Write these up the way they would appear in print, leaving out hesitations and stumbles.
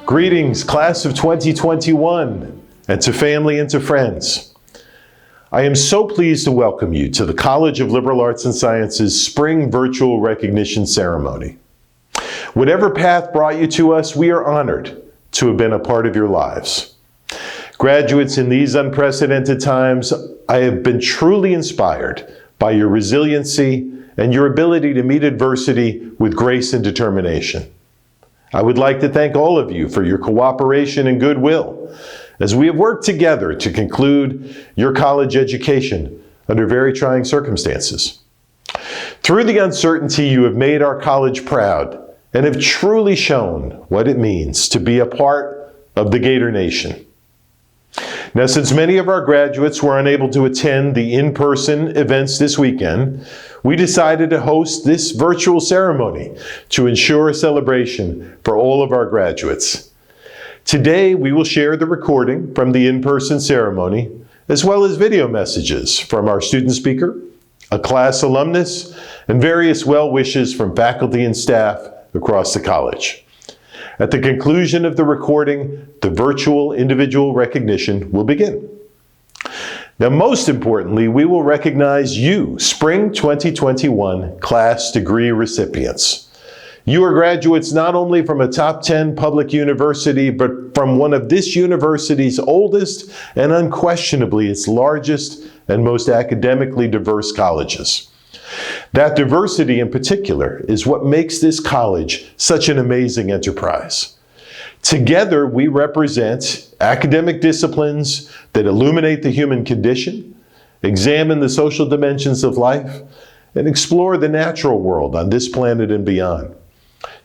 Greetings, class of 2021, and to family and to friends. I am so pleased to welcome you to the College of Liberal Arts and Sciences Spring Virtual Recognition Ceremony. Whatever path brought you to us, we are honored to have been a part of your lives. Graduates, in these unprecedented times, I have been truly inspired by your resiliency and your ability to meet adversity with grace and determination. I would like to thank all of you for your cooperation and goodwill as we have worked together to conclude your college education under very trying circumstances. Through the uncertainty, you have made our college proud and have truly shown what it means to be a part of the Gator Nation. Now, since many of our graduates were unable to attend the in-person events this weekend, we decided to host this virtual ceremony to ensure a celebration for all of our graduates. Today, we will share the recording from the in-person ceremony, as well as video messages from our student speaker, a class alumnus, and various well wishes from faculty and staff across the college. At the conclusion of the recording, the virtual individual recognition will begin. Now, most importantly, we will recognize you, Spring 2021 class degree recipients. You are graduates not only from a top 10 public university, but from one of this university's oldest and unquestionably its largest and most academically diverse colleges. That diversity in particular is what makes this college such an amazing enterprise. Together, we represent academic disciplines that illuminate the human condition, examine the social dimensions of life, and explore the natural world on this planet and beyond.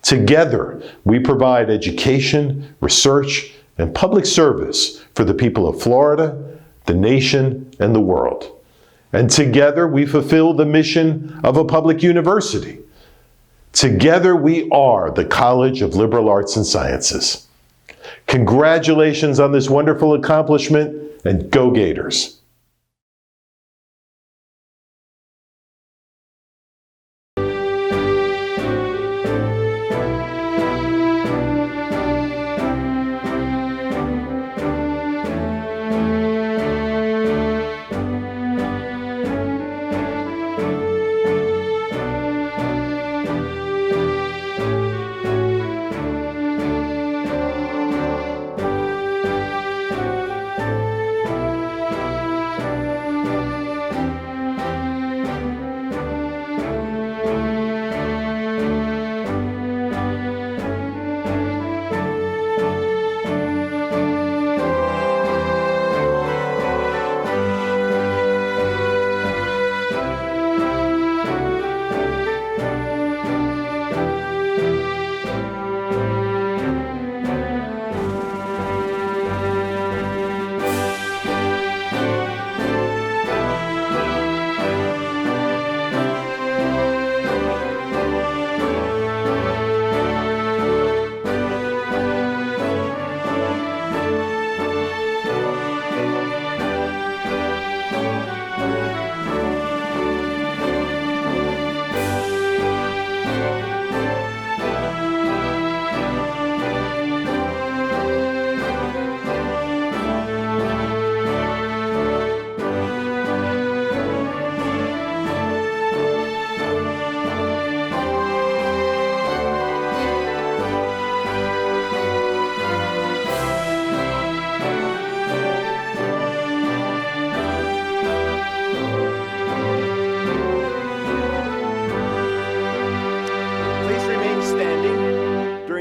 Together, we provide education, research, and public service for the people of Florida, the nation, and the world. And together, we fulfill the mission of a public university. Together, we are the College of Liberal Arts and Sciences. Congratulations on this wonderful accomplishment, and go Gators!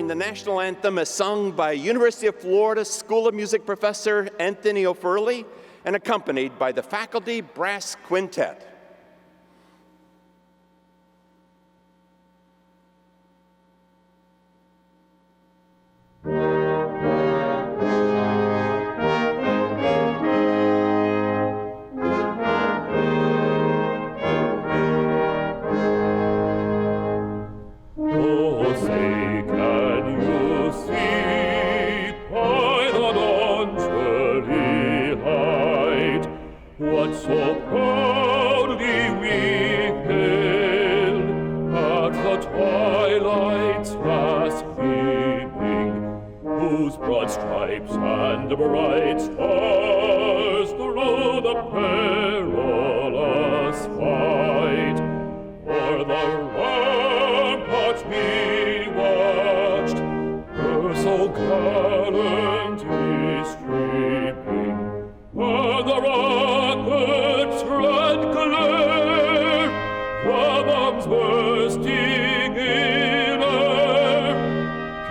The national anthem is sung by University of Florida School of Music professor Anthony O'Furley and accompanied by the faculty brass quintet. What so proud and bright stars through the perilous fight. O'er the ramparts we watched, her so gallantly streaming, and the rockets red glare, the bombs bursting in air,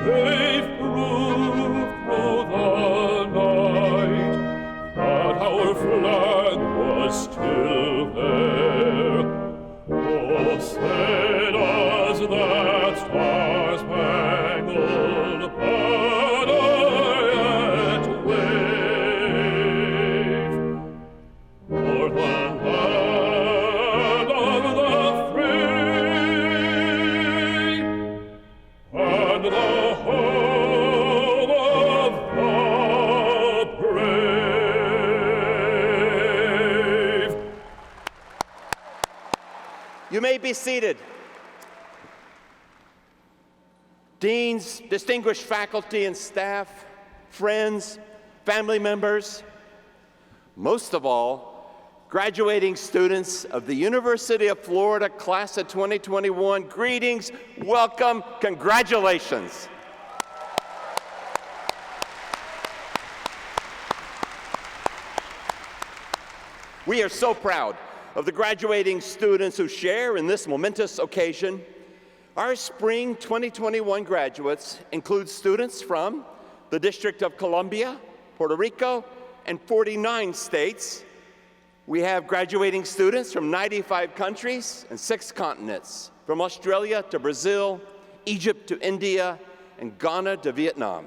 gave proof through the night that our flag was still there. Oh, say does that star-spangled banner yet wave o'er the land of the free and the home of the brave? You may be seated. Deans, distinguished faculty and staff, friends, family members, most of all, graduating students of the University of Florida class of 2021, greetings, welcome, congratulations. We are so proud of the graduating students who share in this momentous occasion. Our spring 2021 graduates include students from the District of Columbia, Puerto Rico, and 49 states. We have graduating students from 95 countries and 6 continents, from Australia to Brazil, Egypt to India, and Ghana to Vietnam.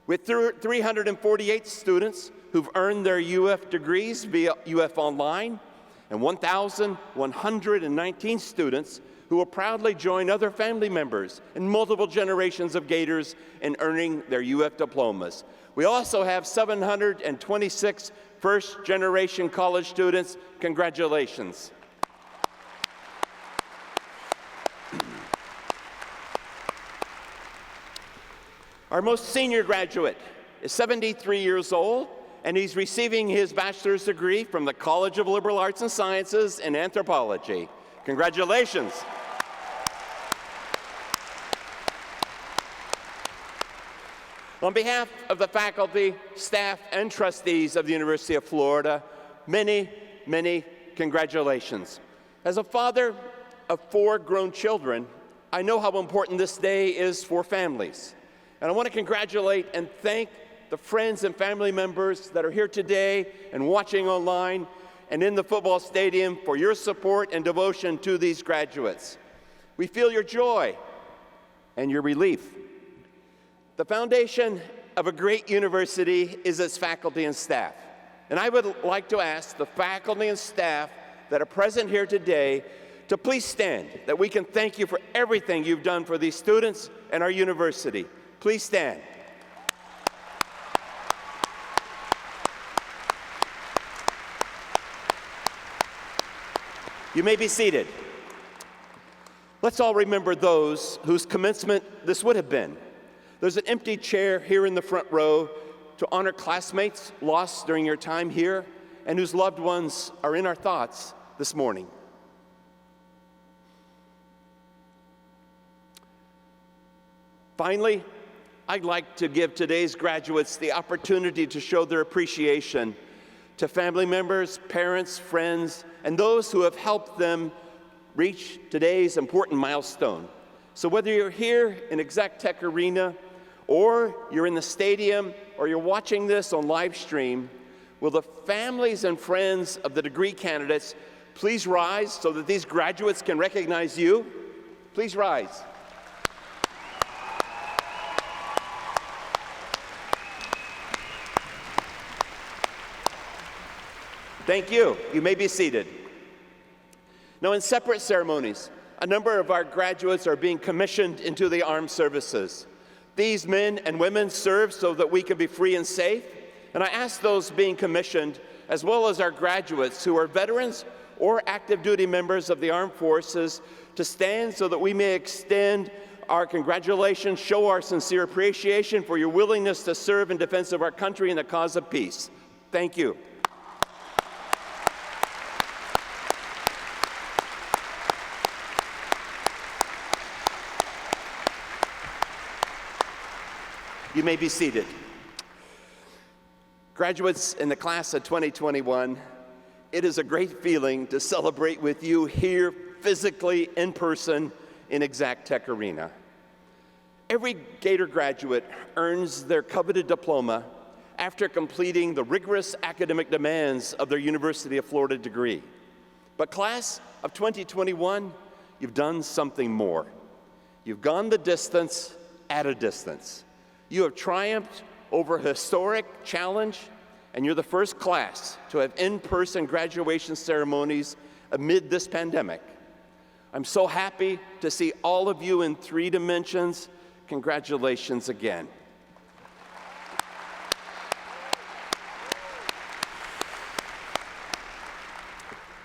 With 348 students who've earned their UF degrees via UF Online, and 1,119 students who will proudly join other family members and multiple generations of Gators in earning their UF diplomas. We also have 726 first-generation college students. Congratulations. Our most senior graduate is 73 years old, and he's receiving his bachelor's degree from the College of Liberal Arts and Sciences in anthropology. Congratulations. On behalf of the faculty, staff, and trustees of the University of Florida, many, many congratulations. As a father of 4 grown children, I know how important this day is for families. And I want to congratulate and thank the friends and family members that are here today and watching online and in the football stadium for your support and devotion to these graduates. We feel your joy and your relief. The foundation of a great university is its faculty and staff. And I would like to ask the faculty and staff that are present here today to please stand, that we can thank you for everything you've done for these students and our university. Please stand. You may be seated. Let's all remember those whose commencement this would have been. There's an empty chair here in the front row to honor classmates lost during your time here and whose loved ones are in our thoughts this morning. Finally, I'd like to give today's graduates the opportunity to show their appreciation to family members, parents, friends, and those who have helped them reach today's important milestone. So whether you're here in Exec Tech Arena, or you're in the stadium, or you're watching this on live stream, will the families and friends of the degree candidates please rise so that these graduates can recognize you? Please rise. Thank you. You may be seated. Now, in separate ceremonies, a number of our graduates are being commissioned into the armed services. These men and women serve so that we can be free and safe, and I ask those being commissioned, as well as our graduates who are veterans or active duty members of the armed forces, to stand so that we may extend our congratulations, show our sincere appreciation for your willingness to serve in defense of our country and the cause of peace. Thank you. You may be seated. Graduates in the class of 2021, it is a great feeling to celebrate with you here physically in person in Exact Tech Arena. Every Gator graduate earns their coveted diploma after completing the rigorous academic demands of their University of Florida degree. But class of 2021, you've done something more. You've gone the distance at a distance. You have triumphed over a historic challenge, and you're the first class to have in-person graduation ceremonies amid this pandemic. I'm so happy to see all of you in 3 dimensions. Congratulations again.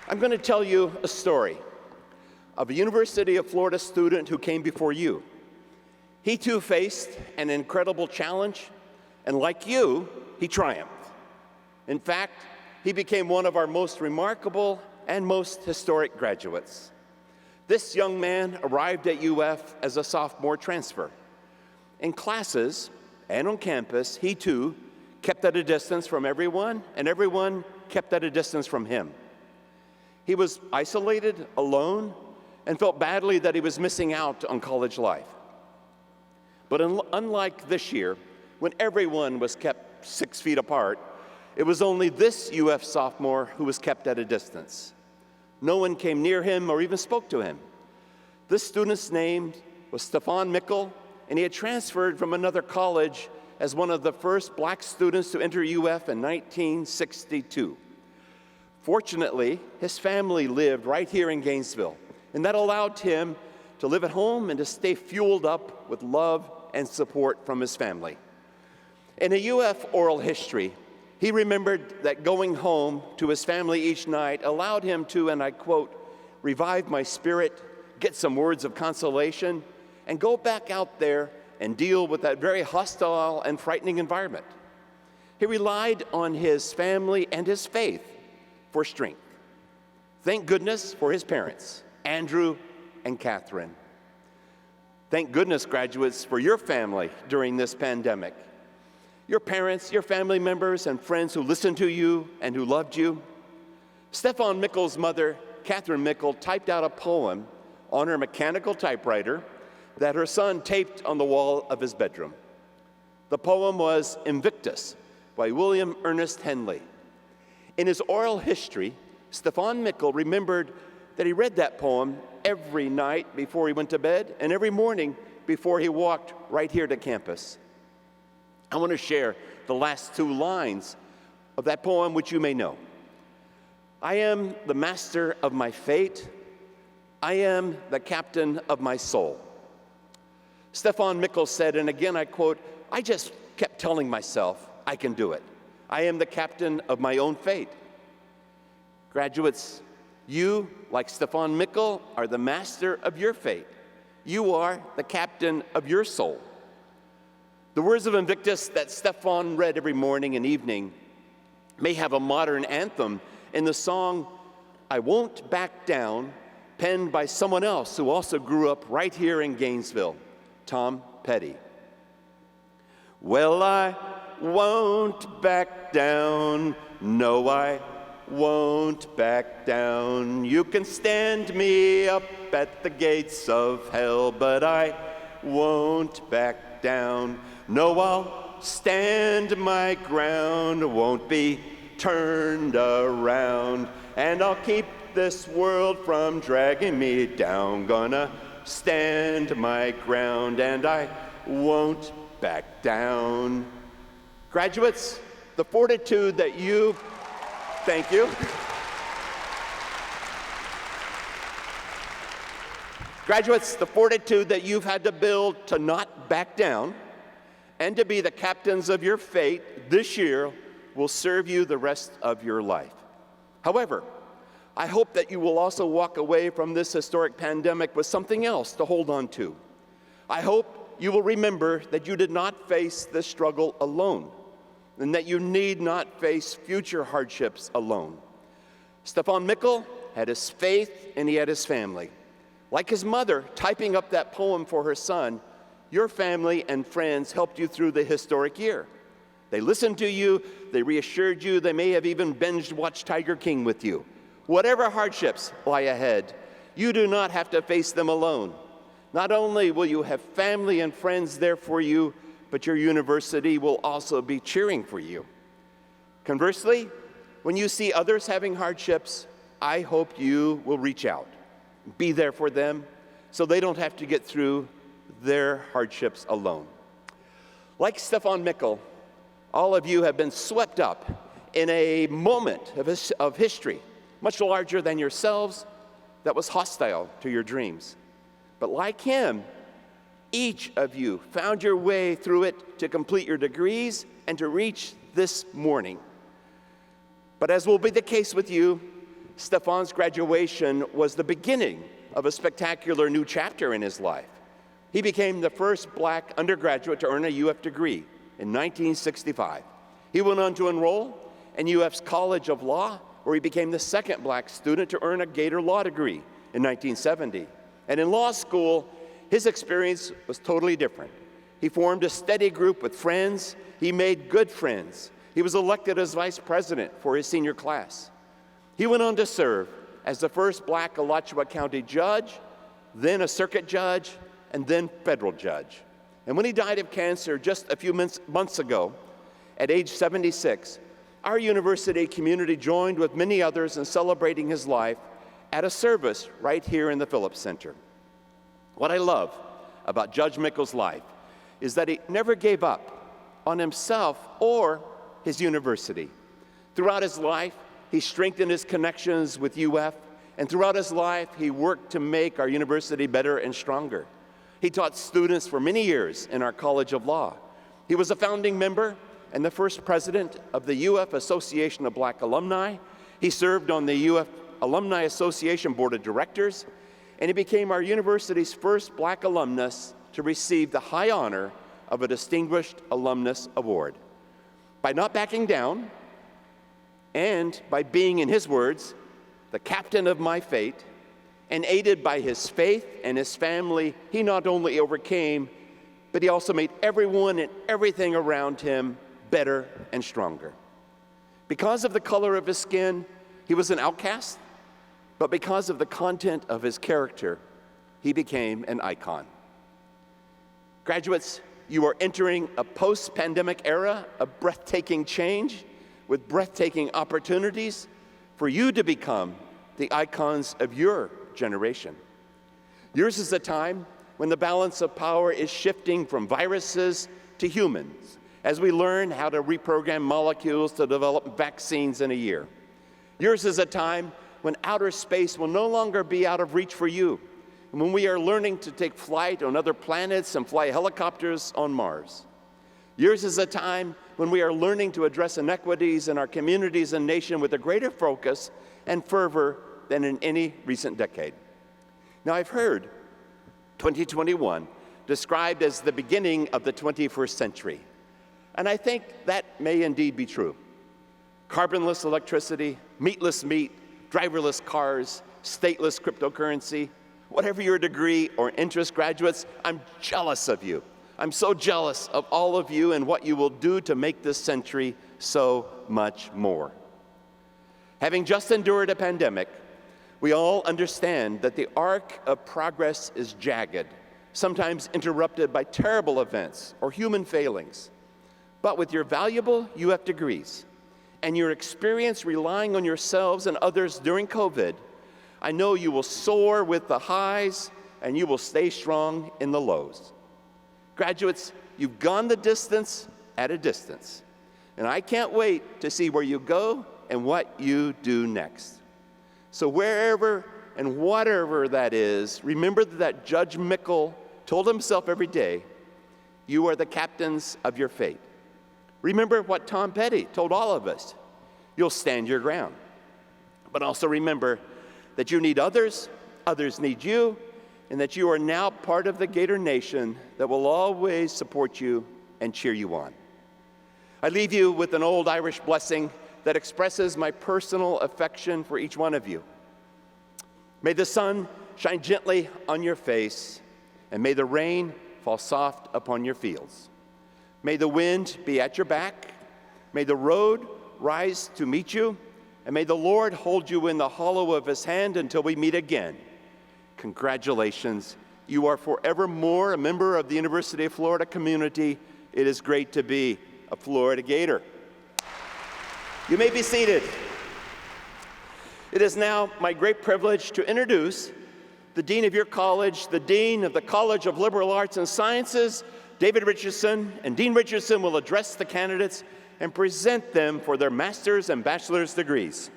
I'm going to tell you a story of a University of Florida student who came before you. He too faced an incredible challenge, and like you, he triumphed. In fact, he became one of our most remarkable and most historic graduates. This young man arrived at UF as a sophomore transfer. In classes and on campus, he too kept at a distance from everyone, and everyone kept at a distance from him. He was isolated, alone, and felt badly that he was missing out on college life. But unlike this year, when everyone was kept 6 feet apart, it was only this UF sophomore who was kept at a distance. No one came near him or even spoke to him. This student's name was Stefan Mickel, and he had transferred from another college as one of the first black students to enter UF in 1962. Fortunately, his family lived right here in Gainesville, and that allowed him to live at home and to stay fueled up with love and support from his family. In a UF oral history, he remembered that going home to his family each night allowed him to, and I quote, revive my spirit, get some words of consolation, and go back out there and deal with that very hostile and frightening environment. He relied on his family and his faith for strength. Thank goodness for his parents, Andrew and Catherine. Thank goodness, graduates, for your family during this pandemic. Your parents, your family members, and friends who listened to you and who loved you. Stefan Mickel's mother, Catherine Mickel, typed out a poem on her mechanical typewriter that her son taped on the wall of his bedroom. The poem was Invictus by William Ernest Henley. In his oral history, Stefan Mickel remembered that he read that poem every night before he went to bed and every morning before he walked right here to campus. I want to share the last 2 lines of that poem, which you may know. I am the master of my fate. I am the captain of my soul. Stefan Mickel said, and again I quote, I just kept telling myself I can do it. I am the captain of my own fate. Graduates, you, like Stefan Mickel, are the master of your fate. You are the captain of your soul. The words of Invictus that Stefan read every morning and evening may have a modern anthem in the song, I Won't Back Down, penned by someone else who also grew up right here in Gainesville, Tom Petty. Well, I won't back down, no, I won't back down. You can stand me up at the gates of hell, but I won't back down. No, I'll stand my ground, won't be turned around, and I'll keep this world from dragging me down. Gonna stand my ground, and I won't back down. Graduates, the fortitude that you Thank you. Graduates, the fortitude that you've had to build to not back down and to be the captains of your fate this year will serve you the rest of your life. However, I hope that you will also walk away from this historic pandemic with something else to hold on to. I hope you will remember that you did not face this struggle alone, and that you need not face future hardships alone. Stefan Mikkel had his faith and he had his family. Like his mother typing up that poem for her son, your family and friends helped you through the historic year. They listened to you, they reassured you, they may have even binge-watched Tiger King with you. Whatever hardships lie ahead, you do not have to face them alone. Not only will you have family and friends there for you, but your university will also be cheering for you. Conversely, when you see others having hardships, I hope you will reach out, be there for them, so they don't have to get through their hardships alone. Like Stefan Mikkel, all of you have been swept up in a moment of history, much larger than yourselves, that was hostile to your dreams. But like him, each of you found your way through it to complete your degrees and to reach this morning. But as will be the case with you, Stefan's graduation was the beginning of a spectacular new chapter in his life. He became the first black undergraduate to earn a UF degree in 1965. He went on to enroll in UF's College of Law, where he became the second black student to earn a Gator Law degree in 1970. And in law school, his experience was totally different. He formed a steady group with friends. He made good friends. He was elected as vice president for his senior class. He went on to serve as the first black Alachua County judge, then a circuit judge, and then federal judge. And when he died of cancer just a few months ago, at age 76, our university community joined with many others in celebrating his life at a service right here in the Phillips Center. What I love about Judge Mikkel's life is that he never gave up on himself or his university. Throughout his life, he strengthened his connections with UF, and throughout his life, he worked to make our university better and stronger. He taught students for many years in our College of Law. He was a founding member and the first president of the UF Association of Black Alumni. He served on the UF Alumni Association Board of Directors, and he became our university's first black alumnus to receive the high honor of a Distinguished Alumnus Award. By not backing down, and by being, in his words, the captain of my fate, and aided by his faith and his family, he not only overcame, but he also made everyone and everything around him better and stronger. Because of the color of his skin, he was an outcast, but because of the content of his character, he became an icon. Graduates, you are entering a post-pandemic era of breathtaking change with breathtaking opportunities for you to become the icons of your generation. Yours is a time when the balance of power is shifting from viruses to humans, as we learn how to reprogram molecules to develop vaccines in a year. Yours is a time when outer space will no longer be out of reach for you, and when we are learning to take flight on other planets and fly helicopters on Mars. Yours is a time when we are learning to address inequities in our communities and nation with a greater focus and fervor than in any recent decade. Now, I've heard 2021 described as the beginning of the 21st century, and I think that may indeed be true. Carbonless electricity, meatless meat, driverless cars, stateless cryptocurrency. Whatever your degree or interest, graduates, I'm jealous of you. I'm so jealous of all of you and what you will do to make this century so much more. Having just endured a pandemic, we all understand that the arc of progress is jagged, sometimes interrupted by terrible events or human failings. But with your valuable UF degrees and your experience relying on yourselves and others during COVID, I know you will soar with the highs and you will stay strong in the lows. Graduates, you've gone the distance at a distance, and I can't wait to see where you go and what you do next. So wherever and whatever that is, remember that Judge Mikkel told himself every day, you are the captains of your fate. Remember what Tom Petty told all of us, you'll stand your ground. But also remember that you need others, others need you, and that you are now part of the Gator Nation that will always support you and cheer you on. I leave you with an old Irish blessing that expresses my personal affection for each one of you. May the sun shine gently on your face, and may the rain fall soft upon your fields. May the wind be at your back, may the road rise to meet you, and may the Lord hold you in the hollow of his hand until we meet again. Congratulations. You are forevermore a member of the University of Florida community. It is great to be a Florida Gator. You may be seated. It is now my great privilege to introduce the Dean of your college, the Dean of the College of Liberal Arts and Sciences, David Richardson, and Dean Richardson will address the candidates and present them for their master's and bachelor's degrees.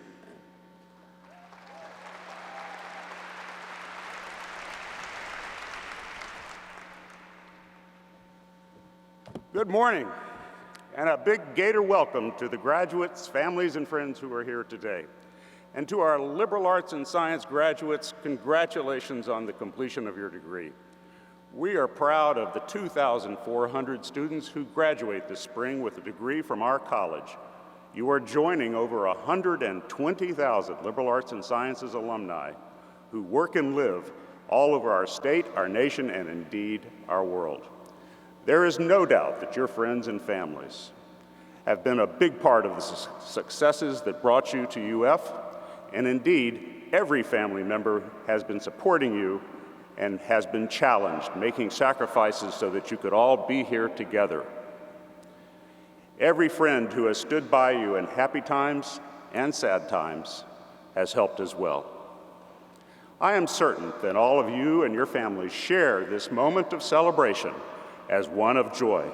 Good morning, and a big Gator welcome to the graduates, families, and friends who are here today. And to our liberal arts and science graduates, congratulations on the completion of your degree. We are proud of the 2,400 students who graduate this spring with a degree from our college. You are joining over 120,000 liberal arts and sciences alumni who work and live all over our state, our nation, and indeed our world. There is no doubt that your friends and families have been a big part of the successes that brought you to UF, and indeed, every family member has been supporting you and has been challenged, making sacrifices so that you could all be here together. Every friend who has stood by you in happy times and sad times has helped as well. I am certain that all of you and your families share this moment of celebration as one of joy.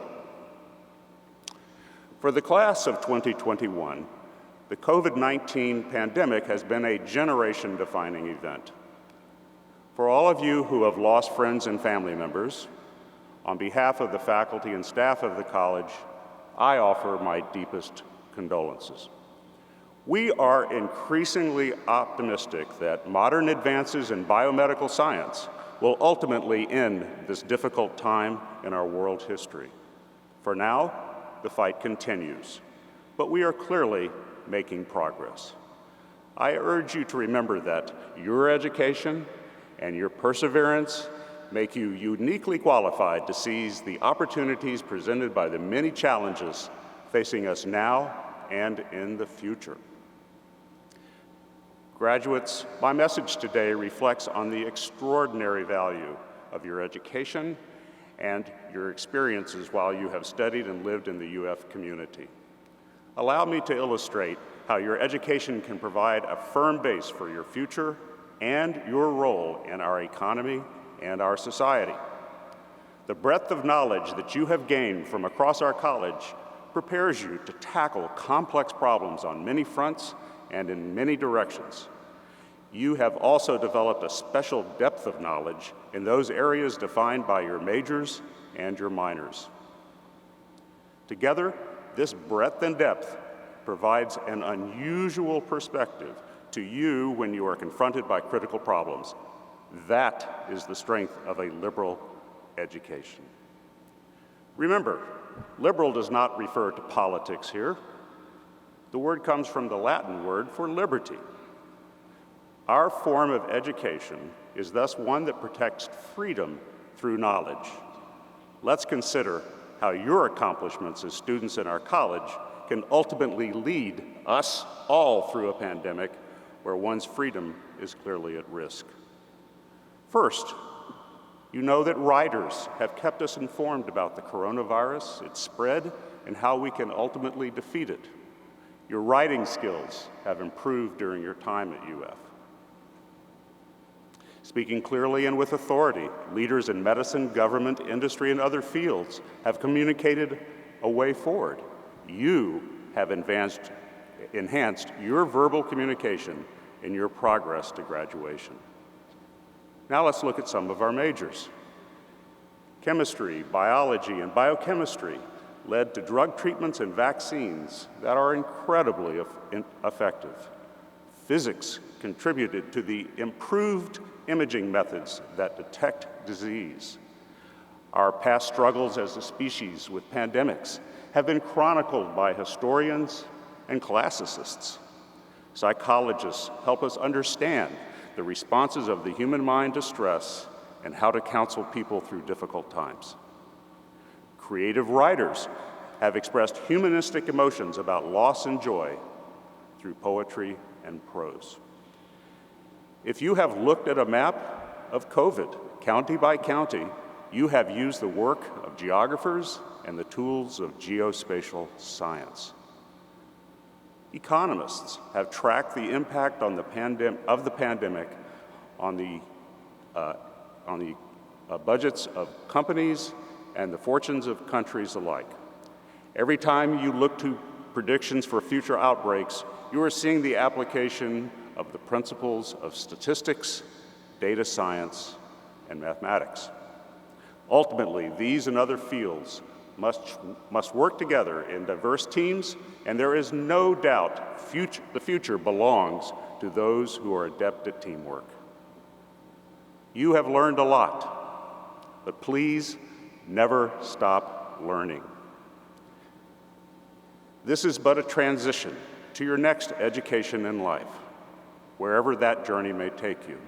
For the class of 2021, the COVID-19 pandemic has been a generation-defining event. For all of you who have lost friends and family members, on behalf of the faculty and staff of the college, I offer my deepest condolences. We are increasingly optimistic that modern advances in biomedical science will ultimately end this difficult time in our world history. For now, the fight continues, but we are clearly making progress. I urge you to remember that your education and your perseverance make you uniquely qualified to seize the opportunities presented by the many challenges facing us now and in the future. Graduates, my message today reflects on the extraordinary value of your education and your experiences while you have studied and lived in the UF community. Allow me to illustrate how your education can provide a firm base for your future and your role in our economy and our society. The breadth of knowledge that you have gained from across our college prepares you to tackle complex problems on many fronts and in many directions. You have also developed a special depth of knowledge in those areas defined by your majors and your minors. Together, this breadth and depth provides an unusual perspective to you when you are confronted by critical problems. That is the strength of a liberal education. Remember, liberal does not refer to politics here. The word comes from the Latin word for liberty. Our form of education is thus one that protects freedom through knowledge. Let's consider how your accomplishments as students in our college can ultimately lead us all through a pandemic where one's freedom is clearly at risk. First, you know that writers have kept us informed about the coronavirus, its spread, and how we can ultimately defeat it. Your writing skills have improved during your time at UF. Speaking clearly and with authority, leaders in medicine, government, industry, and other fields have communicated a way forward. You have enhanced your verbal communication in your progress to graduation. Now let's look at some of our majors. Chemistry, biology, and biochemistry led to drug treatments and vaccines that are incredibly effective. Physics contributed to the improved imaging methods that detect disease. Our past struggles as a species with pandemics have been chronicled by historians and classicists. Psychologists help us understand the responses of the human mind to stress and how to counsel people through difficult times. Creative writers have expressed humanistic emotions about loss and joy through poetry and prose. If you have looked at a map of COVID, county by county, you have used the work of geographers and the tools of geospatial science. Economists have tracked the impact on the pandemic on the budgets of companies and the fortunes of countries alike. Every time you look to predictions for future outbreaks, you are seeing the application of the principles of statistics, data science, and mathematics. Ultimately, these and other fields must work together in diverse teams, and there is no doubt the future belongs to those who are adept at teamwork. You have learned a lot, but please never stop learning. This is but a transition to your next education in life, wherever that journey may take you.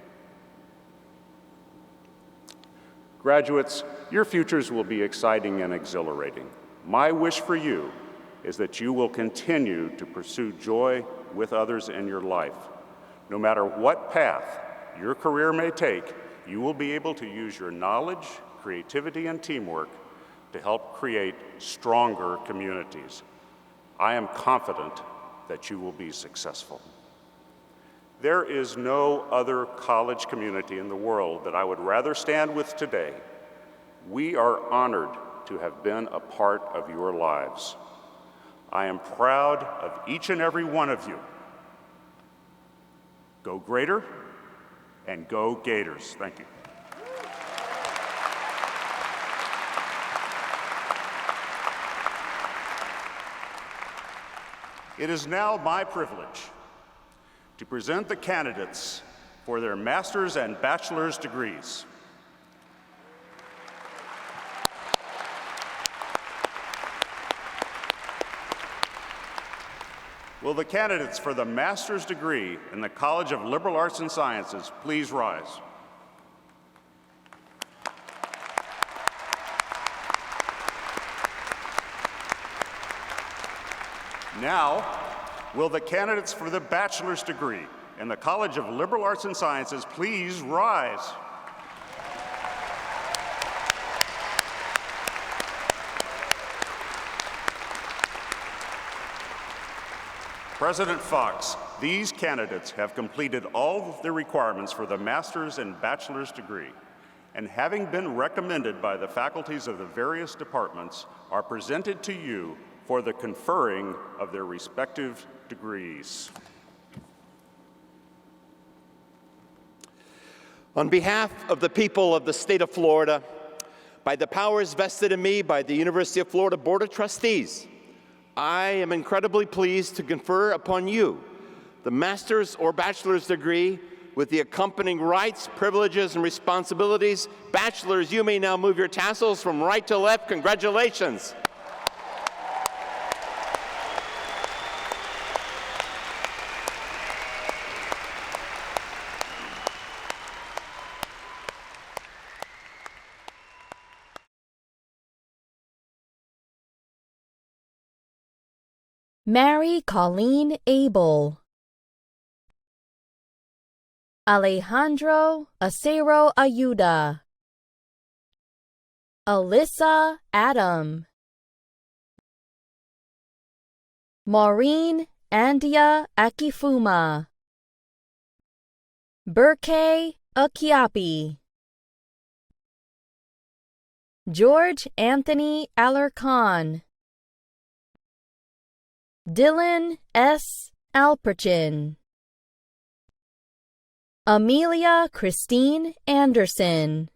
Graduates, your futures will be exciting and exhilarating. My wish for you is that you will continue to pursue joy with others in your life. No matter what path your career may take, you will be able to use your knowledge, creativity, and teamwork to help create stronger communities. I am confident that you will be successful. There is no other college community in the world that I would rather stand with today. We are honored to have been a part of your lives. I am proud of each and every one of you. Go Greater and go Gators. Thank you. It is now my privilege to present the candidates for their master's and bachelor's degrees. Will the candidates for the master's degree in the College of Liberal Arts and Sciences please rise? Now, will the candidates for the bachelor's degree in the College of Liberal Arts and Sciences please rise? President Fox, these candidates have completed all of the requirements for the master's and bachelor's degree, and having been recommended by the faculties of the various departments, are presented to you for the conferring of their respective degrees. On behalf of the people of the state of Florida, by the powers vested in me by the University of Florida Board of Trustees, I am incredibly pleased to confer upon you the master's or bachelor's degree with the accompanying rights, privileges, and responsibilities. Bachelors, you may now move your tassels from right to left. Congratulations. Mary Colleen Abel, Alejandro Acero Ayuda, Alyssa Adam, Maureen Andia Akifuma, Burke Akiapi, George Anthony Alarcon, Dylan S. Alperchin, Amelia Christine Anderson,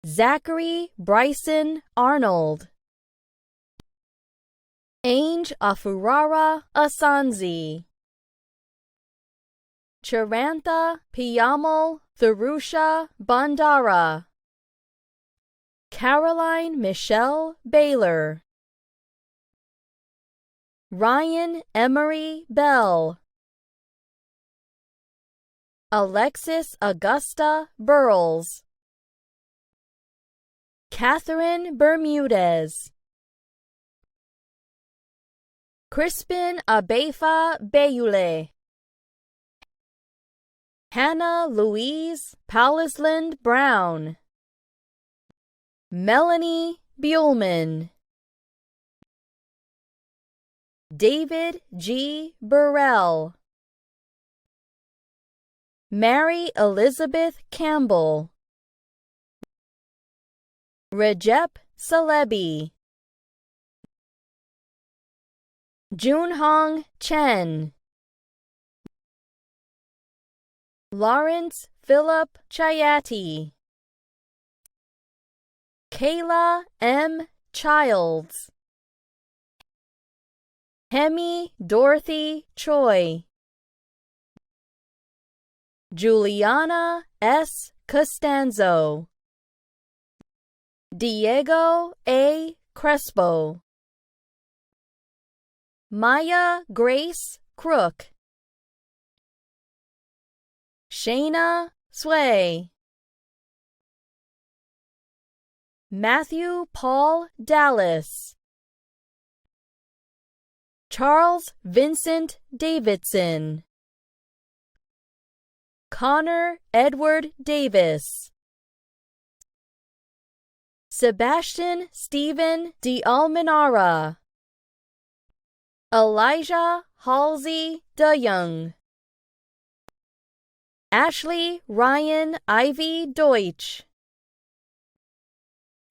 Zachary Bryson Arnold, Ange Afurara Asanzi, Chirantha Piyamal Thurusha Bandara, Caroline Michelle Baylor, Ryan Emery Bell, Alexis Augusta Burles, Catherine Bermudez, Crispin Abefa Bayule, Hannah Louise Pallisland Brown, Melanie Buellman, David G. Burrell, Mary Elizabeth Campbell, Recep Celebi, Junhong Chen, Lawrence Philip Chayati, Kayla M. Childs, Hemi Dorothy Choi, Juliana S. Costanzo, Diego A. Crespo, Maya Grace Crook, Shayna Sway, Matthew Paul Dallas, Charles Vincent Davidson, Connor Edward Davis, Sebastian Stephen D'Almenara, Elijah Halsey DeYoung, Ashley Ryan Ivy Deutsch,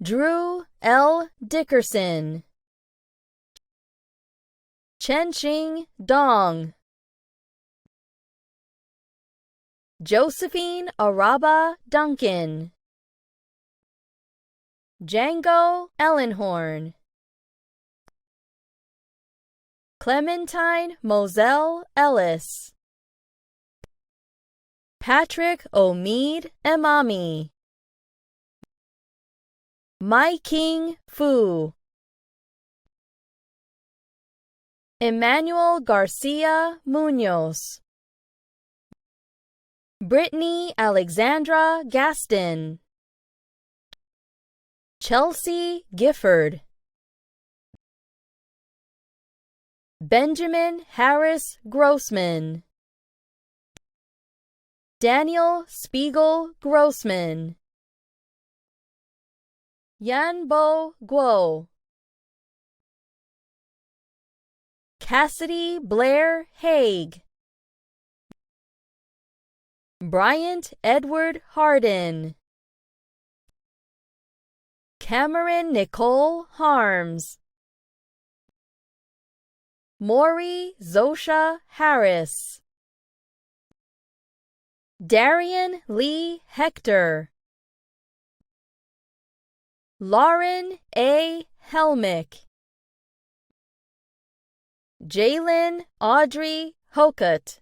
Drew L. Dickerson, Chenxing Dong, Josephine Araba Duncan, Django Ellenhorn, Clementine Moselle Ellis, Patrick Omid Emami, Mai King Fu, Emmanuel Garcia Munoz, Brittany Alexandra Gaston, Chelsea Gifford, Benjamin Harris Grossman, Daniel Spiegel Grossman, Yanbo Guo, Cassidy Blair Haig, Bryant Edward Hardin, Cameron Nicole Harms, Maury Zosha Harris, Darian Lee Hector, Lauren A. Helmick, Jalen Audrey Hokut,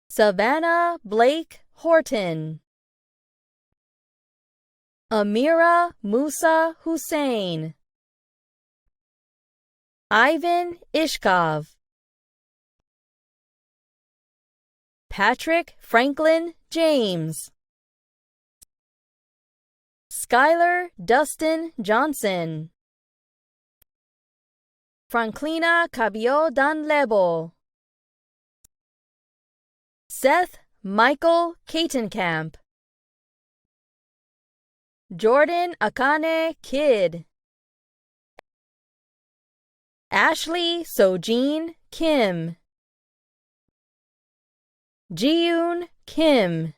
Savannah Blake Horton, Amira Musa Hussein, Ivan Ishkov, Patrick Franklin James, Skylar Dustin Johnson, Franklina Cabio Danlebo, Seth Michael Katenkamp, Jordan Akane Kidd, Ashley Sojin Kim, Jiyoon Kim,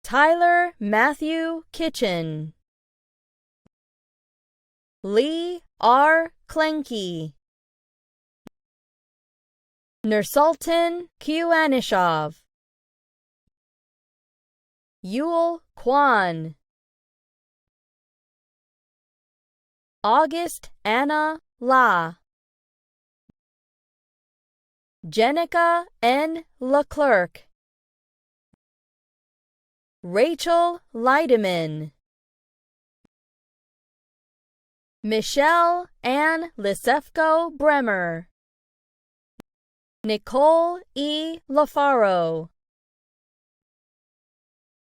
Tyler Matthew Kitchen, Lee R. Klenke, Nursultan Kiwanishov, Yul Kwan, August Anna La, Jenica N. Leclerc, Rachel Leideman, Michelle Ann Lisefko Bremer, Nicole E. LaFaro,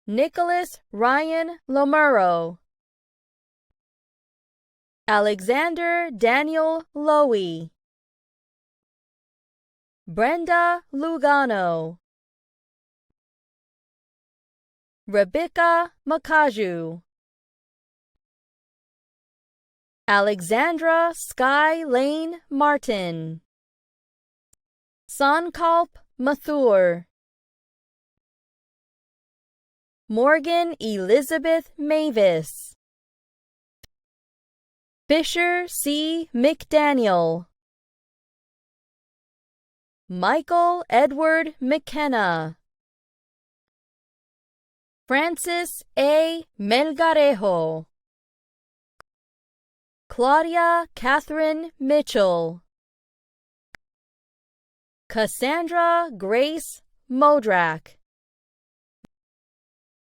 Nicholas Ryan Lomuro, Alexander Daniel Lowy, Brenda Lugano, Rebecca Makaju, Alexandra Sky Lane Martin, Sankalp Mathur, Morgan Elizabeth Mavis, Fisher C. McDaniel, Michael Edward McKenna, Francis A. Melgarejo, Claudia Catherine Mitchell, Cassandra Grace Modrak,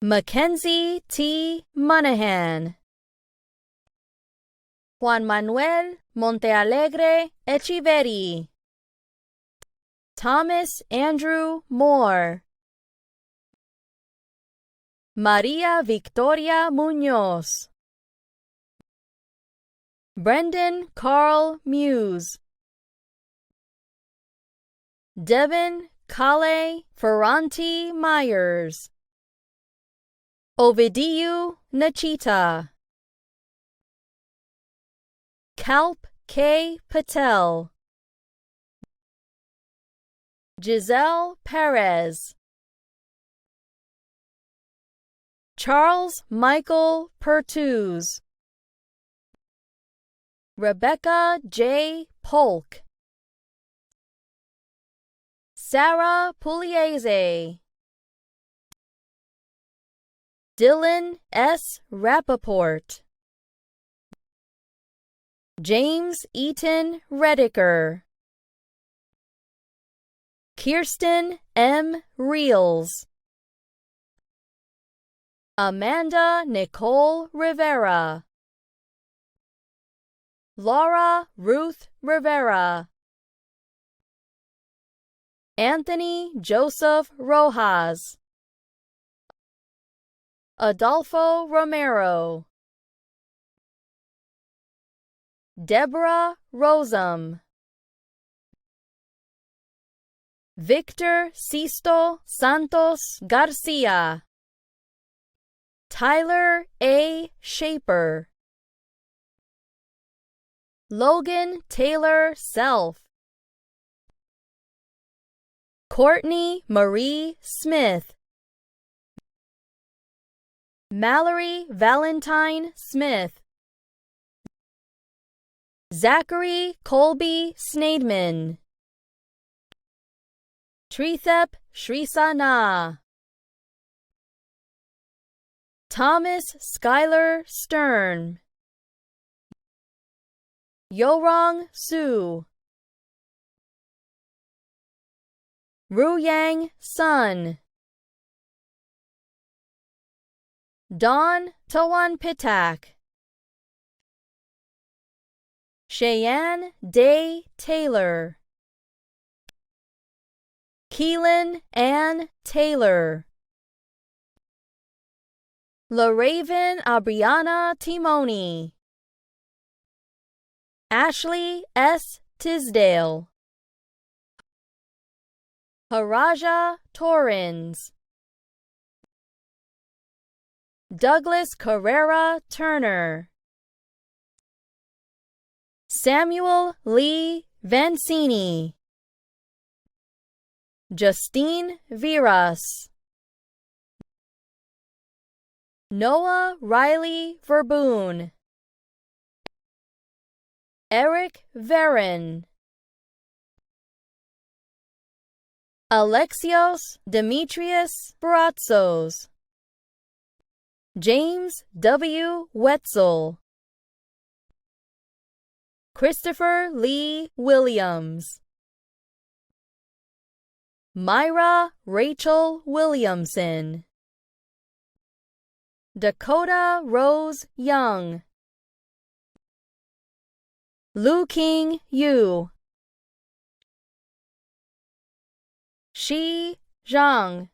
Mackenzie T. Monahan, Juan Manuel Montealegre Echeverri, Thomas Andrew Moore, Maria Victoria Muñoz, Brendan Carl Muse, Devin Kale Ferranti Myers, Ovidiu Nachita, Kalp K. Patel, Giselle Perez, Charles Michael Pertuz, Rebecca J. Polk, Sarah Pugliese, Dylan S. Rappaport, James Eaton Rediker, Kirsten M. Reels, Amanda Nicole Rivera, Laura Ruth Rivera, Anthony Joseph Rojas, Adolfo Romero, Deborah Rosam, Victor Sisto Santos Garcia, Tyler A. Shaper, Logan Taylor Self, Courtney Marie Smith, Mallory Valentine Smith, Zachary Colby Snademan, Trithep Shrisana, Thomas Schuyler Stern, Yorong Su, Ruyang Sun, Dawn Tawan Pitak, Cheyenne Day Taylor, Keelan Ann Taylor, LaRaven Abriana Timoni, Ashley S. Tisdale, Haraja Torrens, Douglas Carrera Turner, Samuel Lee Vancini, Justine Viras, Noah Riley Verboon, Eric Verin, Alexios Demetrius Baratzos, James W. Wetzel, Christopher Lee Williams, Myra Rachel Williamson, Dakota Rose Young, Lu King Yu, Shi Zhang,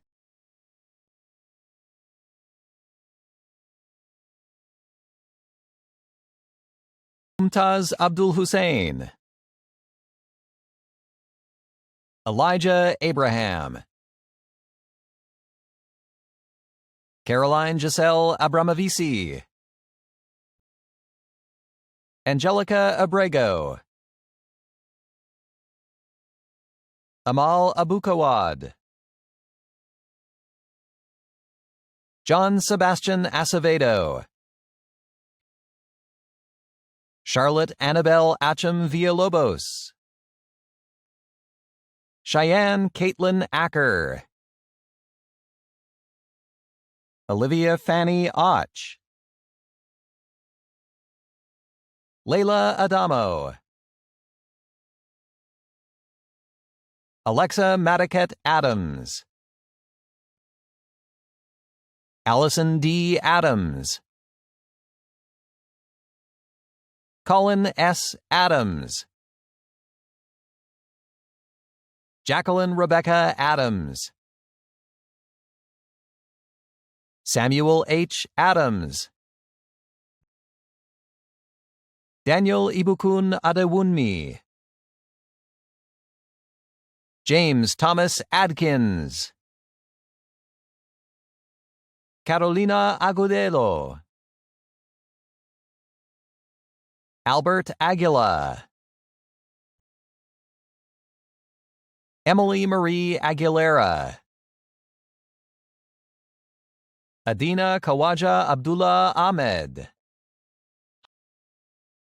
Mumtaz Abdul Hussein, Elijah Abraham, Caroline Giselle Abramovisi, Angelica Abrego, Amal Abukawad, John Sebastian Acevedo, Charlotte Annabelle Acham Villalobos, Cheyenne Caitlin Acker, Olivia Fanny Och, Layla Adamo, Alexa Madaket Adams, Allison D. Adams, Colin S. Adams, Jacqueline Rebecca Adams, Samuel H. Adams, Daniel Ibukun Adewunmi, James Thomas Adkins, Carolina Agudelo, Albert Aguila, Emily Marie Aguilera, Adina Kawaja Abdullah Ahmed,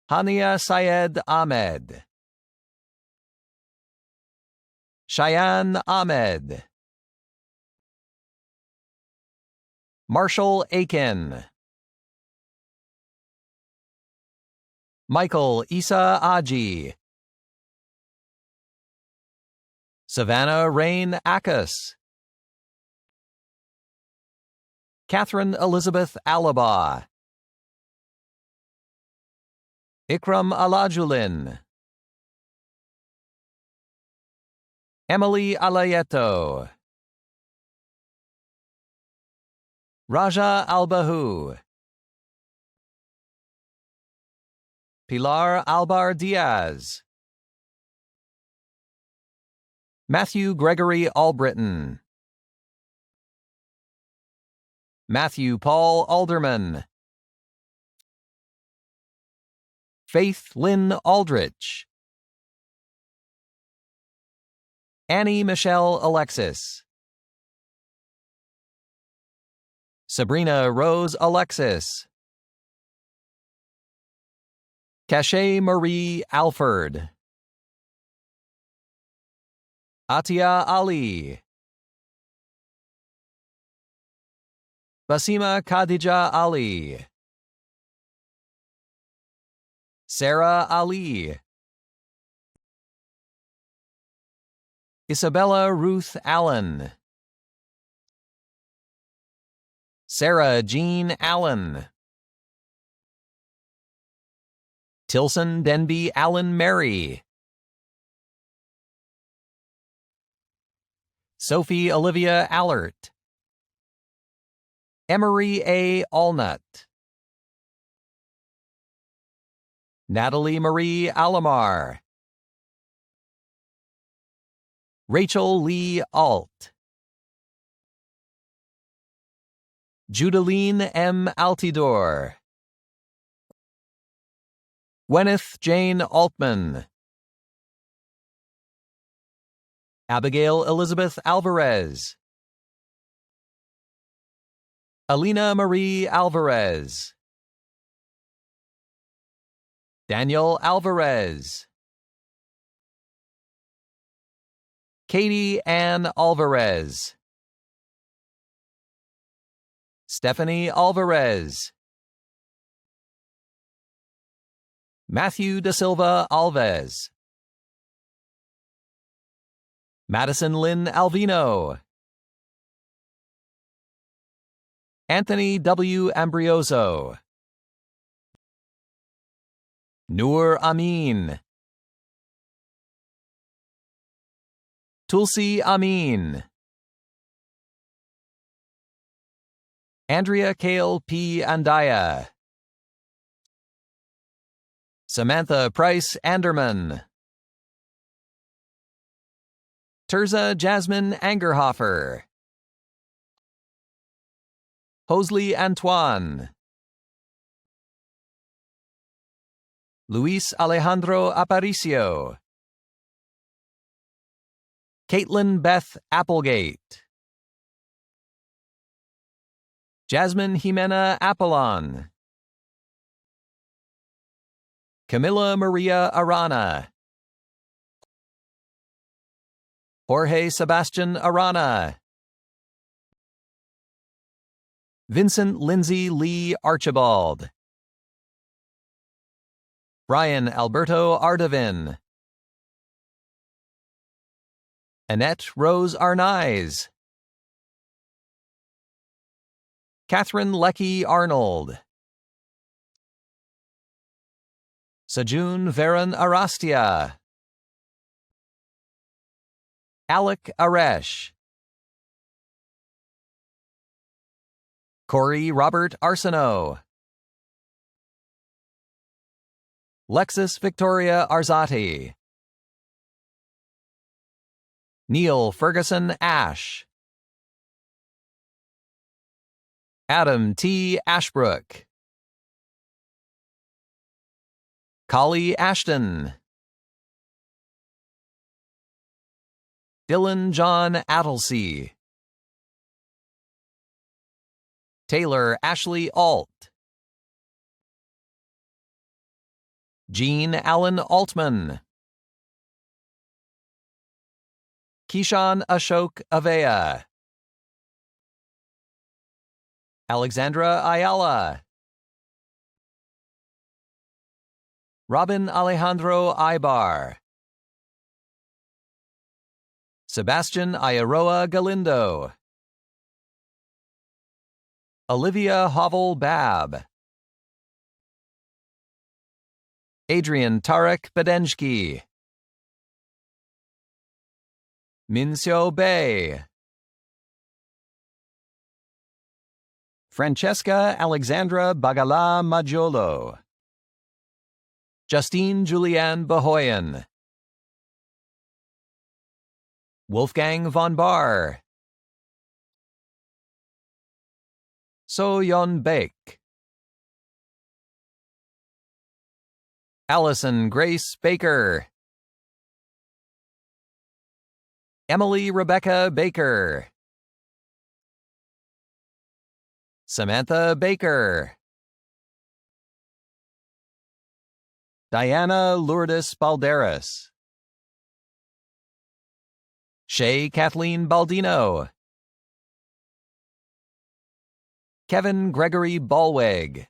Hania Syed Ahmed, Cheyenne Ahmed, Marshall Aiken, Michael Isa Aji, Savannah Rain Akas, Catherine Elizabeth Alaba, Ikram Alajulin, Emily Alayeto, Raja Albahu, Pilar Albar Diaz, Matthew Gregory Albritton, Matthew Paul Alderman, Faith Lynn Aldrich, Annie Michelle Alexis, Sabrina Rose Alexis, Cache Marie Alford, Atia Ali, Basima Khadija Ali, Sarah Ali, Isabella Ruth Allen, Sarah Jean Allen, Tilson Denby Allen Mary, Sophie Olivia Allert, Emery A. Allnut, Natalie Marie Alamar, Rachel Lee Alt, Judaline M. Altidore, Gwyneth Jane Altman, Abigail Elizabeth Alvarez, Alina Marie Alvarez, Daniel Alvarez, Katie Ann Alvarez, Stephanie Alvarez, Matthew Da Silva Alves, Madison Lynn Alvino, Anthony W. Ambrioso, Noor Amin, Tulsi Amin, Andrea Kale P. Andaya, Samantha Price Anderman, Terza Jasmine Angerhofer, Hosley Antoine, Luis Alejandro Aparicio, Caitlin Beth Applegate, Jasmine Jimena Apollon, Camila Maria Arana, Jorge Sebastian Arana, Vincent Lindsay Lee Archibald, Brian Alberto Ardavin, Annette Rose Arnaiz, Catherine Lecky Arnold, Sajun Varan Arastia, Alec Aresh, Corey Robert Arsenault, Lexus Victoria Arzati, Neil Ferguson Ash, Adam T. Ashbrook, Collie Ashton, Dylan John Attlesey, Taylor Ashley Alt, Jean Allen Altman, Keyshawn Ashok Avea, Alexandra Ayala, Robin Alejandro Ibar, Sebastian Ayaroa Galindo, Olivia Hovel Babb, Adrian Tarek Bedenjki, Minseo Bay, Francesca Alexandra Bagala Majolo, Justine Julianne Bahoyan, Wolfgang von Baar, So Yon Baek, Allison Grace Baker, Emily Rebecca Baker, Samantha Baker, Diana Lourdes Balderas, Shay Kathleen Baldino, Kevin Gregory Ballweg,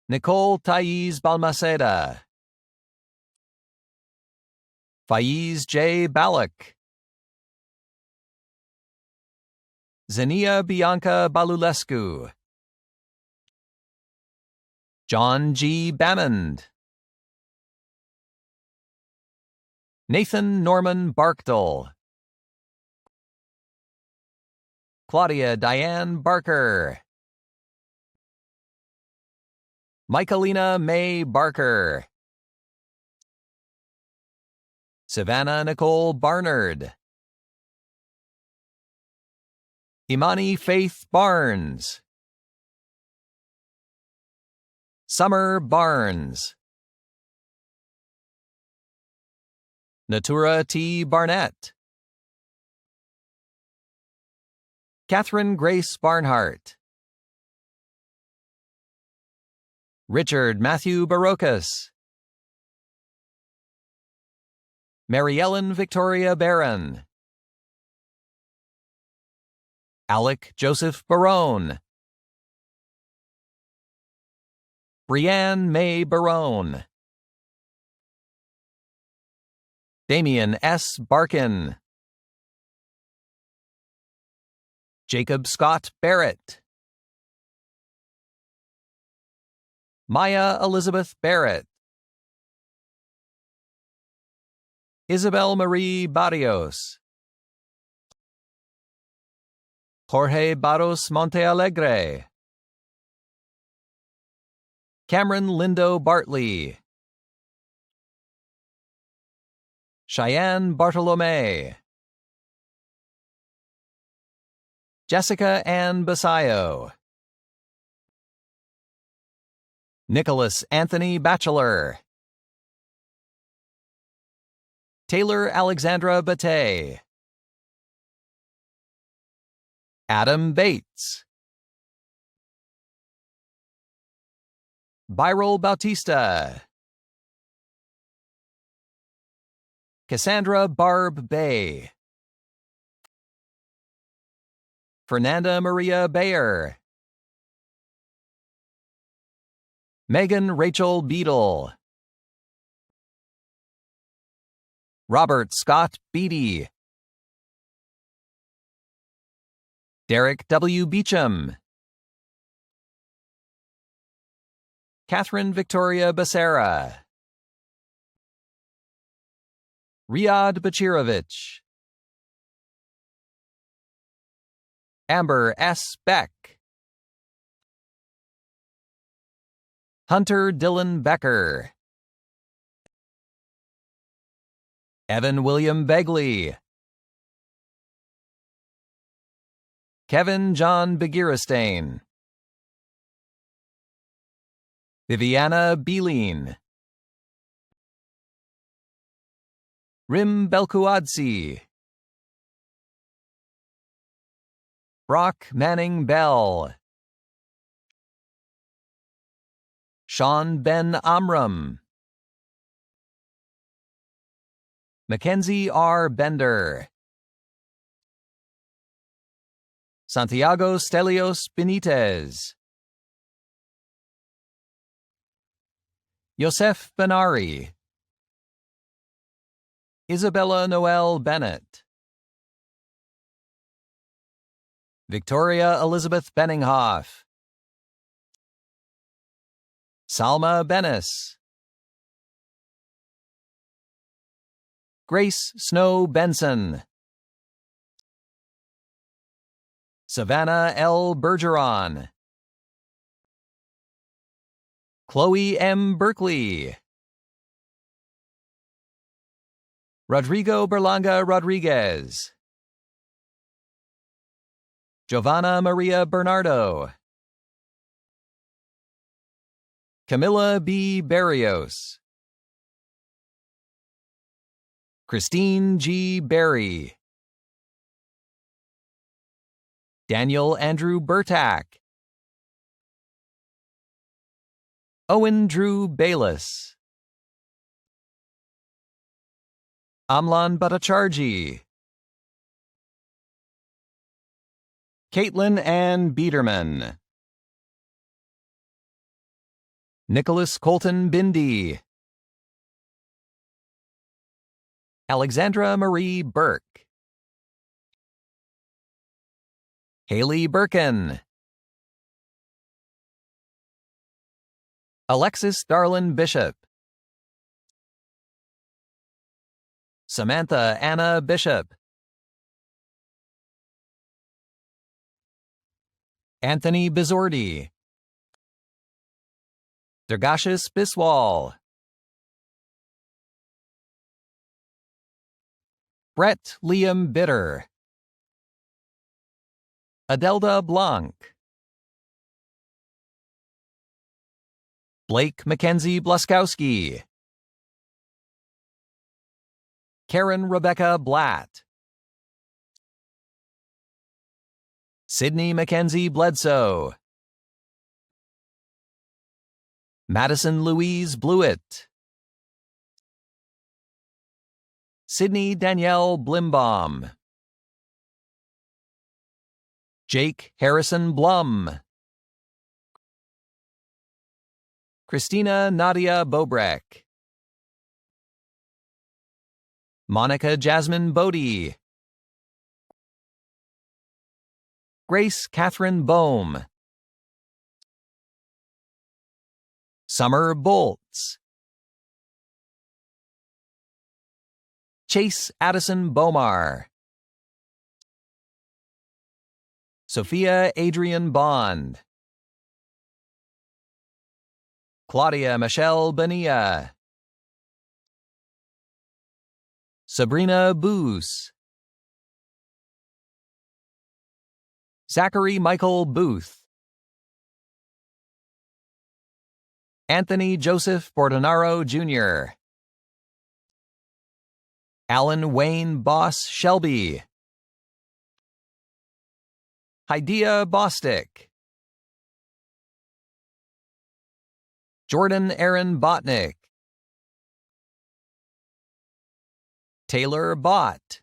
Nicole Thais Balmaceda, Faiz J. Balak, Zenia Bianca Balulescu, John G. Bammond, Nathan Norman Barkdale, Claudia Diane Barker, Michaelina May Barker, Savannah Nicole Barnard, Imani Faith Barnes, Summer Barnes, Natura T. Barnett, Catherine Grace Barnhart, Richard Matthew Barocas, Mary Ellen Victoria Barron, Alec Joseph Barone, Brianne May Barone, Damian S. Barkin, Jacob Scott Barrett, Maya Elizabeth Barrett, Isabel Marie Barrios, Jorge Barros Montealegre, Cameron Lindo Bartley, Cheyenne Bartolome, Jessica Ann Basayo, Nicholas Anthony Bachelor, Taylor Alexandra Bate, Adam Bates, Byril Bautista, Cassandra Barb Bay, Fernanda Maria Bayer, Megan Rachel Beadle, Robert Scott Beatty, Derek W. Beecham, Catherine Victoria Becerra, Riyad Bachirovich, Amber S. Beck, Hunter Dylan Becker, Evan William Begley, Kevin John Begirstein, Viviana Beeline, Rim Belkuadsi, Brock Manning Bell, Sean Ben Amram, Mackenzie R. Bender, Santiago Stelios Benitez, Yosef Benari, Isabella Noel Bennett, Victoria Elizabeth Benninghoff, Salma Bennis, Grace Snow Benson, Savannah L. Bergeron, Chloe M. Berkeley, Rodrigo Berlanga Rodriguez, Giovanna Maria Bernardo, Camilla B. Barrios, Christine G. Berry, Daniel Andrew Burtak, Owen Drew Bayless, Amlan Bhattacharjee, Caitlin Ann Biederman, Nicholas Colton Bindi, Alexandra Marie Burke, Haley Birkin, Alexis Darlin Bishop, Samantha Anna Bishop, Anthony Bizordi, Durgashis Biswal, Brett Liam Bitter, Adelda Blanc, Blake Mackenzie Blaskowski, Karen Rebecca Blatt, Sydney Mackenzie Bledsoe, Madison Louise Blewett, Sydney Danielle Blimbaum, Jake Harrison Blum, Christina Nadia Bobrek, Monica Jasmine Bodie, Grace Catherine Bohm, Summer Bolts, Chase Addison Bomar, Sophia Adrian Bond, Claudia Michelle Bonilla, Sabrina Boos, Zachary Michael Booth, Anthony Joseph Bordenaro Jr., Alan Wayne Boss Shelby, Hydea Bostick, Jordan Aaron Botnick, Taylor Bott,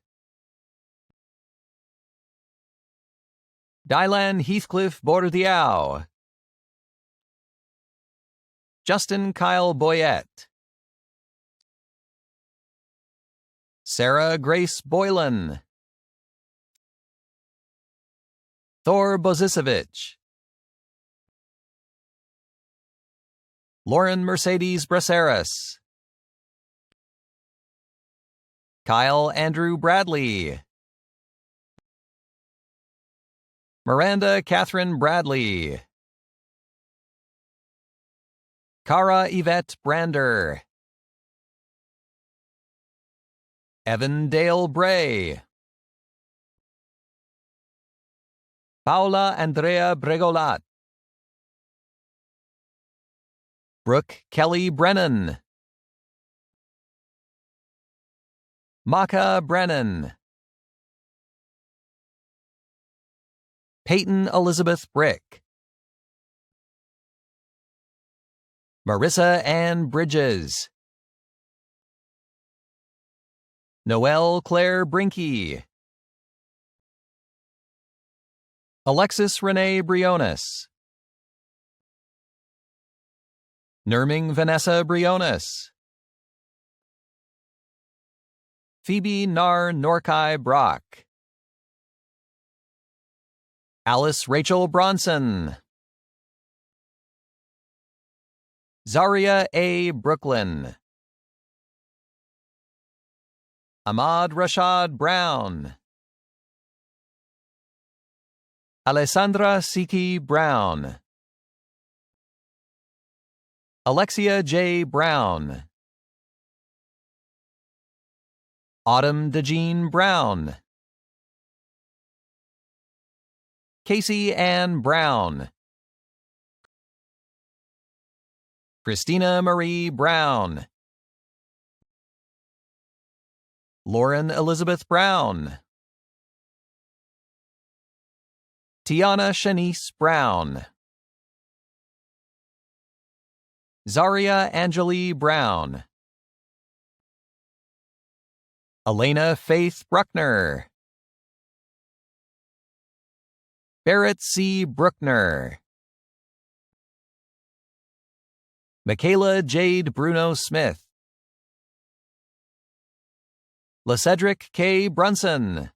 Dylan Heathcliff Bordiao, Justin Kyle Boyette, Sarah Grace Boylan, Thor Bozisevich, Lauren Mercedes Braceras, Kyle Andrew Bradley, Miranda Catherine Bradley, Cara Yvette Brander, Evan Dale Bray, Paula Andrea Bregolat, Brooke Kelly Brennan, Maka Brennan, Peyton Elizabeth Brick, Marissa Ann Bridges, Noelle Claire Brinky, Alexis Renee Briones, Nurming Vanessa Briones, Phoebe Nar Norkai Brock, Alice Rachel Bronson, Zaria A. Brooklyn, Ahmad Rashad Brown, Alessandra Siki Brown, Alexia J. Brown, Autumn DeJean Brown, Casey Ann Brown, Christina Marie Brown, Lauren Elizabeth Brown, Tiana Shanice Brown, Zaria Angeli Brown, Elena Faith Bruckner, Barrett C. Bruckner, Michaela Jade Bruno Smith, LaCedric K. Brunson,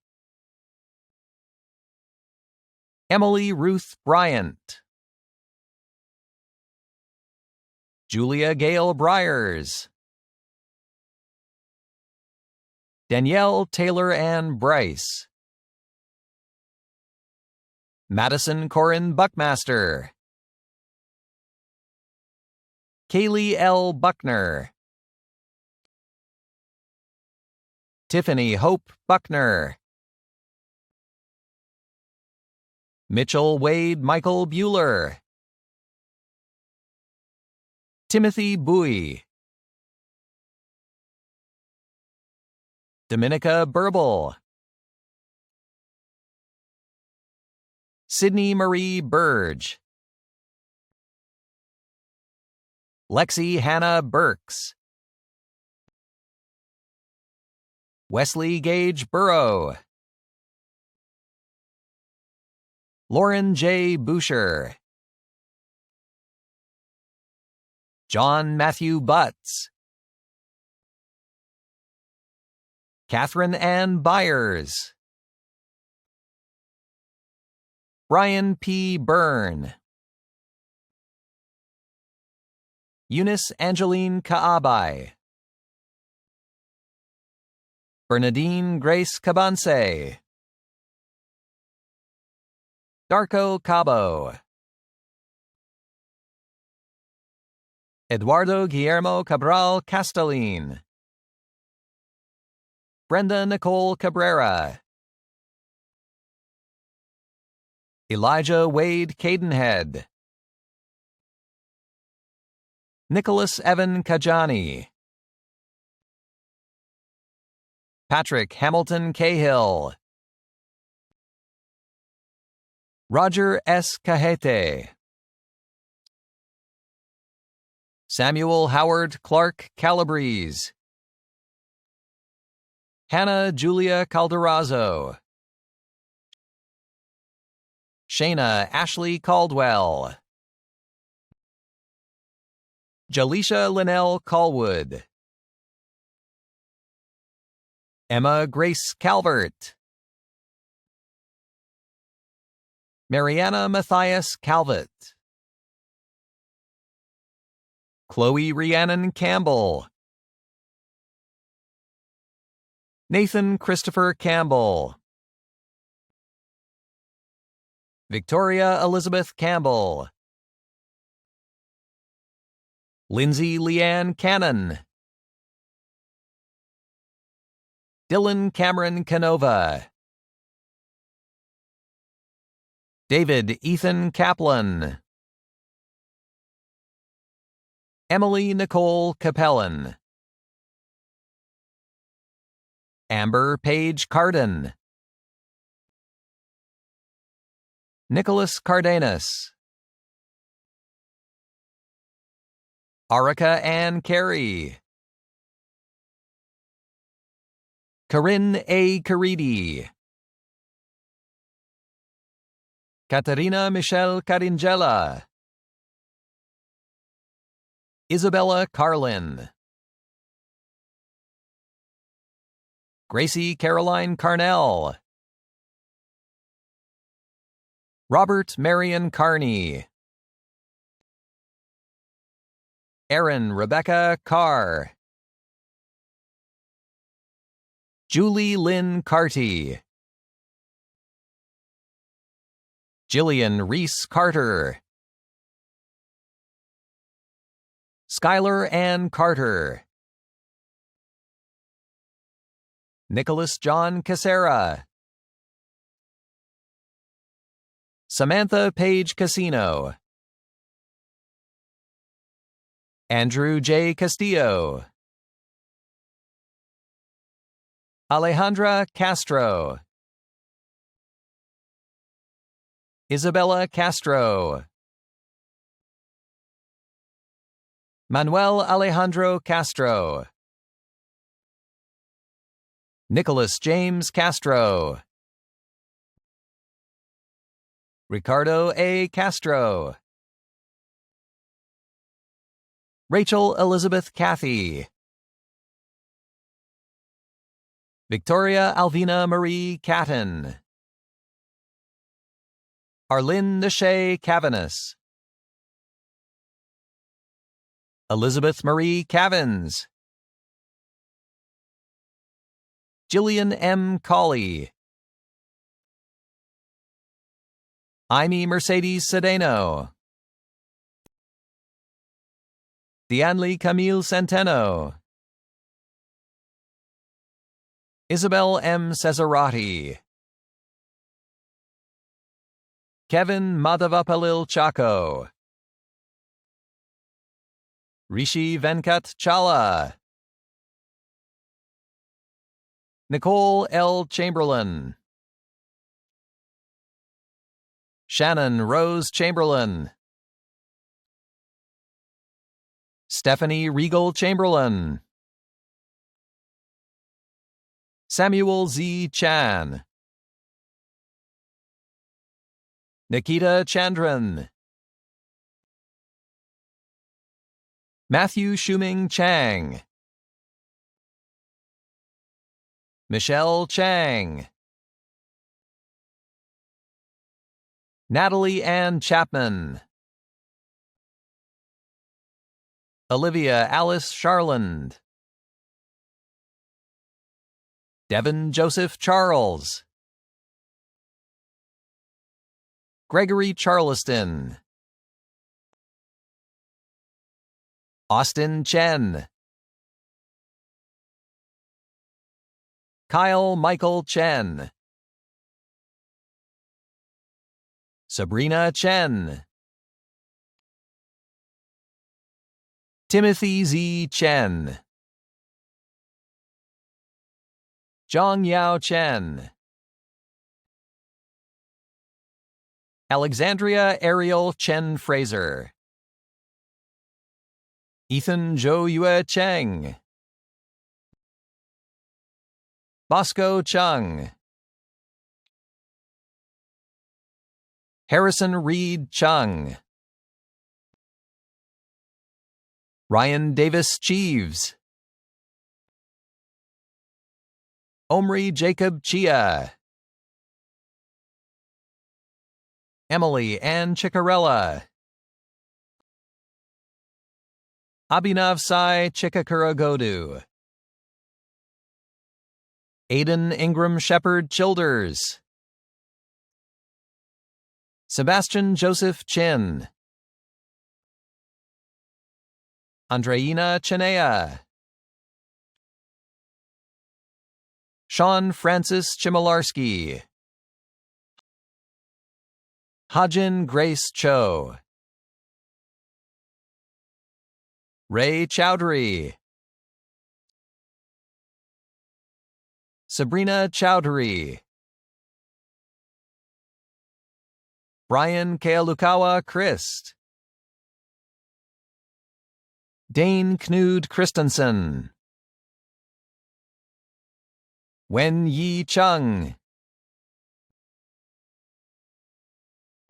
Emily Ruth Bryant, Julia Gale Bryers, Danielle Taylor Ann Bryce, Madison Corin Buckmaster, Kaylee L. Buckner, Tiffany Hope Buckner, Mitchell Wade Michael Bueller, Timothy Bowie, Dominica Burble, Sydney Marie Burge, Lexi Hannah Burks, Wesley Gage Burrow, Lauren J. Boucher, John Matthew Butts, Catherine Ann Byers, Brian P. Byrne, Eunice Angeline Kaabai, Bernadine Grace Cabanse, Darko Cabo, Eduardo Guillermo Cabral Castellin, Brenda Nicole Cabrera, Elijah Wade Cadenhead, Nicholas Evan Kajani, Patrick Hamilton Cahill, Roger S. Cajete, Samuel Howard Clark Calabrese, Hannah Julia Calderazzo, Shayna Ashley Caldwell, Jaleisha Linnell Callwood, Emma Grace Calvert, Mariana Matthias Calvert, Chloe Rhiannon Campbell, Nathan Christopher Campbell, Victoria Elizabeth Campbell, Lindsay Leanne Cannon, Dylan Cameron Canova, David Ethan Kaplan, Emily Nicole Capellan, Amber Page Carden, Nicholas Cardenas, Arica Ann Carey, Corinne A. Caridi, Katerina Michelle Caringella, Isabella Carlin, Gracie Caroline Carnell, Robert Marion Carney, Erin Rebecca Carr, Julie Lynn Carty, Jillian Reese Carter, Skylar Ann Carter, Nicholas John Casera, Samantha Page Casino, Andrew J. Castillo, Alejandra Castro, Isabella Castro, Manuel Alejandro Castro, Nicholas James Castro, Ricardo A. Castro, Rachel Elizabeth Cathy, Victoria Alvina Marie Catton, Arlene Nashay Cavanis, Elizabeth Marie Cavins, Jillian M. Colley, Amy Mercedes Cedeno, Dianli Camille Centeno, Isabel M. Cesarati, Kevin Madhavapalil Chaco, Rishi Venkat Challa, Nicole L. Chamberlain, Shannon Rose Chamberlain, Stephanie Regal Chamberlain, Samuel Z. Chan, Nikita Chandran, Matthew Shuming Chang, Michelle Chang. Natalie Ann Chapman. Olivia Alice Charland. Devin Joseph Charles. Gregory Charleston. Austin Chen. Kyle Michael Chen. Sabrina Chen. Timothy Z. Chen. Zhang Yao Chen. Alexandria Ariel Chen Fraser. Ethan Zhou Yue Cheng. Bosco Chung. Harrison Reed Chung. Ryan Davis Cheeves. Omri Jacob Chia. Emily Ann Chicarella. Abhinav Sai Chikakuragodu. Aidan Ingram Shepherd Childers. Sebastian Joseph Chin. Andreina Chinea. Sean Francis Chmilarski. Hajin Grace Cho. Ray Chowdhury. Sabrina Chowdhury. Brian Kealukawa Christ. Dane Knud Christensen. Wen Yi Chung.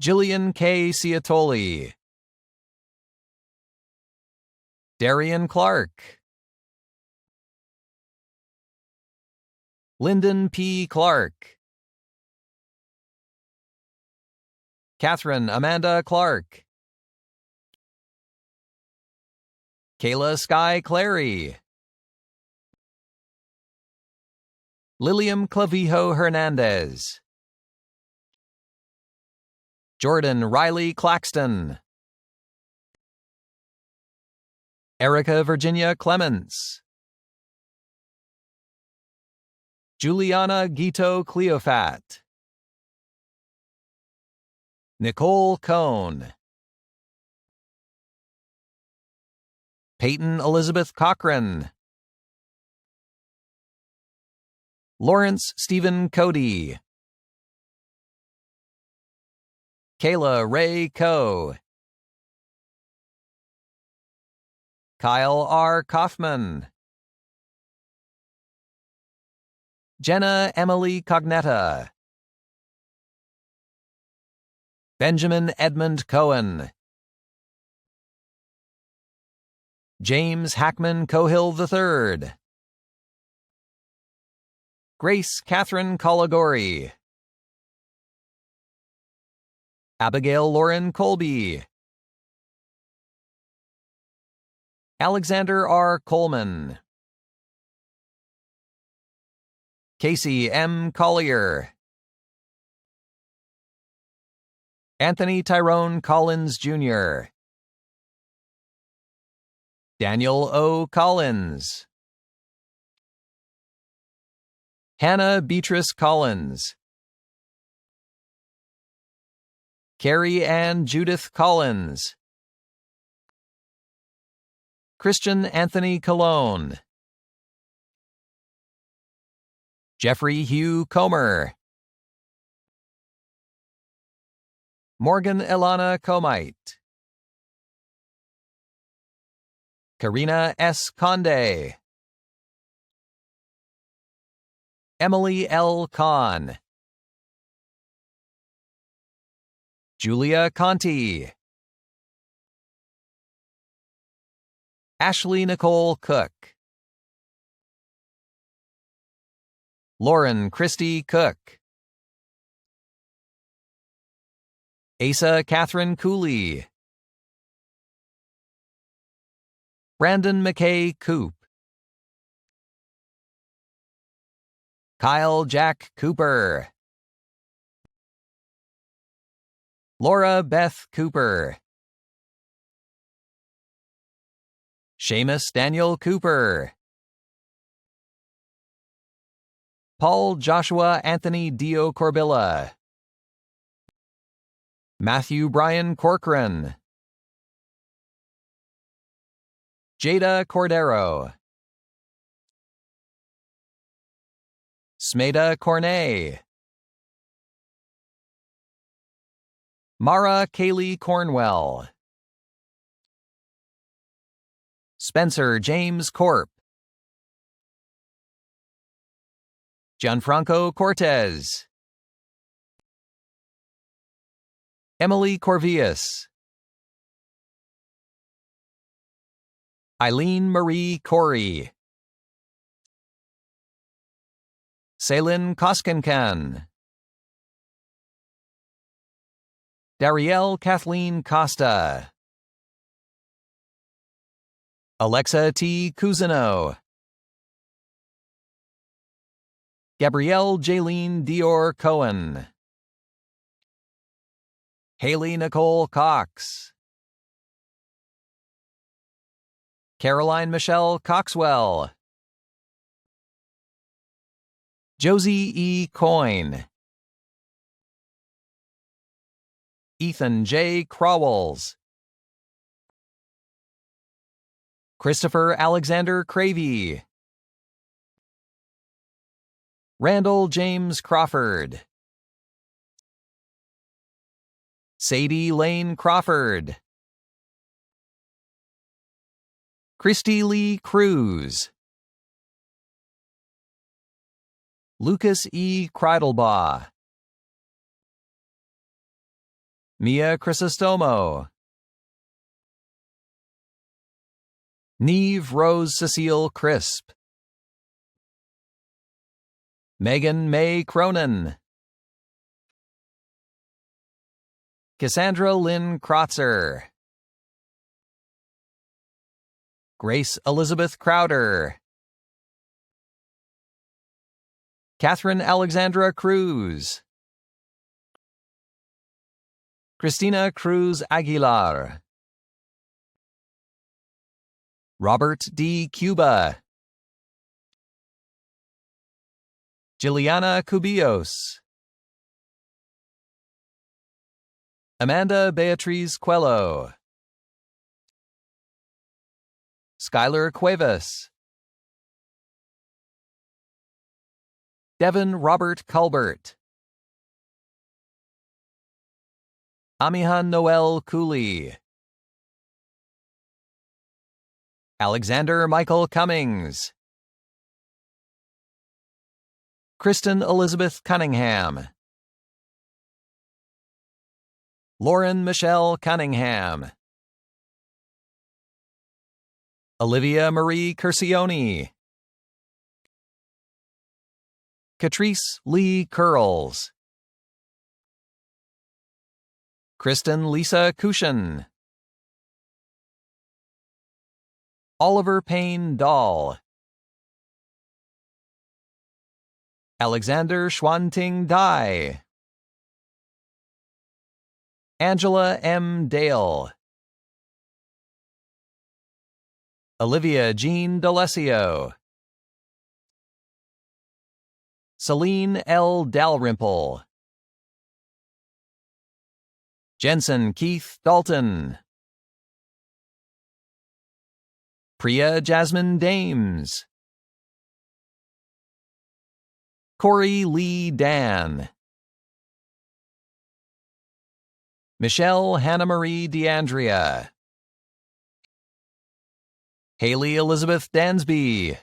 Jillian K. Ciatoli. Darian Clark. Lyndon P. Clark. Catherine Amanda Clark. Kayla Sky Clary. Lilium Clavijo Hernandez. Jordan Riley Claxton. Erica Virginia Clements. Juliana Gito Cleofat. Nicole Cohn. Peyton Elizabeth Cochran. Lawrence Stephen Cody. Kayla Ray Coe. Kyle R. Kaufman. Jenna Emily Cognetta. Benjamin Edmund Cohen. James Hackman Cohill III. Grace Catherine Colligori. Abigail Lauren Colby. Alexander R. Coleman. Casey M. Collier. Anthony Tyrone Collins, Jr. Daniel O. Collins. Hannah Beatrice Collins. Carrie Ann Judith Collins. Christian Anthony Cologne. Jeffrey Hugh Comer. Morgan Elana Comite. Karina S. Conde. Emily L. Kahn. Julia Conti. Ashley Nicole Cook. Lauren Christy Cook. Asa Catherine Cooley. Brandon McKay Coop. Kyle Jack Cooper. Laura Beth Cooper. Seamus Daniel Cooper. Paul Joshua Anthony Dio Corbilla. Matthew Brian Corcoran. Jada Cordero. Smeda Cornet. Mara Kaylee Cornwell. Spencer James Corp. Gianfranco Cortez. Emily Corvius. Eileen Marie Corey. Selin Koskenkan. Darielle Kathleen Costa. Alexa T. Cousineau. Gabrielle Jaylene Dior Cohen. Haley Nicole Cox. Caroline Michelle Coxwell. Josie E. Coyne. Ethan J. Crowells. Christopher Alexander Cravey. Randall James Crawford. Sadie Lane Crawford. Christy Lee Cruz. Lucas E. Kreidelbaugh. Mia Chrysostomo. Neve Rose Cecile Crisp. Megan May Cronin. Cassandra Lynn Krotzer. Grace Elizabeth Crowder. Catherine Alexandra Cruz. Christina Cruz Aguilar. Robert D. Cuba. Juliana Cubillos. Amanda Beatriz Quello. Skylar Cuevas. Devin Robert Culbert. Amihan Noel Cooley. Alexander Michael Cummings. Kristen Elizabeth Cunningham. Lauren Michelle Cunningham. Olivia Marie Curcioni. Catrice Lee Curls. Kristen Lisa Cushion. Oliver Payne Dahl. Alexander Schwanting Dai. Angela M. Dale. Olivia Jean D'Alessio. Celine L. Dalrymple. Jensen Keith Dalton. Priya Jasmine Dames. Corey Lee Dan. Michelle Hannah Marie DeAndrea. Haley Elizabeth Dansby.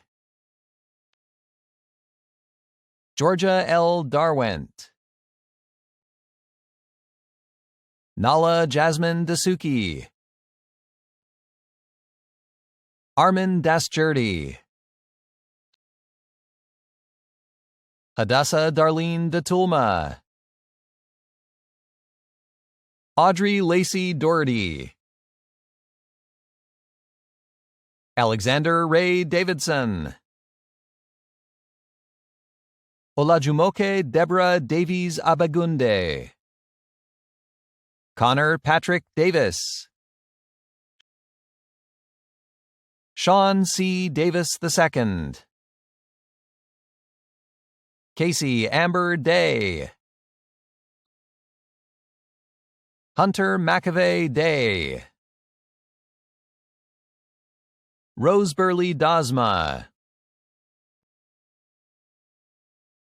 Georgia L. Darwent. Nala Jasmine Dasuki. Armin Dasjurdi. Hadassah Darlene de Tulma, Audrey Lacey Doherty, Alexander Ray Davidson, Olajumoke Deborah Davies Abagunde, Connor Patrick Davis, Sean C. Davis II, Casey Amber Day, Hunter McAvey Day, Rose Burley Dasma,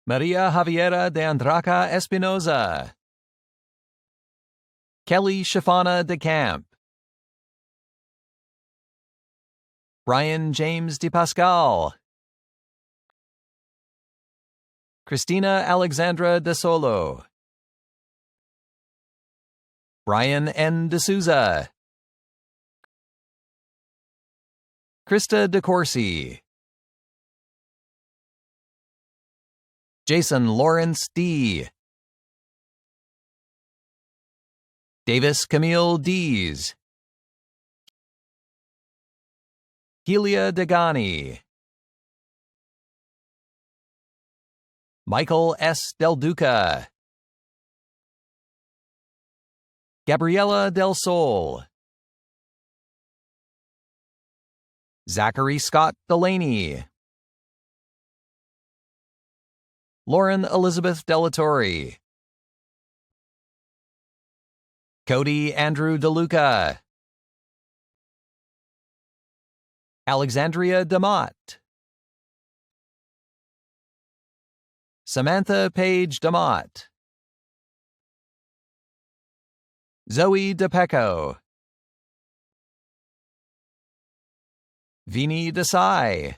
Maria Javiera de Andraca Espinoza, Kelly Shafana DeCamp, Brian James DePascal, Christina Alexandra De Solo, Brian N. D'Souza, Krista DeCourcy, Jason Lawrence D., Davis Camille Dees, Helia Degani, Michael S. Del Duca, Gabriela Del Sol, Zachary Scott Delaney, Lauren Elizabeth Delatorre, Cody Andrew DeLuca, Alexandria DeMott, Samantha Page DeMott, Zoe DePecco, Vini Desai,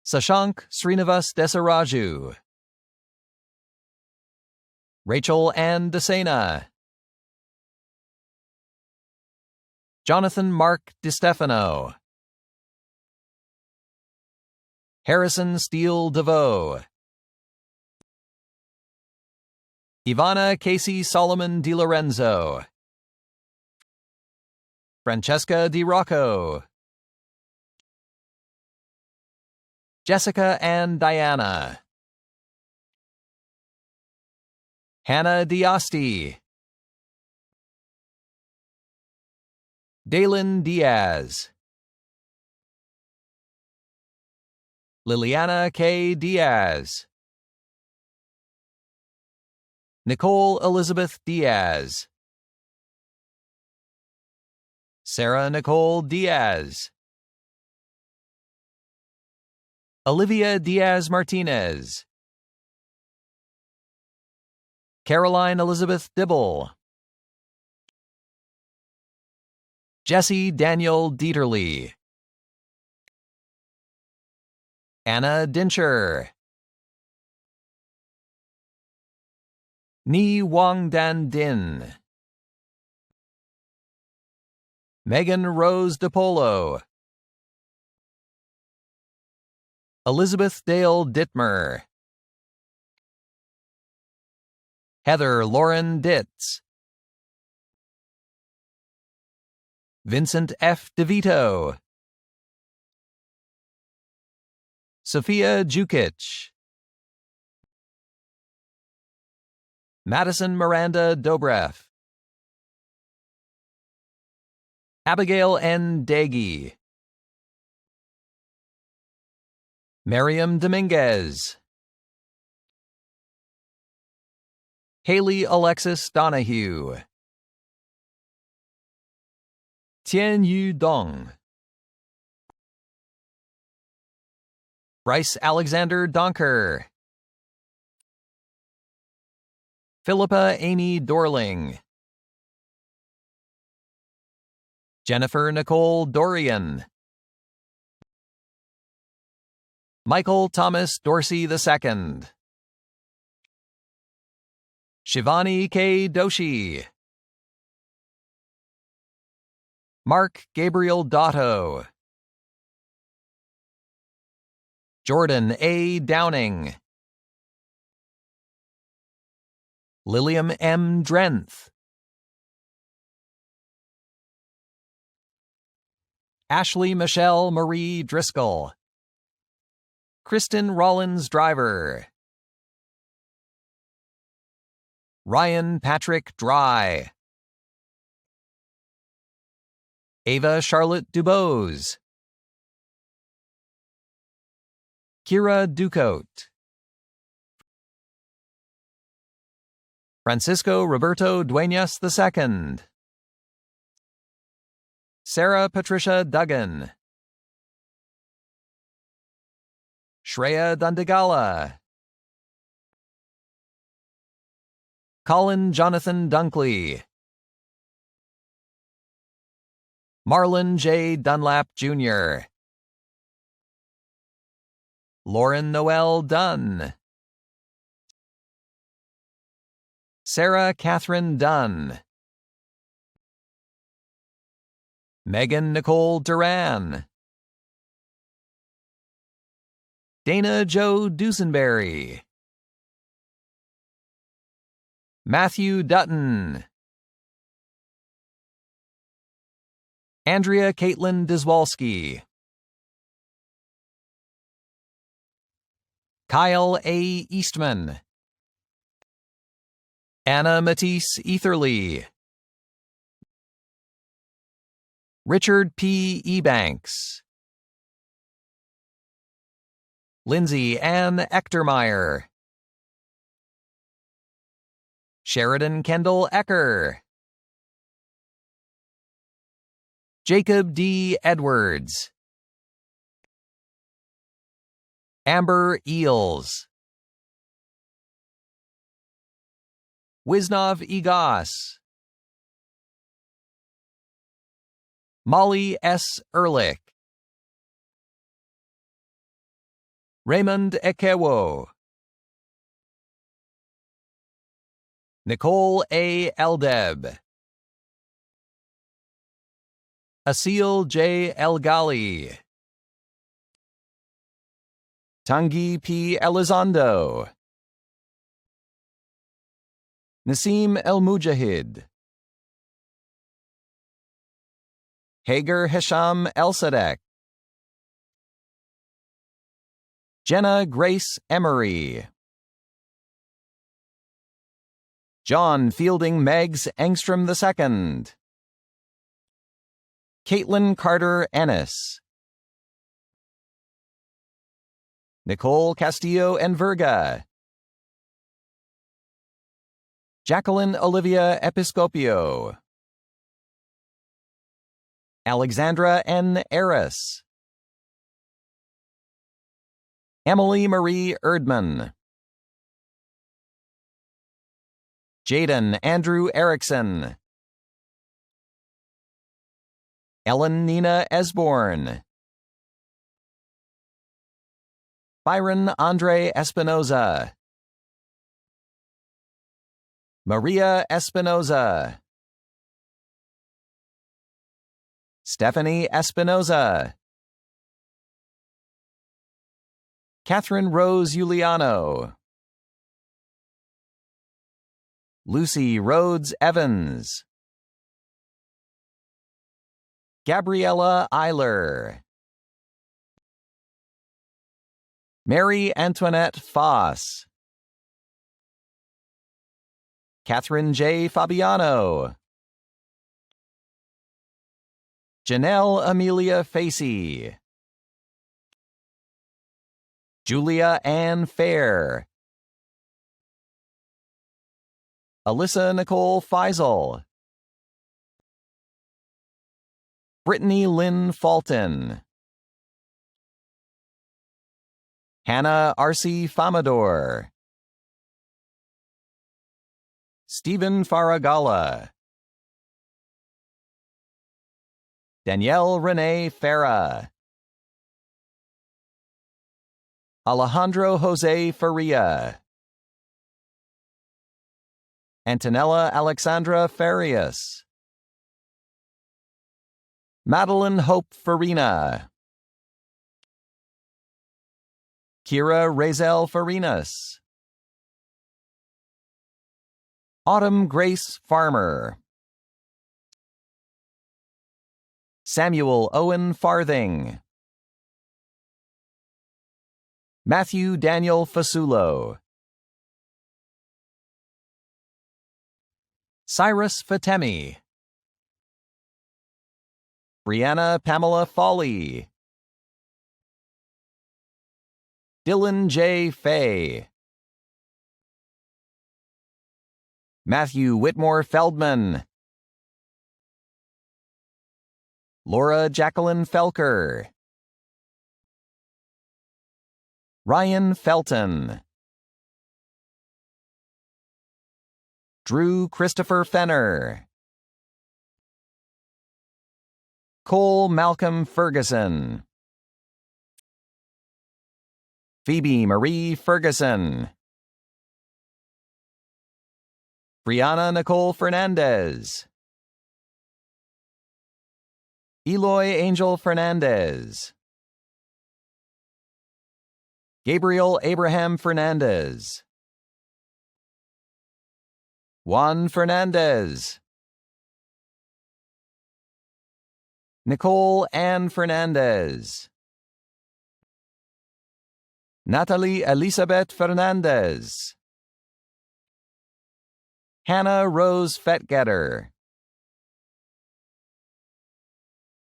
Sashank Srinivas Desaraju, Rachel Ann DeSena, Jonathan Mark DeStefano, Harrison Steele DeVoe, Ivana Casey Solomon DiLorenzo, Francesca DiRocco, Jessica and Diana, Hannah Diasti, Dalen Diaz, Liliana K. Diaz, Nicole Elizabeth Diaz, Sarah Nicole Diaz, Olivia Diaz Martinez, Caroline Elizabeth Dibble, Jesse Daniel Dieterle, Anna Dincher, Ni Wang Dan Din, Megan Rose DePolo, Elizabeth Dale Dittmer, Heather Lauren Ditz, Vincent F. DeVito, Sophia Jukic, Madison Miranda Dobrev, Abigail N. Daggy, Miriam Dominguez, Haley Alexis Donahue, Tian Yu Dong, Bryce Alexander Donker, Philippa Amy Dorling, Jennifer Nicole Dorian, Michael Thomas Dorsey II, Shivani K. Doshi, Mark Gabriel Dotto, Jordan A. Downing, Lilium M. Drenth, Ashley Michelle Marie Driscoll, Kristen Rollins Driver, Ryan Patrick Dry, Ava Charlotte Dubose, Kira Ducote, Francisco Roberto Dueñas II, Sarah Patricia Duggan, Shreya Dundagala, Colin Jonathan Dunkley, Marlon J. Dunlap Jr., Lauren Noel Dunn, Sarah Catherine Dunn, Megan Nicole Duran, Dana Jo Dusenberry, Matthew Dutton, Andrea Caitlin Dizwalski, Kyle A. Eastman, Anna Matisse Etherly, Richard P. Ebanks, Lindsay Ann Echtermeyer, Sheridan Kendall Ecker, Jacob D. Edwards, Amber Eels, Wisnov Egas, Molly S. Ehrlich, Raymond Ekewo, Nicole A. Eldeb, Asil J. Elgali, Tangi P. Elizondo, Nasim El Mujahid, Hager Hesham El Sadek, Jenna Grace Emery, John Fielding Meggs Engstrom II, Caitlin Carter Ennis, Nicole Castillo Enverga, Jacqueline Olivia Episcopio, Alexandra N. Eris, Emily Marie Erdman, Jaden Andrew Erickson, Ellen Nina Esborn, Byron Andre Espinoza, Maria Espinoza, Stephanie Espinoza, Catherine Rose Giuliano, Lucy Rhodes Evans, Gabriella Eiler, Mary Antoinette Foss, Catherine J. Fabiano, Janelle Amelia Facey, Julia Ann Fair, Alyssa Nicole Feisel, Brittany Lynn Fulton, Hannah R.C. Famador, Stephen Faragala, Danielle Renee Farah, Alejandro Jose Faria, Antonella Alexandra Farias, Madeline Hope Farina, Kira Razel Farinas. Autumn Grace Farmer. Samuel Owen Farthing. Matthew Daniel Fasulo. Cyrus Fatemi. Brianna Pamela Foley. Dylan J. Fay. Matthew Whitmore Feldman. Laura Jacqueline Felker. Ryan Felton. Drew Christopher Fenner. Cole Malcolm Ferguson. Phoebe Marie Ferguson. Brianna Nicole Fernandez. Eloy Angel Fernandez. Gabriel Abraham Fernandez. Juan Fernandez. Nicole Ann Fernandez. Natalie Elizabeth Fernandez. Hannah Rose Fetgetter.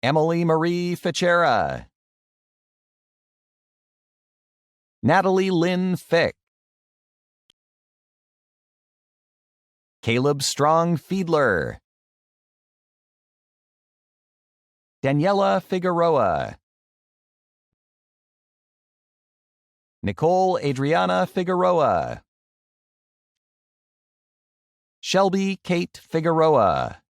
Emily Marie Fichera. Natalie Lynn Fick. Caleb Strong Fiedler. Daniela Figueroa. Nicole Adriana Figueroa. Shelby Kate Figueroa.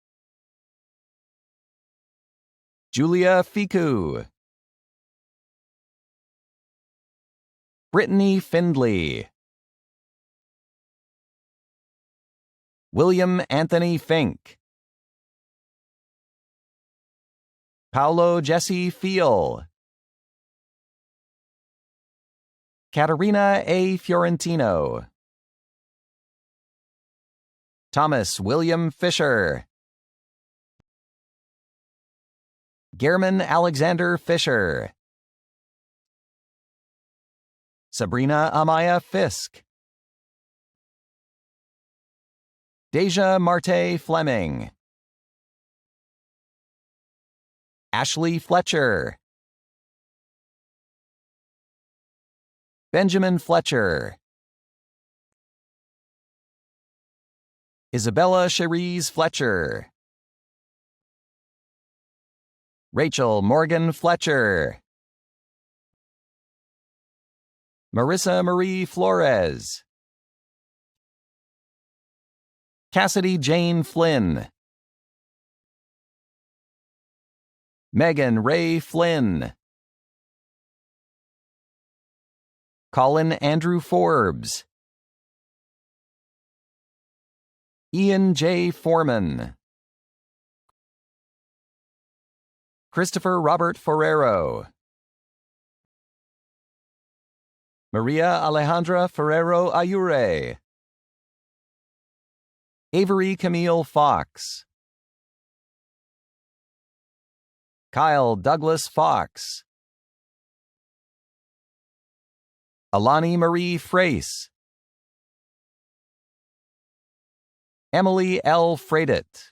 Julia Fiku. Brittany Findley. William Anthony Fink. Paolo Jesse Fiel. Katerina A. Fiorentino. Thomas William Fisher. German Alexander Fisher. Sabrina Amaya Fisk. Deja Marte Fleming. Ashley Fletcher. Benjamin Fletcher. Isabella Cherise Fletcher. Rachel Morgan Fletcher. Marissa Marie Flores. Cassidy Jane Flynn. Megan Ray Flynn. Colin Andrew Forbes. Ian J. Foreman. Christopher Robert Ferrero. Maria Alejandra Ferrero Ayure. Avery Camille Fox. Kyle Douglas Fox. Alani Marie Frace. Emily L. Freidet.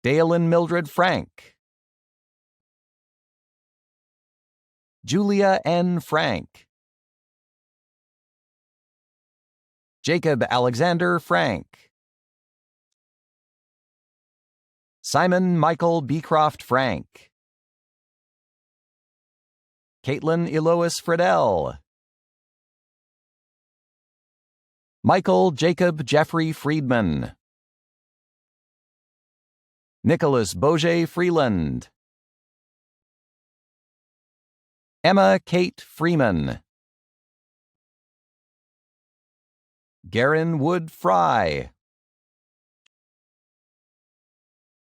Dalen Mildred Frank. Julia N. Frank. Jacob Alexander Frank. Simon Michael Beecroft Frank. Caitlin Elois Friedel. Michael Jacob Jeffrey Friedman. Nicholas Boje Freeland. Emma Kate Freeman. Garen Wood Fry.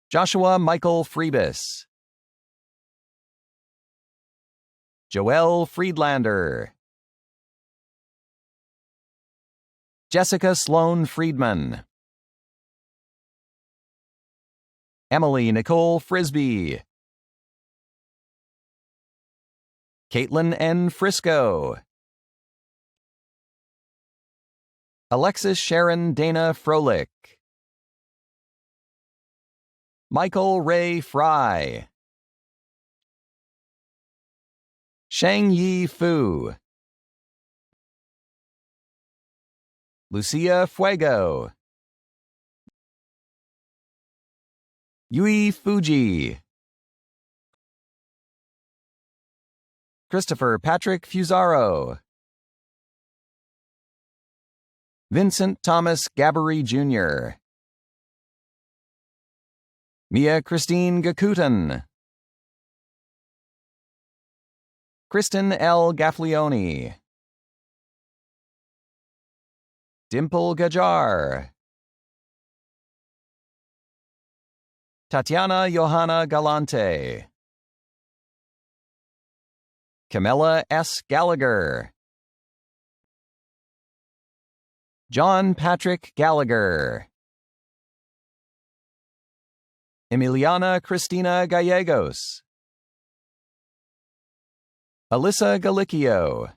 Joshua Michael Freebus. Joelle Friedlander. Jessica Sloan Friedman. Emily Nicole Frisbee. Caitlin N. Frisco. Alexis Sharon Dana Froelich. Michael Ray Fry. Sheng Yi Fu. Lucia Fuego. Yui Fuji. Christopher Patrick Fusaro. Vincent Thomas Gabbery Jr. Mia Christine Gakutan. Kristen L. Gafflioni. Dimple Gajar. Tatiana Johanna Galante. Camilla S. Gallagher. John Patrick Gallagher. Emiliana Cristina Gallegos. Alyssa Galicchio.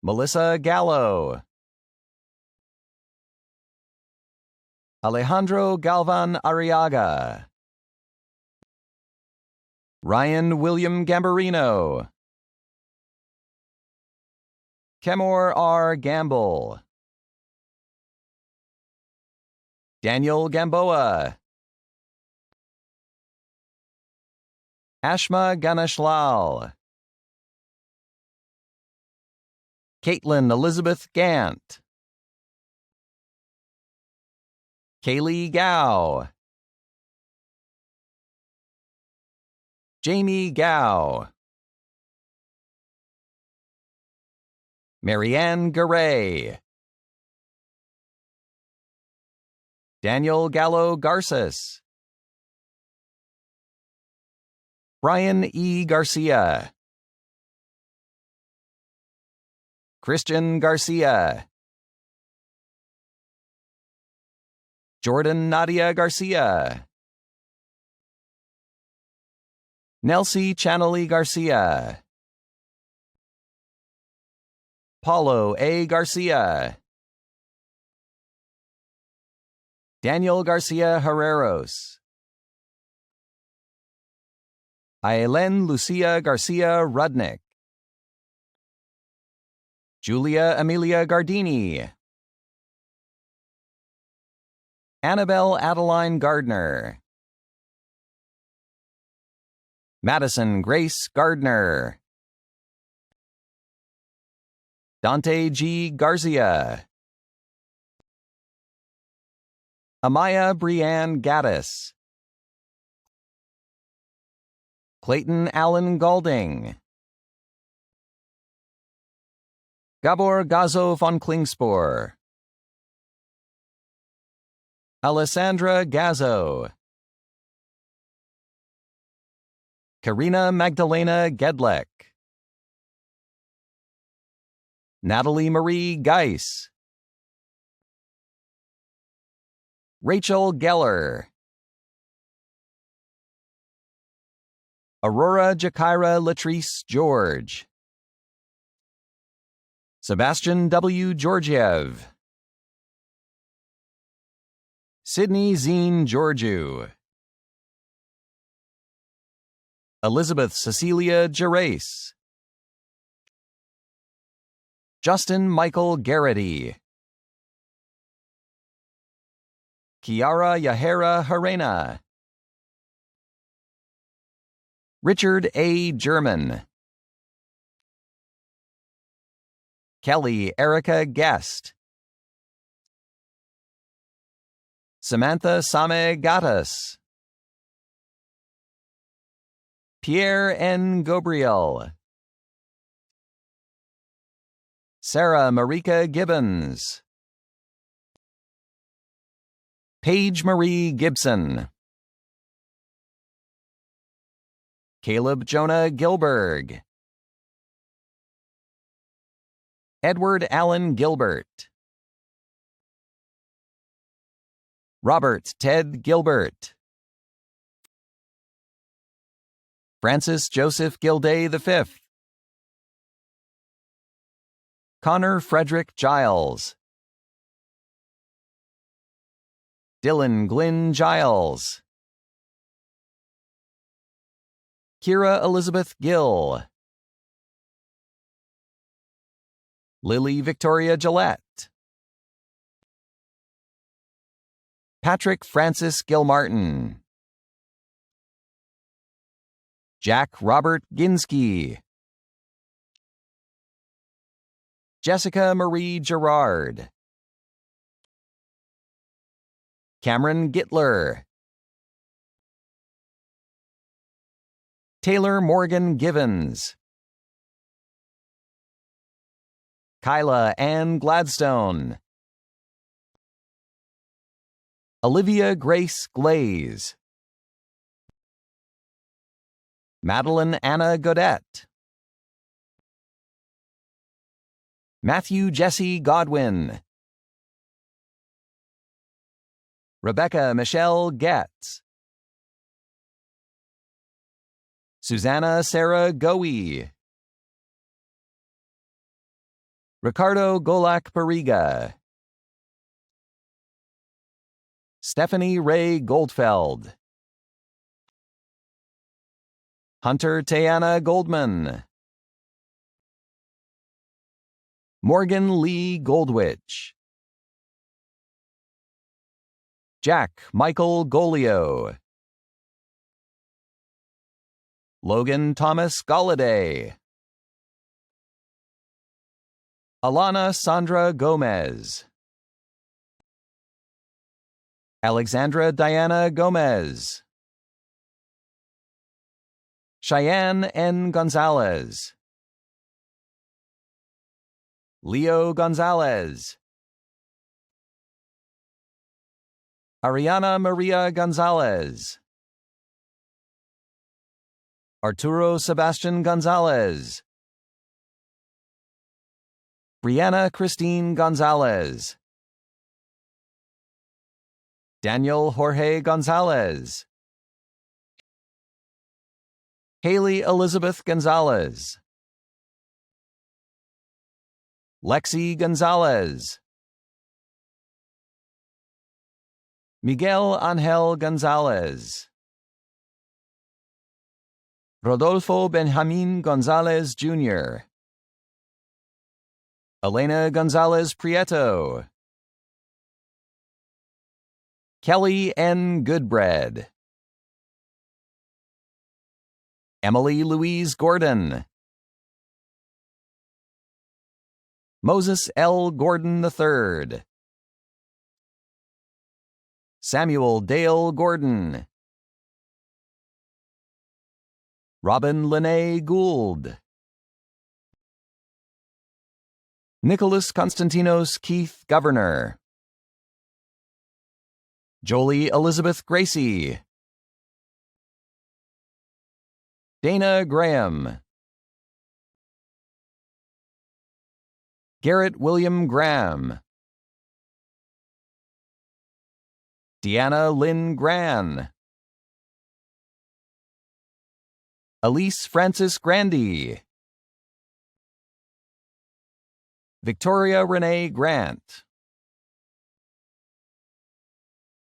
Melissa Gallo. Alejandro Galvan Arriaga. Ryan William Gambarino. Kemor R. Gamble. Daniel Gamboa. Ashma Ganeshlal. Caitlin Elizabeth Gant. Kaylee Gao. Jamie Gao. Marianne Garay. Daniel Gallo Garces. Brian E. Garcia. Christian Garcia. Jordan Nadia Garcia. Nelsie Channelie Garcia. Paulo A. Garcia. Daniel Garcia Herreros. Aileen Lucia Garcia Rudnick. Julia Amelia Gardini. Annabelle Adeline Gardner. Madison Grace Gardner. Dante G. Garcia. Amaya Brianne Gaddis. Clayton Allen Galding. Gabor Gazo von Klingspor. Alessandra Gazzo. Karina Magdalena Gedleck. Natalie Marie Geis. Rachel Geller. Aurora Jakira Latrice George. Sebastian W. Georgiev. Sydney Zine Georgiou. Elizabeth Cecilia Gerace. Justin Michael Garrity. Kiara Yahera Harena. Richard A. German. Kelly Erica Guest. Samantha Same Gattas. Pierre N. Gabriel. Sarah Marika Gibbons. Paige Marie Gibson. Caleb Jonah Gilberg, Edward Allen Gilbert, Robert Ted Gilbert, Francis Joseph Gilday V, Connor Frederick Giles, Dylan Glynn Giles, Kira Elizabeth Gill, Lily Victoria Gillette, Patrick Francis Gilmartin, Jack Robert Ginsky, Jessica Marie Gerard, Cameron Gittler, Taylor Morgan Givens, Kyla Ann Gladstone, Olivia Grace Glaze, Madeline Anna Godette, Matthew Jesse Godwin, Rebecca Michelle Getz, Susanna Sarah Goey, Ricardo Golak Pariga, Stephanie Ray Goldfeld, Hunter Tayana Goldman, Morgan Lee Goldwich, Jack Michael Golio, Logan Thomas Galladay, Alana Sandra Gomez, Alexandra Diana Gomez, Cheyenne N. Gonzalez, Leo Gonzalez, Ariana Maria Gonzalez, Arturo Sebastian Gonzalez, Brianna Christine Gonzalez, Daniel Jorge Gonzalez, Haley Elizabeth Gonzalez, Lexi Gonzalez, Miguel Angel Gonzalez, Rodolfo Benjamin Gonzalez Jr., Elena Gonzalez Prieto, Kelly N. Goodbread, Emily Louise Gordon, Moses L. Gordon III, Samuel Dale Gordon, Robin Lene Gould, Nicholas Konstantinos Keith Governor, Jolie Elizabeth Gracie, Dana Graham, Garrett William Graham, Deanna Lynn Gran, Elise Francis Grandy, Victoria Renee Grant,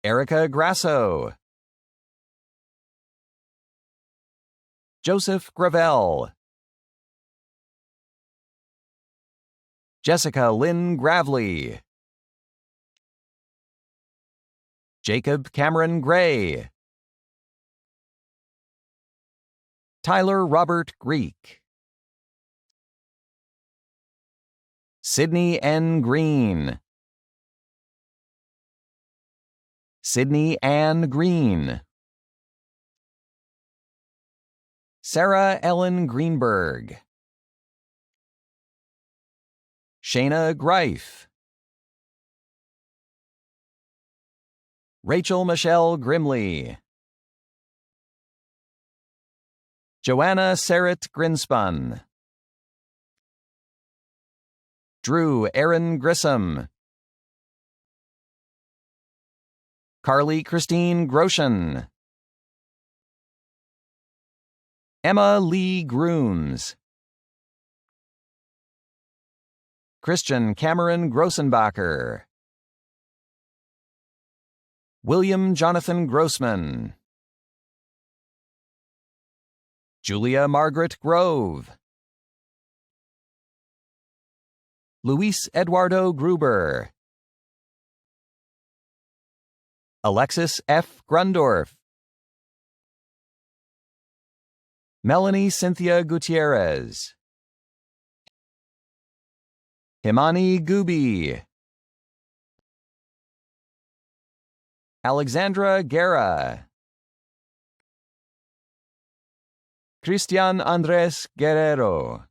Erica Grasso, Joseph Gravel, Jessica Lynn Gravely, Jacob Cameron Gray, Tyler Robert Greek, Sydney N. Green, Sydney Ann Green, Sarah Ellen Greenberg, Shayna Greif, Rachel Michelle Grimley, Joanna Sarit Grinspun. Drew Aaron Grissom. Carly Christine Groshen. Emma Lee Grooms. Christian Cameron Grossenbacher. William Jonathan Grossman. Julia Margaret Grove. Luis Eduardo Gruber. Alexis F. Grundorf. Melanie Cynthia Gutierrez. Himani Gubi. Alexandra Guerra. Cristian Andres Guerrero.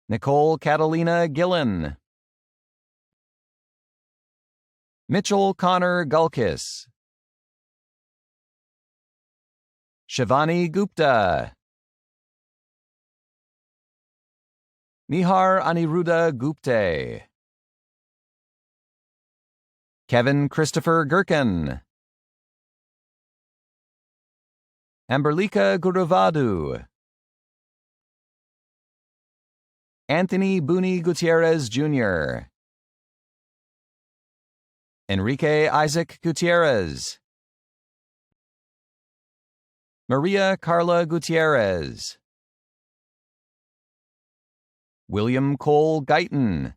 Nicole Catalina Gillen. Mitchell Connor Gulkis. Shivani Gupta. Nihar Aniruddha Gupte. Kevin Christopher Gherkin. Amberlika Guruvadu. Anthony Booney Gutierrez Jr. Enrique Isaac Gutierrez. Maria Carla Gutierrez. William Cole Guyton.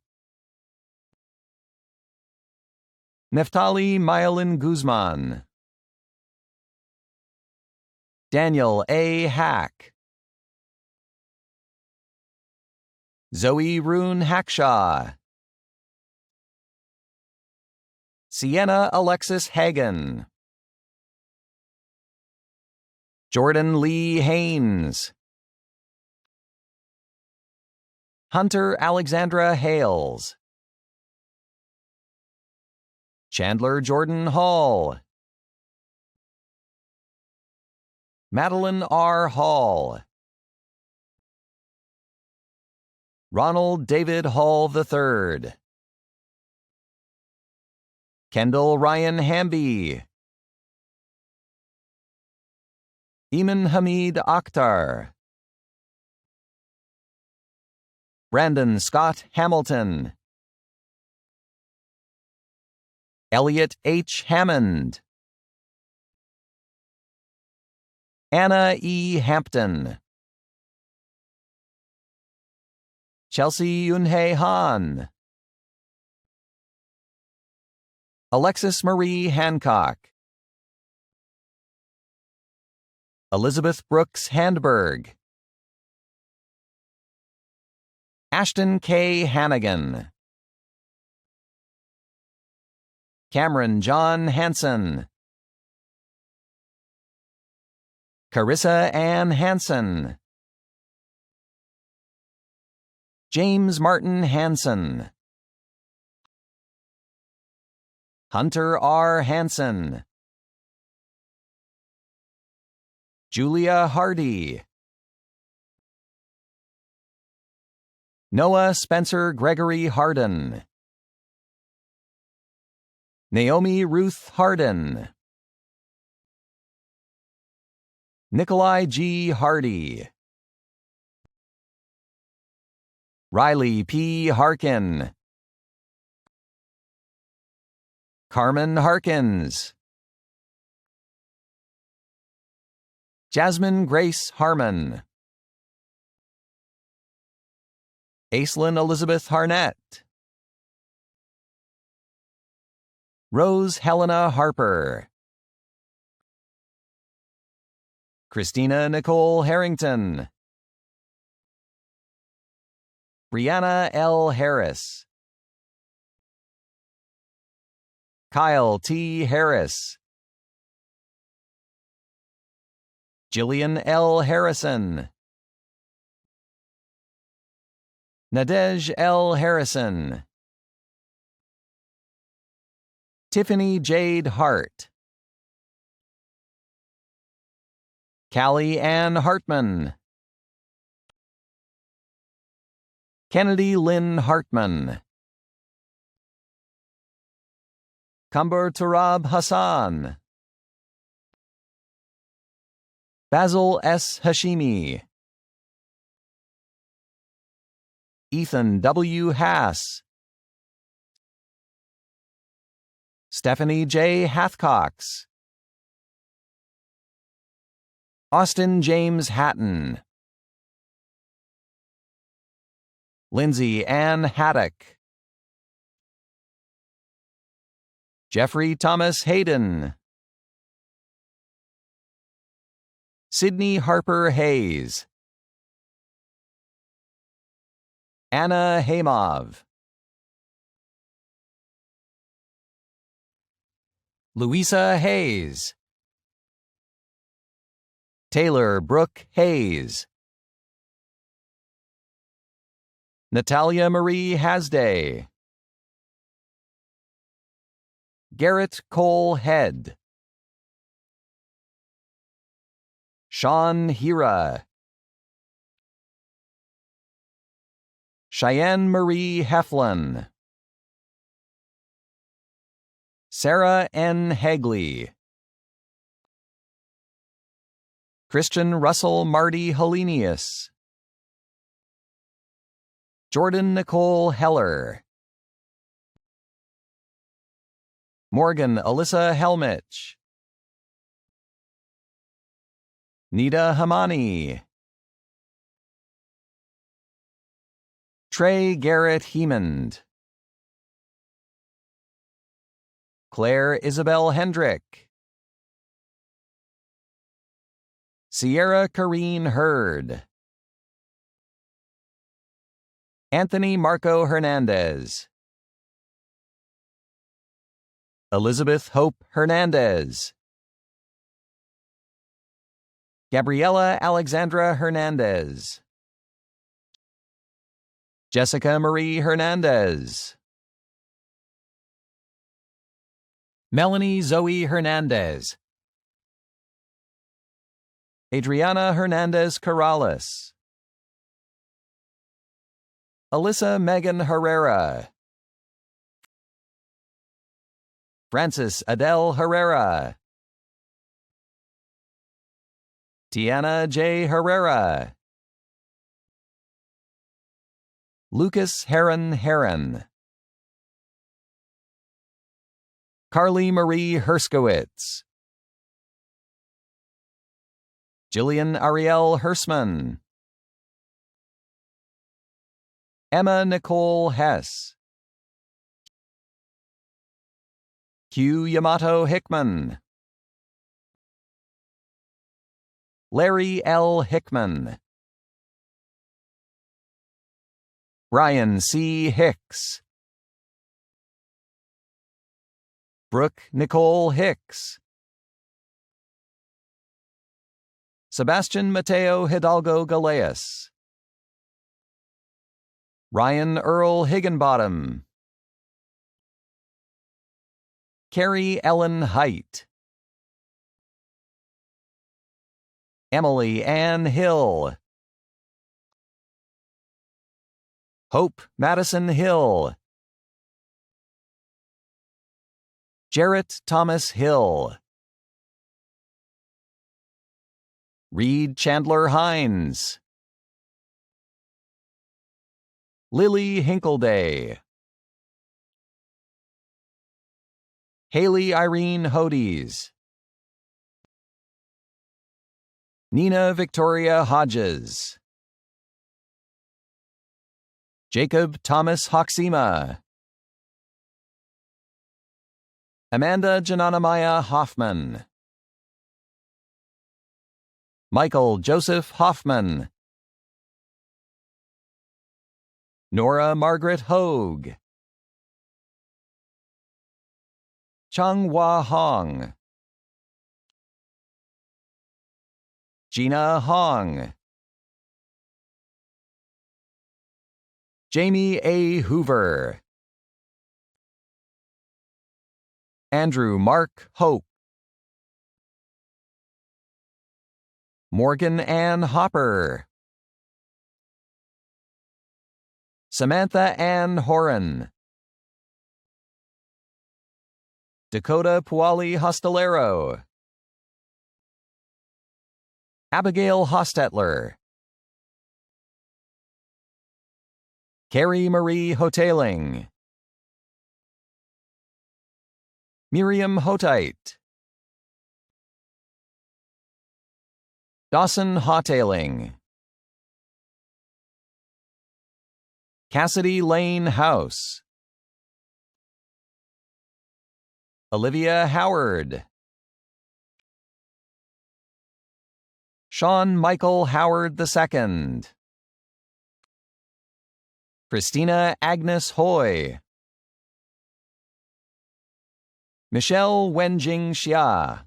Neftali Myelin Guzman. Daniel A. Hack. Zoe Rune Hackshaw. Sienna Alexis Hagen. Jordan Lee Haynes. Hunter Alexandra Hales. Chandler Jordan Hall. Madeline R. Hall. Ronald David Hall III. Kendall Ryan Hamby. Eamon Hamid Akhtar. Brandon Scott Hamilton. Elliot H. Hammond. Anna E. Hampton. Chelsea Yunhei Han. Alexis Marie Hancock. Elizabeth Brooks Handberg. Ashton K. Hannigan. Cameron John Hansen. Carissa Ann Hansen. James Martin Hansen. Hunter R. Hansen. Julia Hardy. Noah Spencer Gregory Harden. Naomi Ruth Harden. Nikolai G. Hardy. Riley P. Harkin. Carmen Harkins. Jasmine Grace Harmon. Aislinn Elizabeth Harnett. Rose Helena Harper. Christina Nicole Harrington. Brianna L. Harris. Kyle T. Harris. Jillian L. Harrison. Nadej L. Harrison. Tiffany Jade Hart. Callie Ann Hartman, Kennedy Lynn Hartman, Kamber Turab Hassan, Basil S. Hashimi, Ethan W. Hass, Stephanie J. Hathcox, Austin James Hatton, Lindsay Ann Haddock, Jeffrey Thomas Hayden, Sydney Harper Hayes, Anna Hamov, Louisa Hayes, Taylor Brooke Hayes, Natalia Marie Hasday, Garrett Cole Head, Sean Hira, Cheyenne Marie Heflin, Sarah N. Hagley, Christian Russell Marty Helenius, Jordan Nicole Heller, Morgan Alyssa Helmich, Nita Hamani, Trey Garrett Hemond, Claire Isabel Hendrick, Sierra Kareen Hurd, Anthony Marco Hernandez, Elizabeth Hope Hernandez, Gabriela Alexandra Hernandez, Jessica Marie Hernandez, Melanie Zoe Hernandez, Adriana Hernandez Corrales, Alyssa Megan Herrera, Francis Adele Herrera, Tiana J. Herrera, Lucas Heron, Carly Marie Herskowitz, Jillian Ariel Hersman, Emma Nicole Hess, Hugh Yamato Hickman, Larry L. Hickman, Brian C. Hicks, Brooke Nicole Hicks, Sebastian Mateo Hidalgo Galeas, Ryan Earl Higginbottom, Carrie Ellen Height, Emily Ann Hill, Hope Madison Hill, Jarrett Thomas Hill, Reed Chandler Hines, Lily Hinkleday, Haley Irene Hodes, Nina Victoria Hodges, Jacob Thomas Hoxima, Amanda Jananamaya Hoffman, Michael Joseph Hoffman, Nora Margaret Hogue, Changhua Hong, Gina Hong, Jamie A. Hoover, Andrew Mark Hope, Morgan Ann Hopper, Samantha Ann Horan, Dakota Puali Hostelero, Abigail Hostetler, Carrie Marie Hoteling, Miriam Hotite, Dawson Hoteling, Cassidy Lane House, Olivia Howard, Sean Michael Howard II, Christina Agnes Hoy, Michelle Wenjing Xia,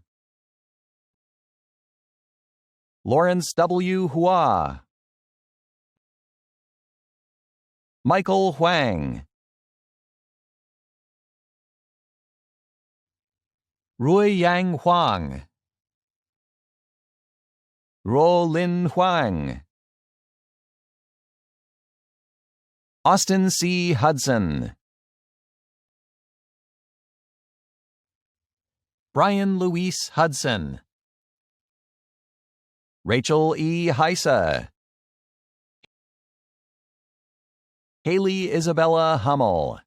Lawrence W. Hua, Michael Huang, Rui Yang Huang, Ruo Lin Huang, Austin C. Hudson, Brian Luis Hudson, Rachel E. Heisa, Haley Isabella Hummel,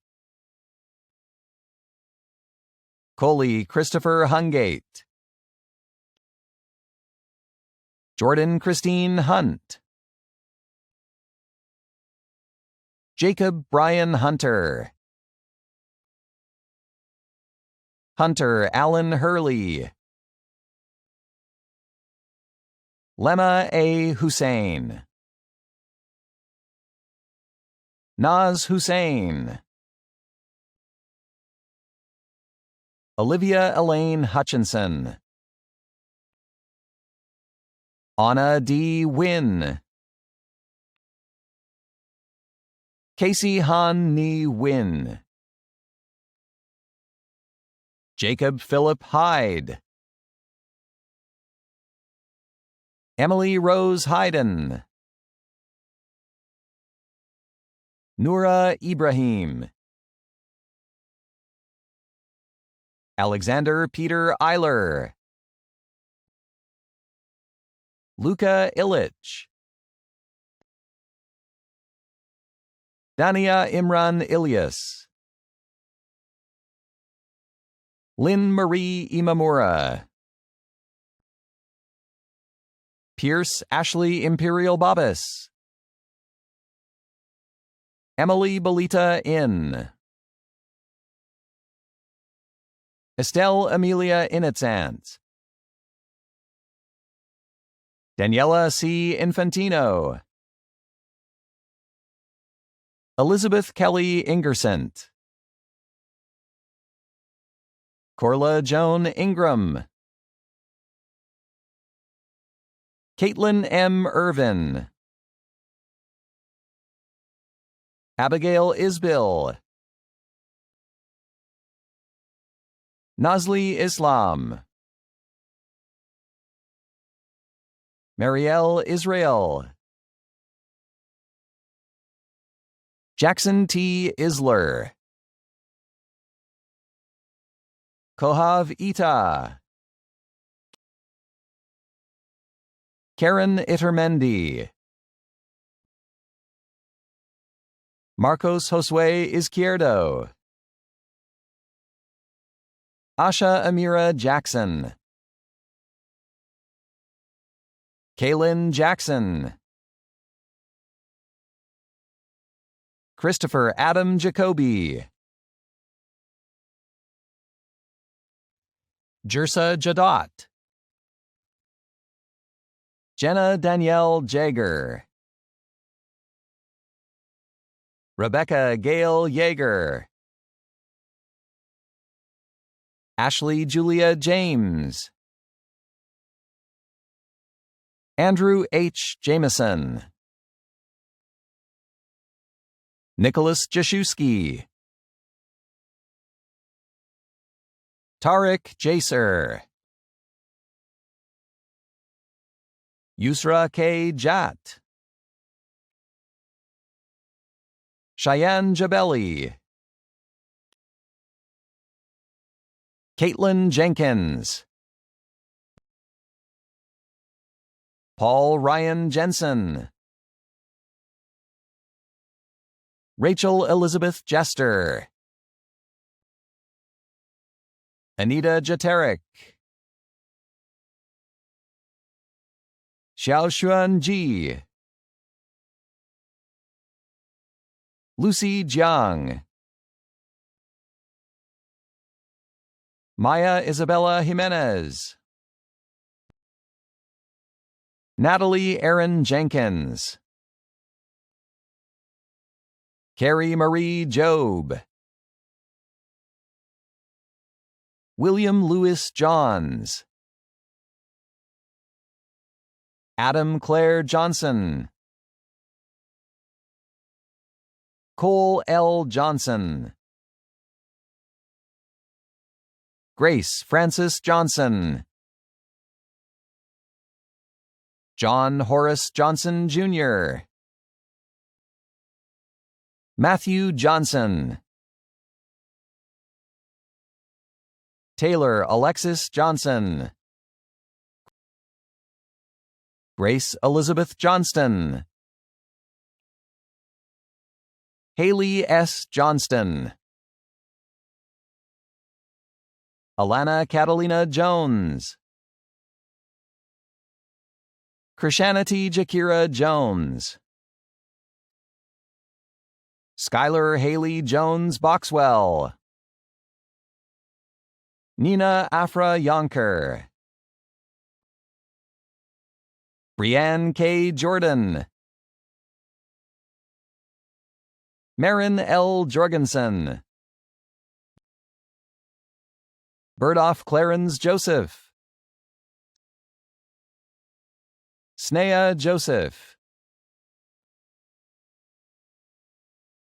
Coley Christopher Hungate, Jordan Christine Hunt, Jacob Brian Hunter, Hunter Allen Hurley, Lemma A. Hussein, Naz Hussein, Olivia Elaine Hutchinson, Anna D. Wynn, Casey Han Ni Wynn, Jacob Philip Hyde, Emily Rose Hayden, Noura Ibrahim, Alexander Peter Eiler, Luka Illich, Dania Imran Ilyas, Lynn Marie Imamura, Pierce Ashley Imperial Babas, Emily Belita Inn, Estelle Amelia Initzant, Daniela C. Infantino, Elizabeth Kelly Ingersent, Corla Joan Ingram, Caitlin M. Irvin, Abigail Isbill, Nazli Islam, Marielle Israel, Jackson T. Isler, Kohav Ita, Karen Itermendi, Marcos Josue Izquierdo, Asha Amira Jackson, Kaylin Jackson, Christopher Adam Jacoby, Jersa Jadot, Jenna Danielle Jager, Rebecca Gail Yeager, Ashley Julia James, Andrew H. Jameson, Nicholas Jaszewski, Tarek Jaser, Yusra K. Jat, Cheyenne Jabelli, Caitlin Jenkins, Paul Ryan Jensen, Rachel Elizabeth Jester, Anita Jaterick, Xiaoshuan Ji, Lucy Jiang, Maya Isabella Jimenez, Natalie Erin Jenkins, Carrie Marie Job, William Lewis Johns, Adam Claire Johnson, Cole L. Johnson, Grace Francis Johnson, John Horace Johnson, Jr., Matthew Johnson, Taylor Alexis Johnson, Grace Elizabeth Johnston, Haley S. Johnston, Alana Catalina Jones, Krishanati Jakira Jones, Skylar Haley Jones Boxwell, Nina Afra Yonker, Brianne K. Jordan, Marin L. Jorgensen, Burdoff Clarence Joseph, Snea Joseph,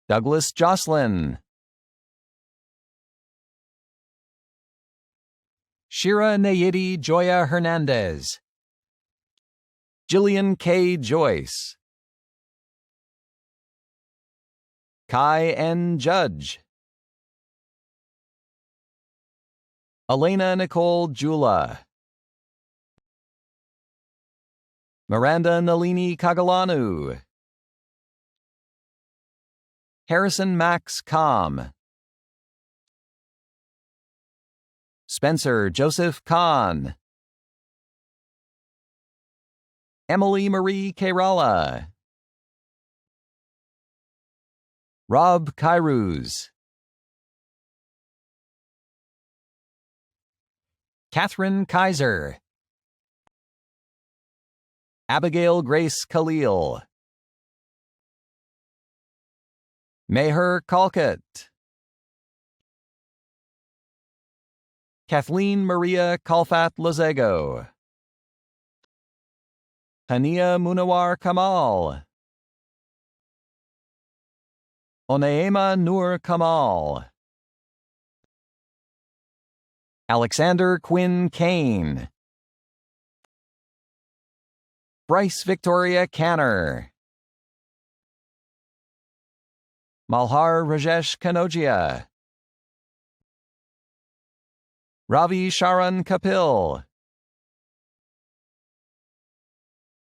Douglas Jocelyn, Shira Nayidi Joya Hernandez, Jillian K. Joyce, Kai N. Judge, Elena Nicole Jula, Miranda Nalini Kagalanu, Harrison Max Com, Spencer Joseph Kahn, Emily Marie Kerala, Rob Kairuz, Catherine Kaiser, Abigail Grace Khalil, Meher Kalkat, Kathleen Maria Kalfat Lozego, Hania Munawar Kamal, Oneema Nur Kamal, Alexander Quinn Kane, Bryce Victoria Canner, Malhar Rajesh Kanogia, Ravi Sharan Kapil,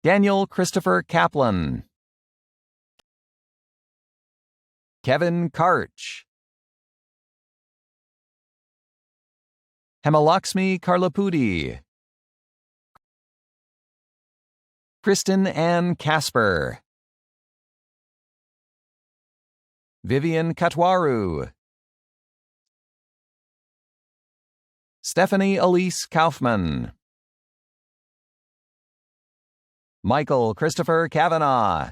Daniel Christopher Kaplan, Kevin Karch, Hemalaxmi Karlapudi, Kristen Ann Casper, Vivian Katwaru, Stephanie Elise Kaufman, Michael Christopher Kavanaugh,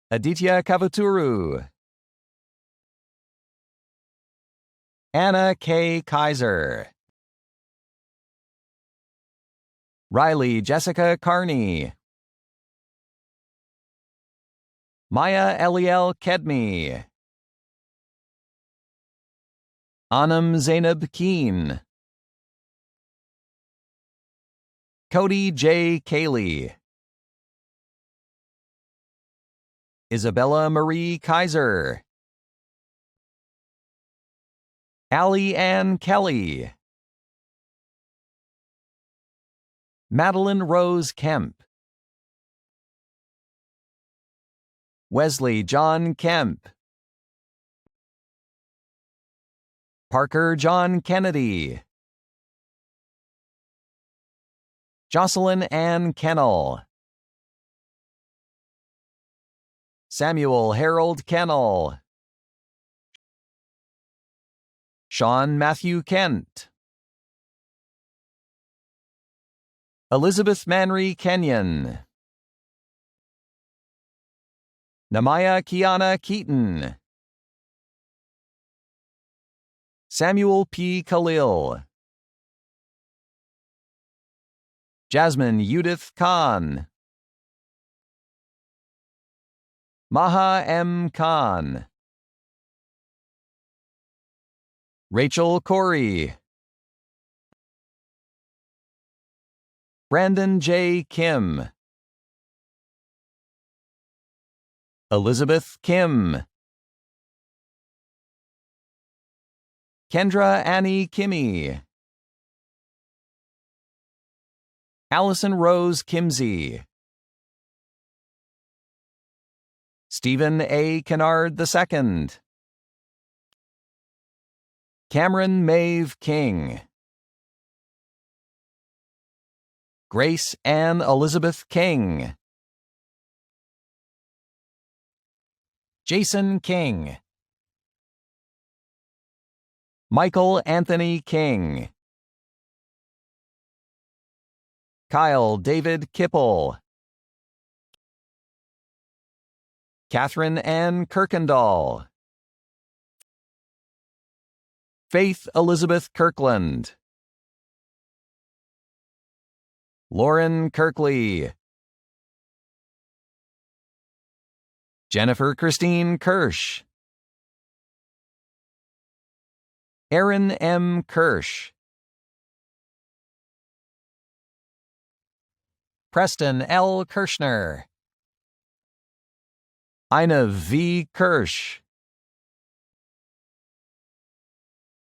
Aditya Kavuturu, Anna K. Kaiser, Riley Jessica Carney, Maya Eliel Kedmi, Anam Zainab Keen, Cody J. Cayley, Isabella Marie Kaiser, Allie Ann Kelly, Madeline Rose Kemp, Wesley John Kemp, Parker John Kennedy, Jocelyn Ann Kennel, Samuel Harold Kennel, Sean Matthew Kent, Elizabeth Manry Kenyon, Namaya Kiana Keaton, Samuel P. Khalil, Jasmine Judith Khan, Maha M. Khan, Rachel Corey, Brandon J. Kim, Elizabeth Kim, Kendra Annie Kimmy, Allison Rose Kimsey, Stephen A. Kennard II, Cameron Maeve King, Grace Ann Elizabeth King, Jason King, Michael Anthony King, Kyle David Kipple, Catherine Ann Kirkendall, Faith Elizabeth Kirkland, Lauren Kirkley, Jennifer Christine Kirsch, Aaron M. Kirsch, Preston L. Kirschner, Ina V. Kirsch,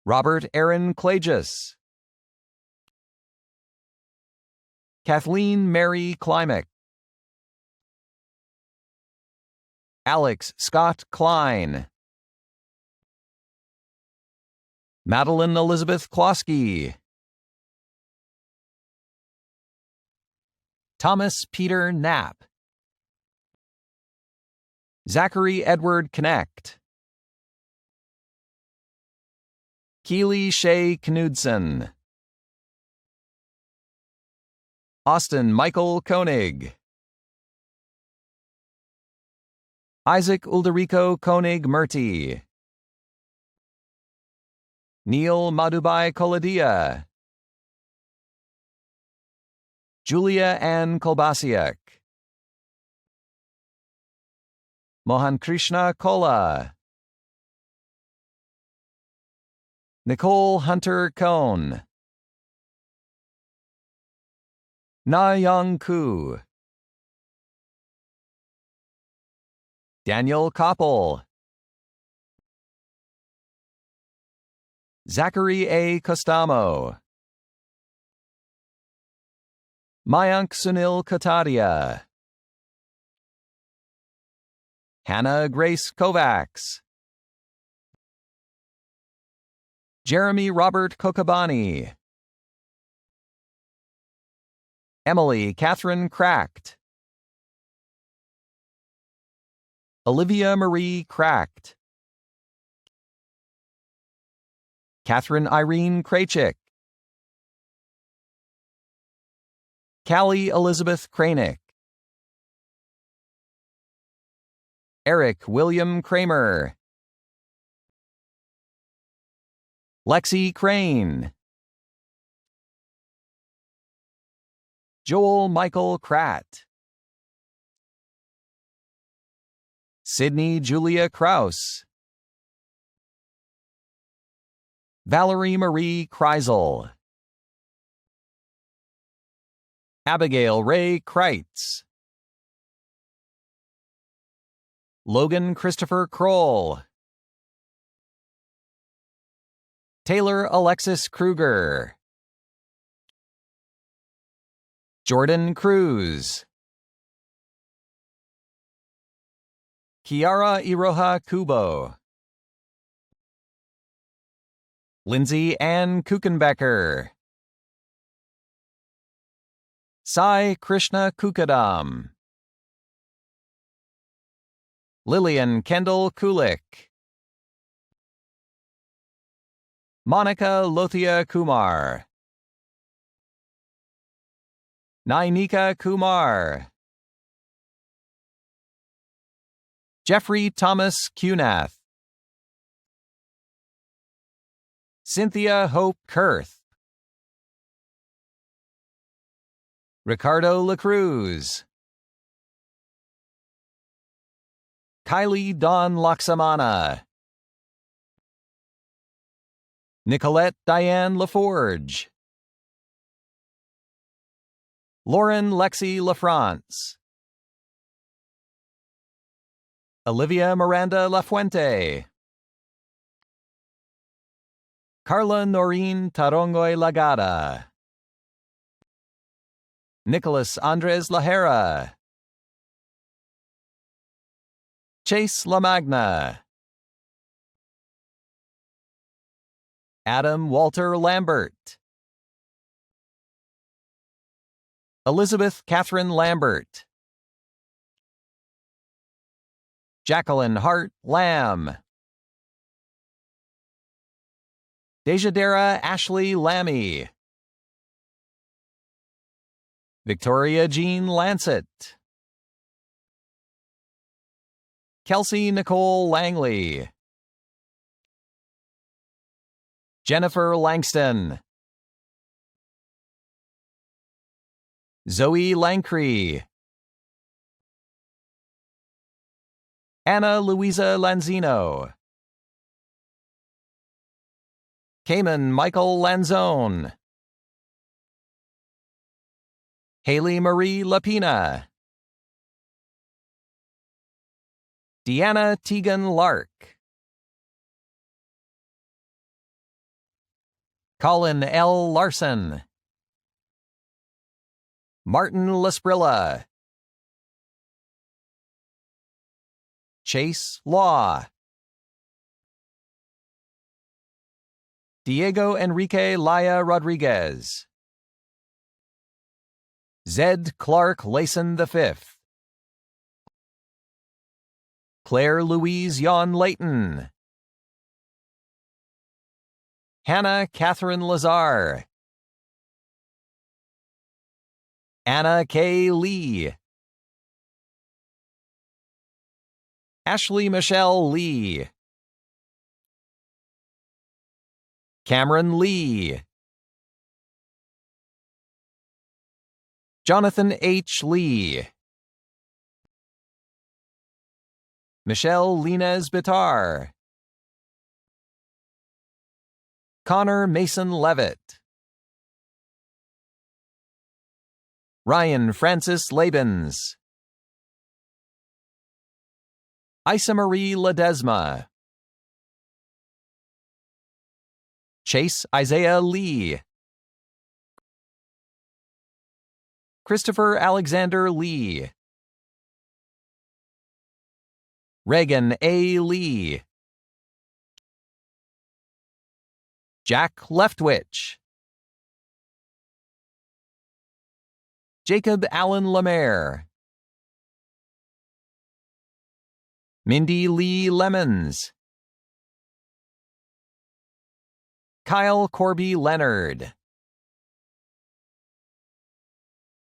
Robert Aaron Clagis, Kathleen Mary Klimek, Alex Scott Klein, Madeline Elizabeth Klosky, Thomas Peter Knapp, Zachary Edward Knecht, Keely Shea Knudsen, Austin Michael Koenig, Isaac Ulderico Koenig Murty, Neil Madhubai Koladia, Julia Ann Kolbasiak, Mohan Krishna Kola, Nicole Hunter Cohn, Na Young Koo, Daniel Koppel, Zachary A. Costamo, Mayank Sunil Katadia, Hannah Grace Kovacs, Jeremy Robert Kokabani, Emily Catherine Cracked, Olivia Marie Cracked, Catherine Irene Krachik, Callie Elizabeth Kranick, Eric William Kramer, Lexi Crane, Joel Michael Kratt, Sydney Julia Kraus, Valerie Marie Kreisel, Abigail Ray Kreitz. Logan Christopher Kroll. Taylor Alexis Kruger. Jordan Cruz. Kiara Iroha Kubo. Lindsay Ann Kuchenbecker. Sai Krishna Kukadam. Lillian Kendall Kulik. Monica Lothia Kumar. Nainika Kumar. Jeffrey Thomas Cunath. Cynthia Hope Kurth. Ricardo LaCruz. Kylie Dawn Laksamana. Nicolette Diane LaForge. Lauren Lexi LaFrance. Olivia Miranda Lafuente. Carla Noreen Tarongoy Lagada. Nicholas Andres Lahera. Chase LaMagna. Adam Walter Lambert. Elizabeth Catherine Lambert. Jacqueline Hart Lamb. Dejadera Ashley Lammy. Victoria Jean Lancet. Kelsey Nicole Langley. Jennifer Langston. Zoe Lancree. Anna Luisa Lanzino. Cayman Michael Lanzone. Haley Marie Lapina. Deanna Tegan Lark. Colin L. Larson. Martin Lasprilla. Chase Law. Diego Enrique Laya Rodriguez. Zed Clark Layson V. Claire Louise Yon Layton. Hannah Catherine Lazar. Anna K. Lee. Ashley Michelle Lee. Cameron Lee. Jonathan H. Lee. Michelle Linez Bitar. Connor Mason Levitt. Ryan Francis Labens. Isa Marie Ledesma. Chase Isaiah Lee. Christopher Alexander Lee. Reagan A. Lee. Jack Leftwich. Jacob Allen Lemaire. Mindy Lee Lemons. Kyle Corby Leonard.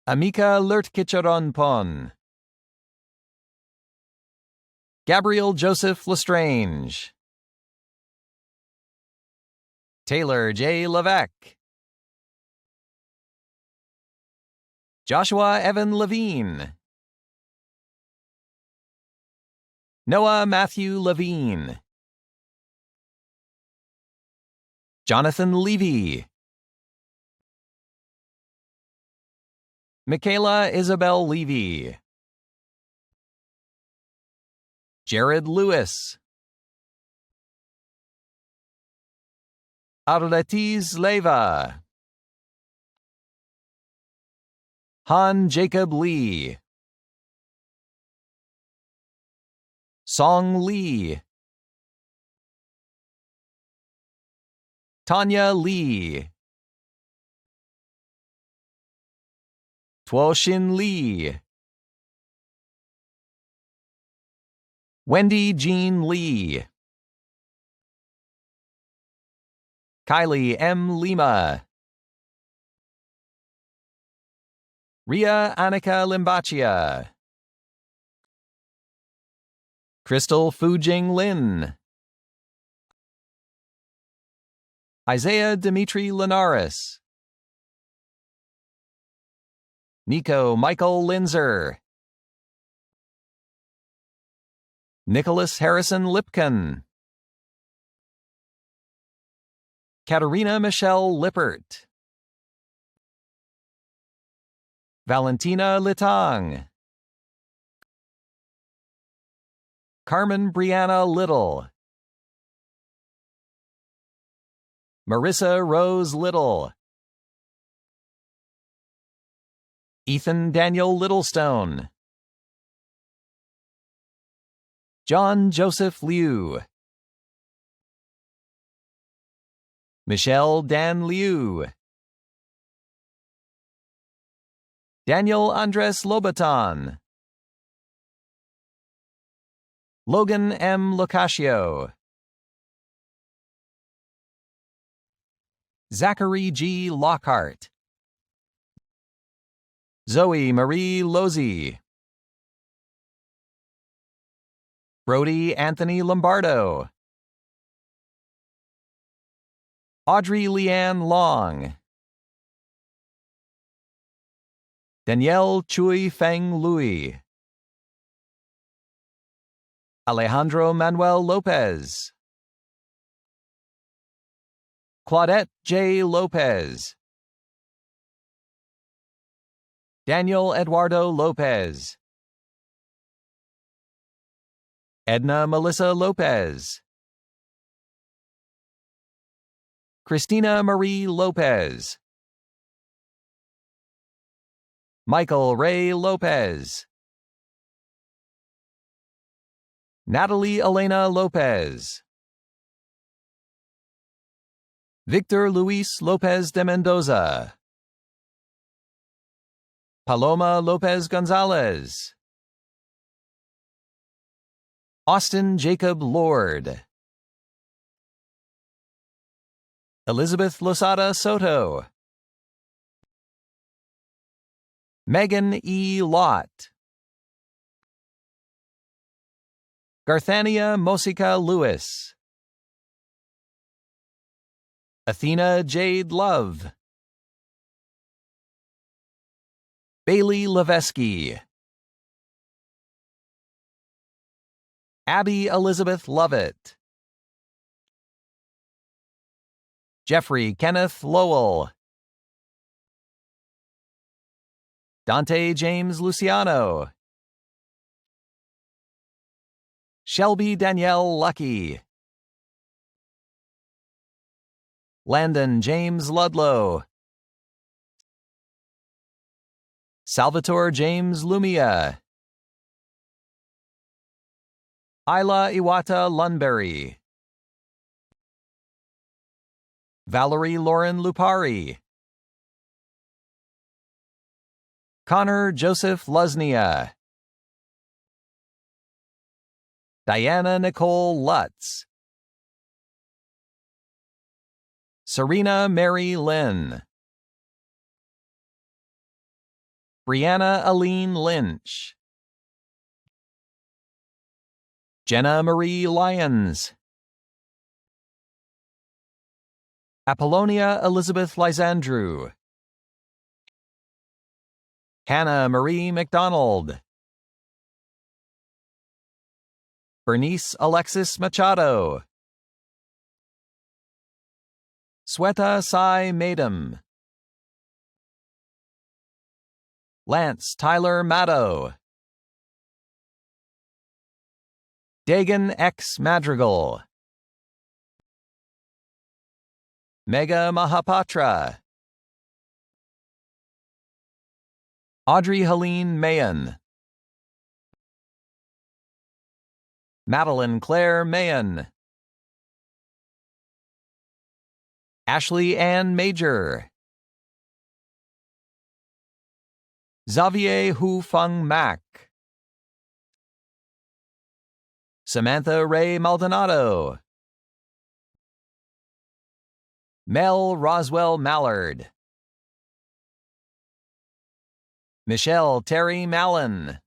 Amika Lertkicharonpon. Gabriel Joseph Lestrange. Taylor J. Levesque. Joshua Evan Levine. Noah Matthew Levine. Jonathan Levy. Michaela Isabel Levy. Jared Lewis. Arletis Leva. Han Jacob Lee. Song Lee. Tanya Lee. Tuoshin Lee. Wendy Jean Lee. Kylie M. Lima. Ria Annika Limbachia. Crystal Fujing Lin. Isaiah Dimitri Linares. Nico Michael Linzer. Nicholas Harrison Lipkin. Katerina Michelle Lippert. Valentina Litang. Carmen Brianna Little. Marissa Rose Little. Ethan Daniel Littlestone. John Joseph Liu. Michelle Dan Liu. Daniel Andres Lobaton. Logan M. Locascio. Zachary G. Lockhart. Zoe Marie Lozzi. Brody Anthony Lombardo. Audrey Leanne Long. Danielle Chui Feng Lui. Alejandro Manuel Lopez. Claudette J. Lopez. Daniel Eduardo Lopez. Edna Melissa Lopez. Christina Marie Lopez. Michael Ray Lopez. Natalie Elena Lopez. Victor Luis Lopez de Mendoza. Paloma Lopez Gonzalez. Austin Jacob Lord. Elizabeth Losada Soto. Megan E. Lott. Garthania Mosica Lewis. Athena Jade Love. Bailey Levesky. Abby Elizabeth Lovett. Jeffrey Kenneth Lowell. Dante James Luciano. Shelby Danielle Lucky. Landon James Ludlow. Salvatore James Lumia. Isla Iwata Lunberry. Valerie Lauren Lupari. Connor Joseph Luznia. Diana Nicole Lutz. Serena Mary Lynn. Brianna Aline Lynch. Jenna Marie Lyons. Apollonia Elizabeth Lysandrew. Hannah Marie McDonald. Bernice Alexis Machado. Sweta Sai Madam. Lance Tyler Maddow. Dagan X. Madrigal. Megha Mahapatra. Audrey Helene Mayen. Madeline Claire Mayen. Ashley Ann Major. Xavier Hu Fung Mack. Samantha Ray Maldonado. Mel Roswell Mallard. Michelle Terry Mallon.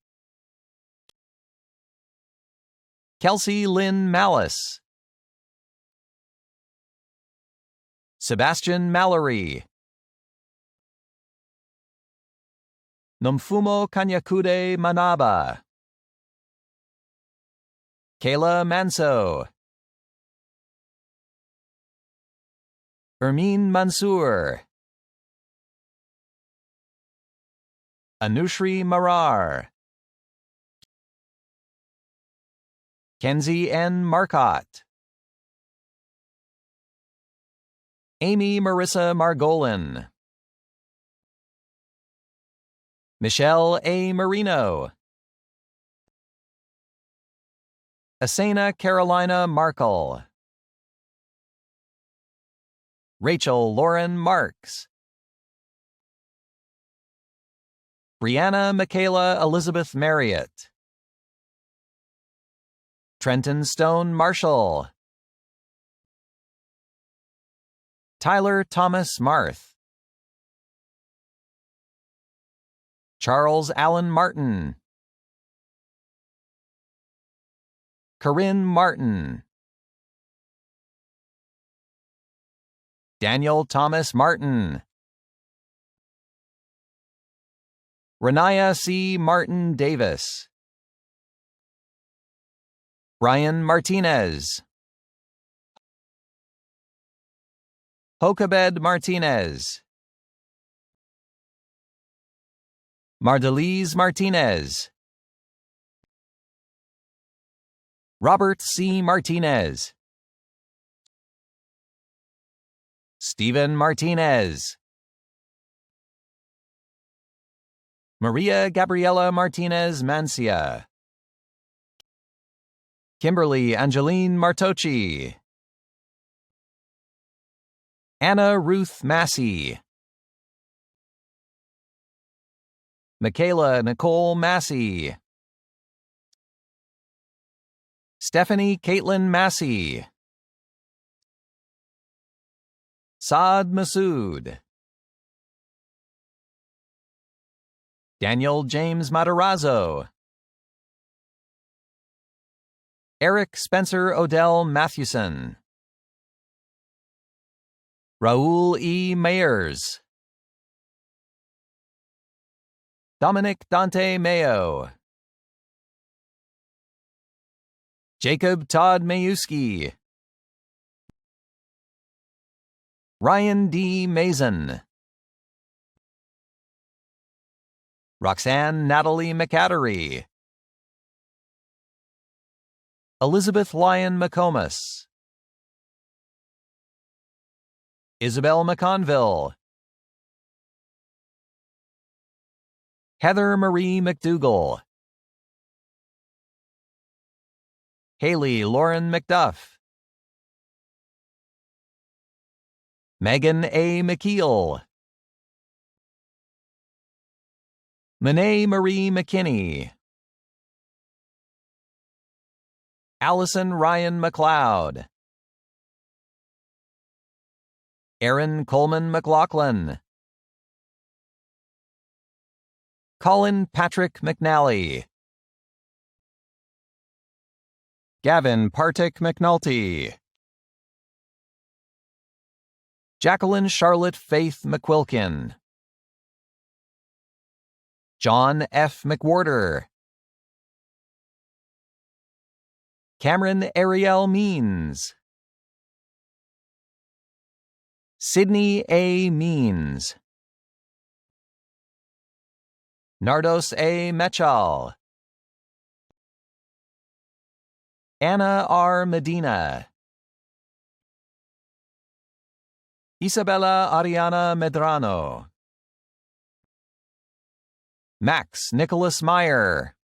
Kelsey Lynn Mallis. Sebastian Mallory. Nomfumo Kanyakude Manaba. Kayla Manso. Ermine Mansour. Anushri Marar. Kenzie N. Marcotte. Amy Marissa Margolin. Michelle A. Marino. Asena Carolina Markle. Rachel Lauren Marks. Brianna Michaela Elizabeth Marriott. Trenton Stone Marshall. Tyler Thomas Marth. Charles Allen Martin. Corinne Martin. Daniel Thomas Martin. Renaya C. Martin Davis. Brian Martinez. Hokabed Martinez. Mardelise Martinez. Robert C. Martinez. Stephen Martinez. Maria Gabriela Martinez Mancia. Kimberly Angeline Martocci. Anna Ruth Massey. Michaela Nicole Massey. Stephanie Caitlin Massey. Saad Masood. Daniel James Matarazzo. Eric Spencer Odell Mathewson. Raul E. Mayers. Dominic Dante Mayo. Jacob Todd Mayuski. Ryan D. Mason. Roxanne Natalie McAtery. Elizabeth Lyon McComas. Isabel McConville. Heather Marie McDougall. Haley Lauren McDuff. Megan A. McKeel. Monet Marie McKinney. Allison Ryan McLeod. Aaron Coleman McLaughlin. Colin Patrick McNally. Gavin Partik McNulty. Jacqueline Charlotte Faith McQuilkin. John F. McWhorter. Cameron Ariel Means. Sydney A. Means. Nardos A. Mechal, Anna R. Medina, Isabella Ariana Medrano, Max Nicholas Meyer,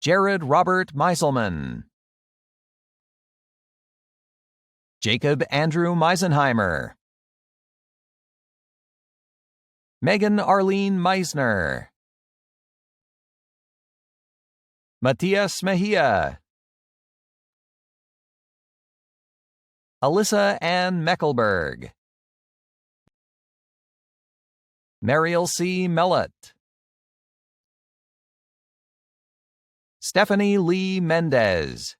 Jared Robert Meiselman, Jacob Andrew Meisenheimer, Megan Arlene Meisner, Matias Mejia, Alyssa Ann Meckelberg, Mariel C. Mellett, Stephanie Lee Mendez,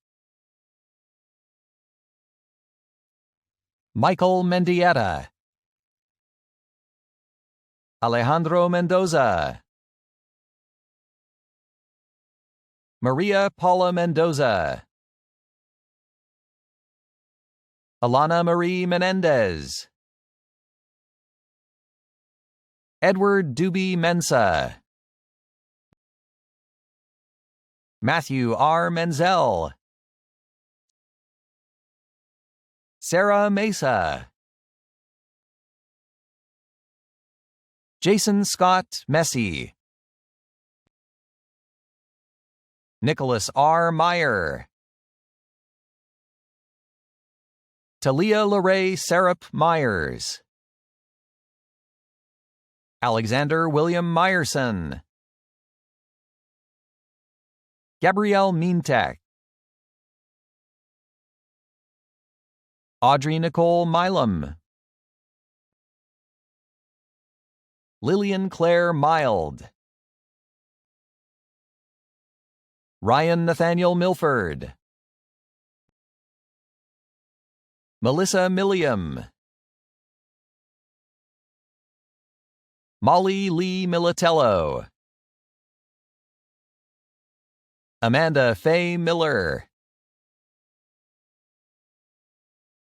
Michael Mendieta, Alejandro Mendoza, Maria Paula Mendoza, Alana Marie Menendez, Edward Doobie Mensa, Matthew R. Menzel, Sarah Mesa, Jason Scott Messy, Nicholas R. Meyer, Talia Lorraine Sarup Myers, Alexander William Meyerson, Gabrielle Mintek, Audrey Nicole Milam, Lillian Claire Mild, Ryan Nathaniel Milford, Melissa Milliam, Molly Lee Militello, Amanda Faye Miller,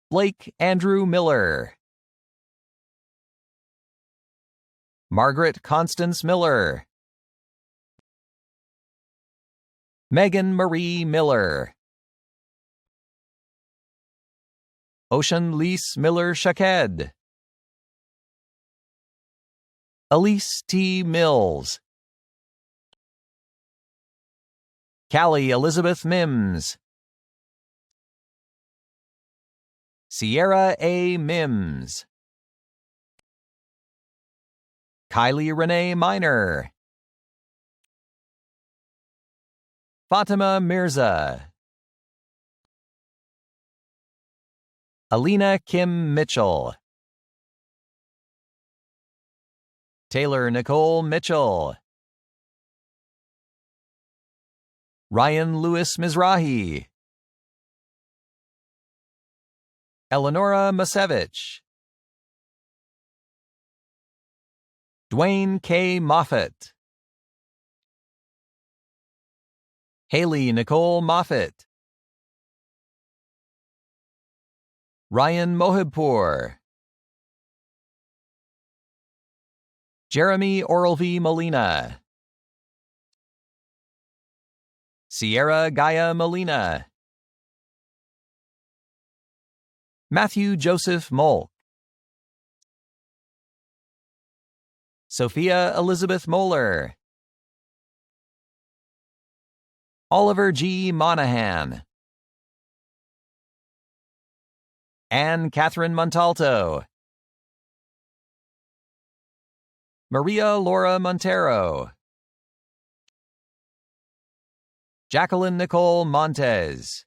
Blake Andrew Miller, Margaret Constance Miller, Megan Marie Miller, Ocean Lise Miller Shaked, Elise T. Mills, Callie Elizabeth Mims, Sierra A. Mims, Kylie Renee Miner, Fatima Mirza, Alina Kim Mitchell, Taylor Nicole Mitchell, Ryan Lewis Mizrahi, Eleonora Masevich, Dwayne K. Moffett, Haley Nicole Moffett, Ryan Mohibpour, Jeremy Orlv Molina, Sierra Gaia Molina, Matthew Joseph Molk, Sophia Elizabeth Moeller, Oliver G. Monahan, Anne Catherine Montalto, Maria Laura Montero, Jacqueline Nicole Montes,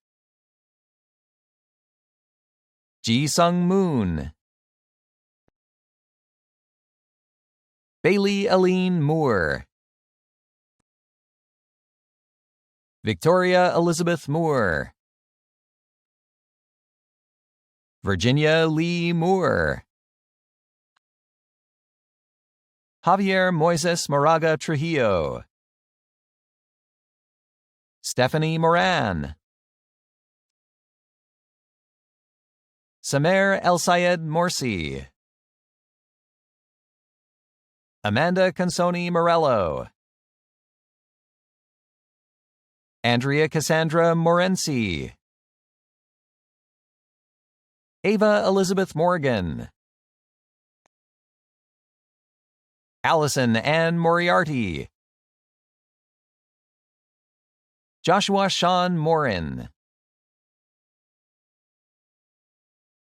Ji Sung Moon, Bailey Aline Moore, Victoria Elizabeth Moore, Virginia Lee Moore, Javier Moises Moraga Trujillo, Stephanie Moran, Samer El Sayed Morsi, Amanda Consoni Morello, Andrea Cassandra Morenci, Ava Elizabeth Morgan, Allison Ann Moriarty, Joshua Sean Morin,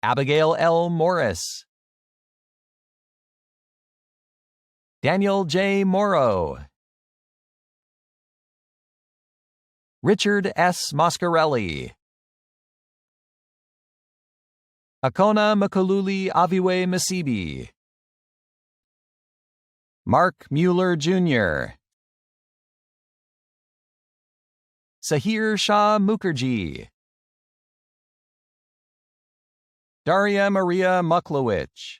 Abigail L. Morris, Daniel J. Morrow, Richard S. Moscarelli, Akona Makaluli Aviwe Masibi, Mark Mueller Jr., Sahir Shah Mukherjee, Daria Maria Muklowicz,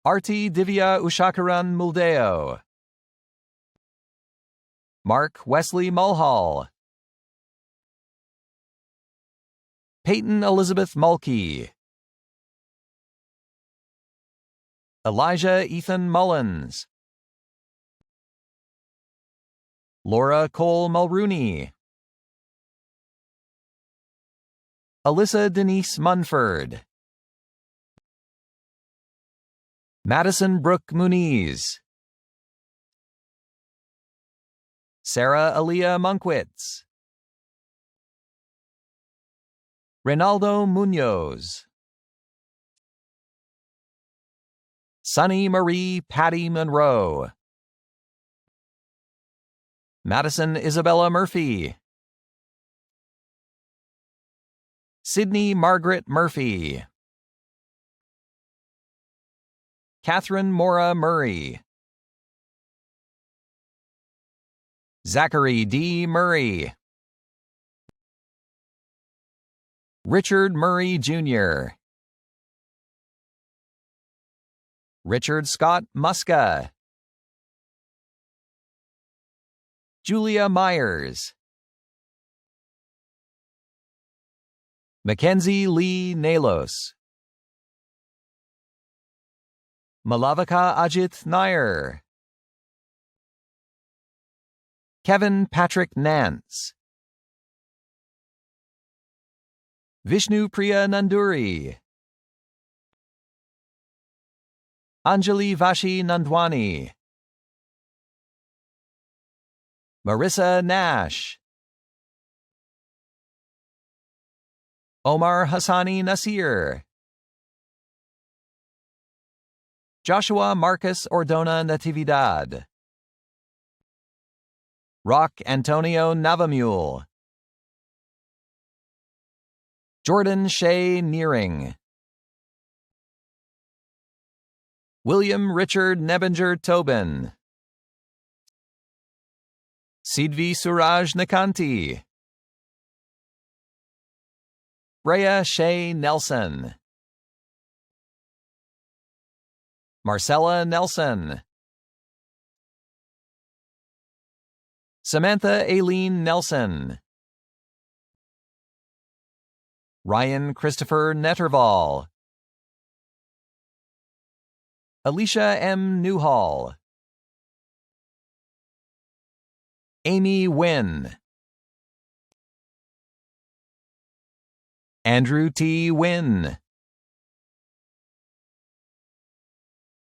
Arti Divya Ushakaran Muldeo, Mark Wesley Mulhall, Peyton Elizabeth Mulkey, Elijah Ethan Mullins, Laura Cole Mulrooney, Alyssa Denise Munford, Madison Brooke Muniz, Sarah Aaliyah Monkwitz, Reynaldo Munoz, Sunny Marie Patty Monroe, Madison Isabella Murphy, Sydney Margaret Murphy, Catherine Mora Murray, Zachary D. Murray, Richard Murray Jr., Richard Scott Muska, Julia Myers, Mackenzie Lee Nalos, Malavika Ajit Nair, Kevin Patrick Nance, Vishnu Priya Nanduri, Anjali Vashi Nandwani, Marissa Nash, Omar Hassani Nasir, Joshua Marcus Ordona Natividad, Rock Antonio Navamule, Jordan Shea Nearing, William Richard Nebinger Tobin, Sidvi Suraj Nikanti, Brea Shea Nelson, Marcella Nelson, Samantha Aileen Nelson, Ryan Christopher Netterval, Alicia M. Newhall, Amy Wynn, Andrew T. Wynn,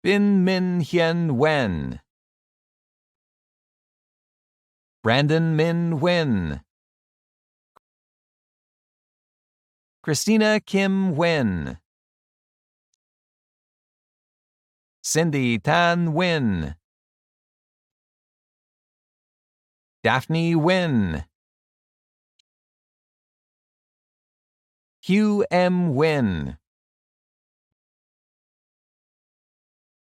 Bin Min Hien Wen, Brandon Min Wynn, Christina Kim Wynn, Cindy Tan Wynn, Daphne Wynn, Hugh M. Wynn,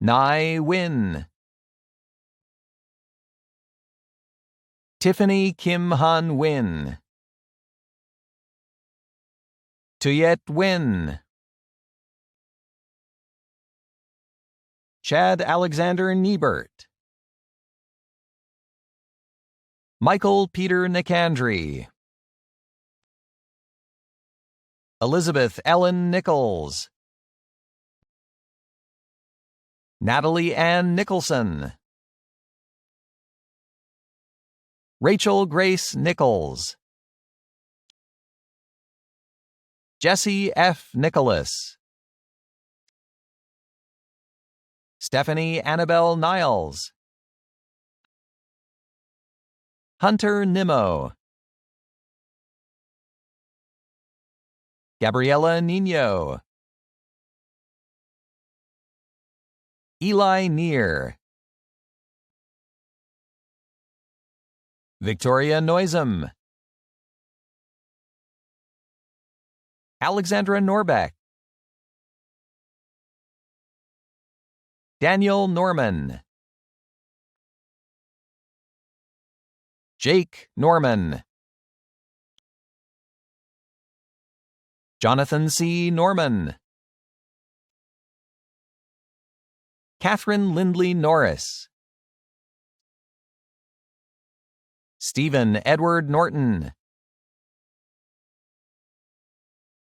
Nai Wynn, Tiffany Kim Han Wynn, Tuyet Wynn, Chad Alexander Niebert, Michael Peter Nicandri, Elizabeth Ellen Nichols, Natalie Ann Nicholson. Rachel Grace Nichols. Jesse F. Nicholas. Stephanie Annabelle Niles. Hunter Nimmo. Gabriela Nino. Eli Neer. Victoria Noisem. Alexandra Norbeck. Daniel Norman. Jake Norman. Jonathan C. Norman. Catherine Lindley Norris. Stephen Edward Norton.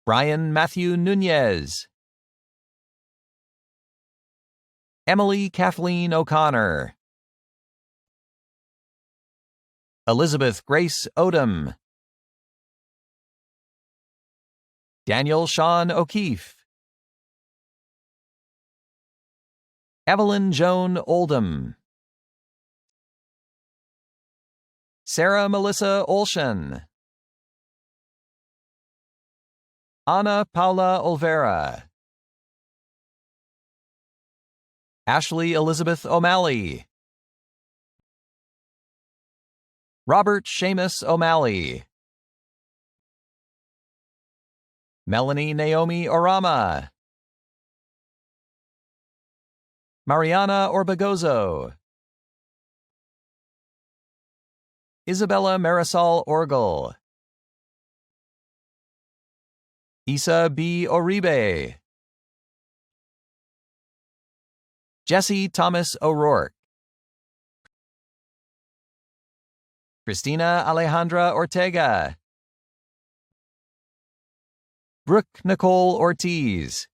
Brian Matthew Nunez. Emily Kathleen O'Connor. Elizabeth Grace Odom. Daniel Sean O'Keefe. Evelyn Joan Oldham. Sarah Melissa Olshan. Ana Paula Olvera. Ashley Elizabeth O'Malley. Robert Seamus O'Malley. Melanie Naomi Orama. Mariana Orbegozo. Isabella Marisol Orgel. Isa B. Oribe. Jesse Thomas O'Rourke. Christina Alejandra Ortega. Brooke Nicole Ortiz.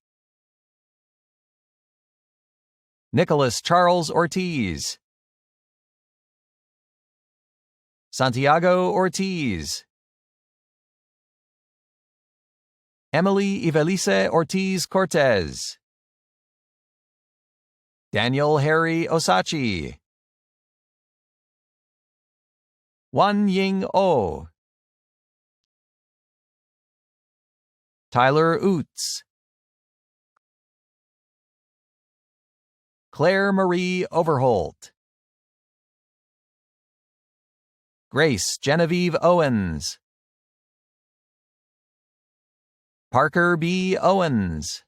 Nicholas Charles Ortiz. Santiago Ortiz. Emily Ivelisse Ortiz Cortez. Daniel Harry Osachi. Wan Ying Oh. Tyler Oots. Claire Marie Overholt. Grace Genevieve Owens. Parker B. Owens.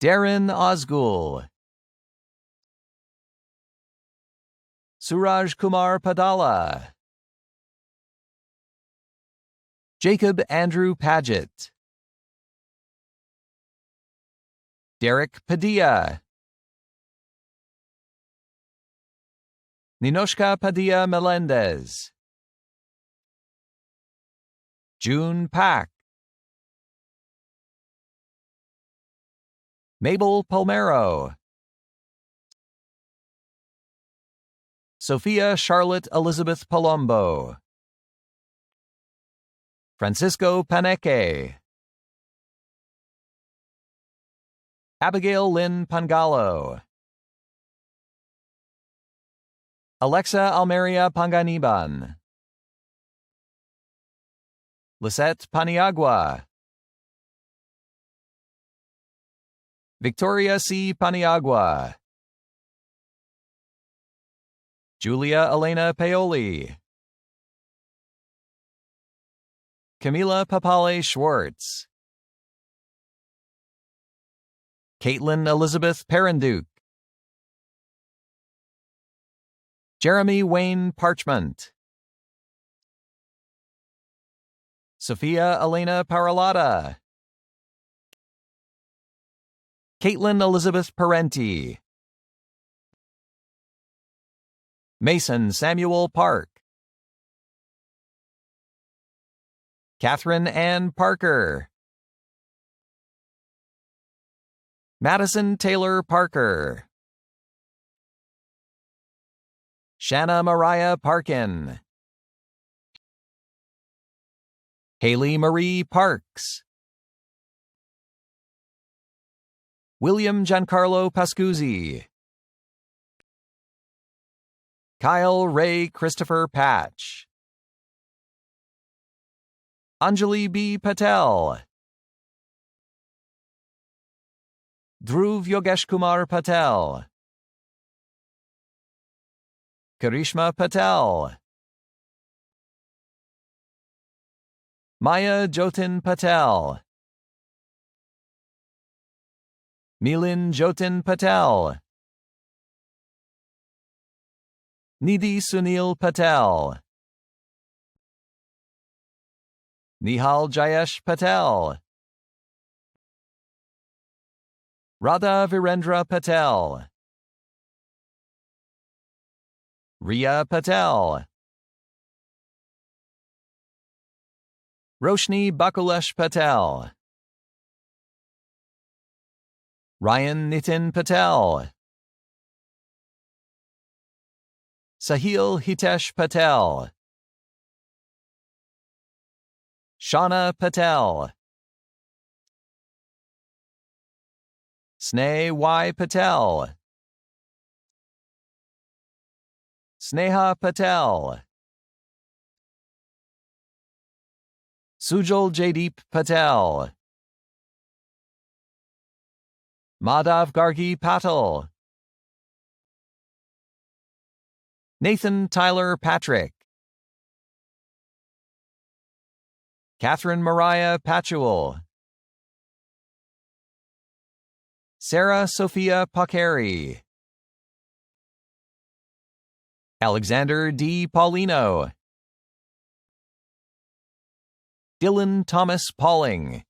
Darren Osgool. Suraj Kumar Padala. Jacob Andrew Paget. Derek Padilla. Ninoshka Padilla Melendez. June Pack. Mabel Palmero. Sophia Charlotte Elizabeth Palombo. Francisco Paneque. Abigail Lynn Pangalo. Alexa Almeria Panganiban. Lisette Paniagua. Victoria C. Paniagua. Julia Elena Paoli. Camila Papale Schwartz. Caitlin Elizabeth Perenduke. Jeremy Wayne Parchment. Sophia Elena Paralata. Caitlin Elizabeth Parenti. Mason Samuel Park. Catherine Ann Parker. Madison Taylor Parker. Shanna Mariah Parkin. Haley Marie Parks. William Giancarlo Pascuzzi. Kyle Ray Christopher Patch. Anjali B. Patel. Dhruv Yogesh Kumar Patel. Karishma Patel. Maya Jotin Patel. Milin Jotin Patel. Nidhi Sunil Patel. Nihal Jayesh Patel. Radha Virendra Patel. Riya Patel. Roshni Bakulesh Patel. Ryan Nitin Patel. Sahil Hitesh Patel. Shauna Patel. Sneh Y. Patel. Sneha Patel. Sujal Jaideep Patel. Madhav Gargi Patel. Nathan Tyler Patrick. Catherine Mariah Patuel. Sarah Sophia Pakeri. Alexander D. Paulino. Dylan Thomas Pauling.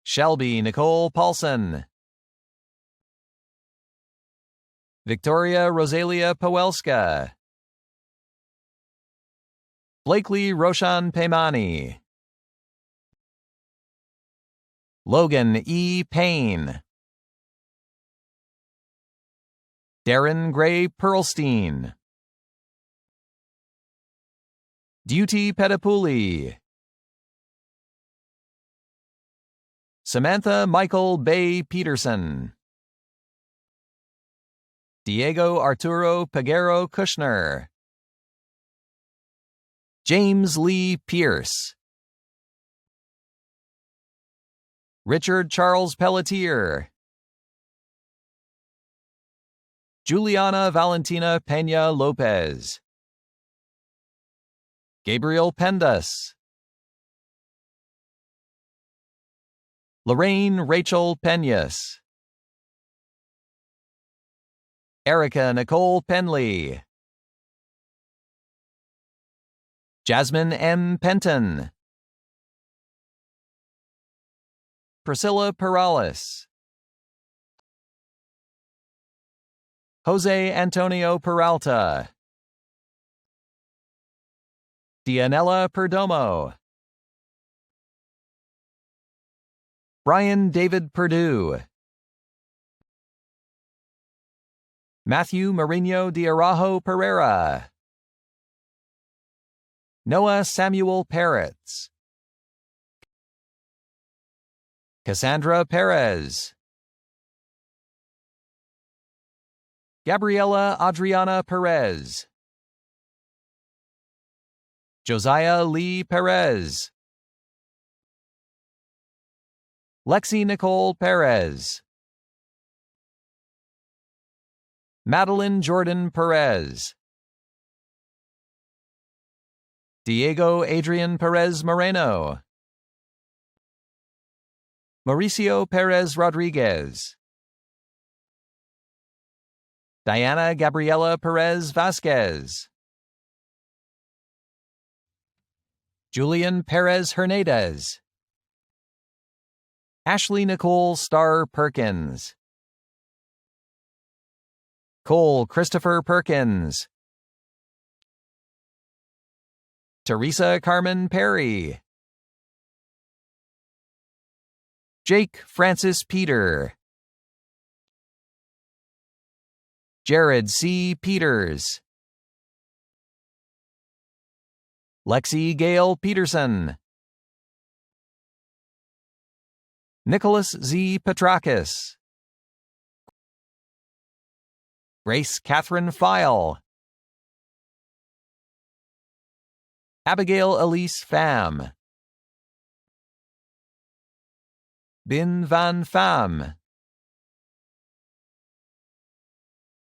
Shelby Nicole Paulson. Victoria Rosalia Pawelska. Blakely Roshan Paimani. Logan E. Payne. Darren Gray Pearlstein. Duty Pedapuli. Samantha Michael Bay Peterson. Diego Arturo Peguero Kushner. James Lee Pierce. Richard Charles Pelletier. Juliana Valentina Peña Lopez. Gabriel Pendas. Lorraine Rachel Peñas. Erica Nicole Penley. Jasmine M. Penton. Priscilla Perales. Jose Antonio Peralta. Dianella Perdomo. Brian David Perdue. Matthew Marino de Arajo Pereira. Noah Samuel Peretz. Cassandra Perez. Gabriela Adriana Perez. Josiah Lee Perez. Lexi Nicole Perez. Madeline Jordan Perez. Diego Adrian Perez Moreno. Mauricio Perez Rodriguez. Diana Gabriela Perez Vasquez. Julian Perez Hernandez. Ashley Nicole Starr Perkins. Cole Christopher Perkins. Teresa Carmen Perry. Jake Francis Peter. Jared C. Peters. Lexi Gail Peterson. Nicholas Z. Petrakis. Grace Catherine File. Abigail Elise Pham. Bin Van Pham.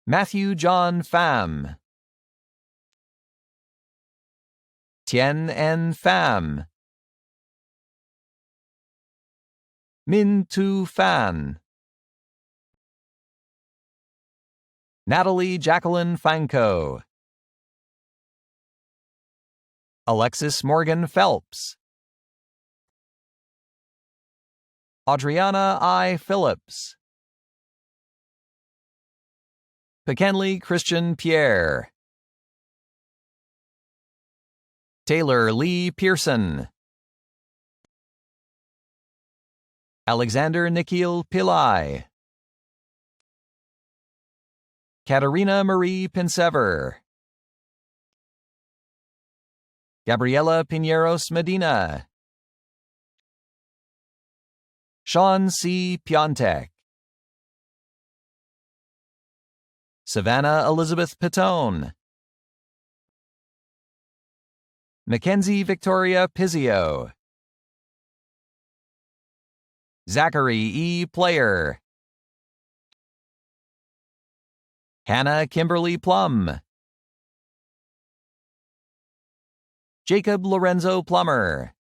Matthew John Pham. Tien N. Pham. Min Tu Phan. Natalie Jacqueline Fanco. Alexis Morgan Phelps. Adriana I. Phillips. McKinley Christian Pierre. Taylor Lee Pearson. Alexander Nikhil Pillai. Katerina Marie Pinsever. Gabriela Piñeros Medina. Sean C. Piontek. Savannah Elizabeth Petone. Mackenzie Victoria Pizzio. Zachary E. Player. Hannah Kimberly Plum. Jacob Lorenzo Plummer.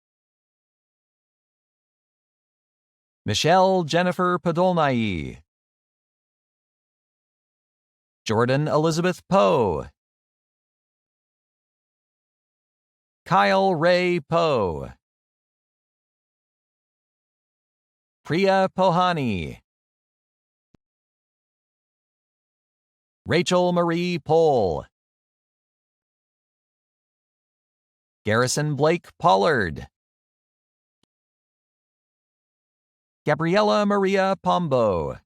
Michelle Jennifer Podolnai. Jordan Elizabeth Poe. Kyle Ray Poe. Priya Pohani. Rachel Marie Pohl. Garrison Blake Pollard. Gabriela Maria Pombo.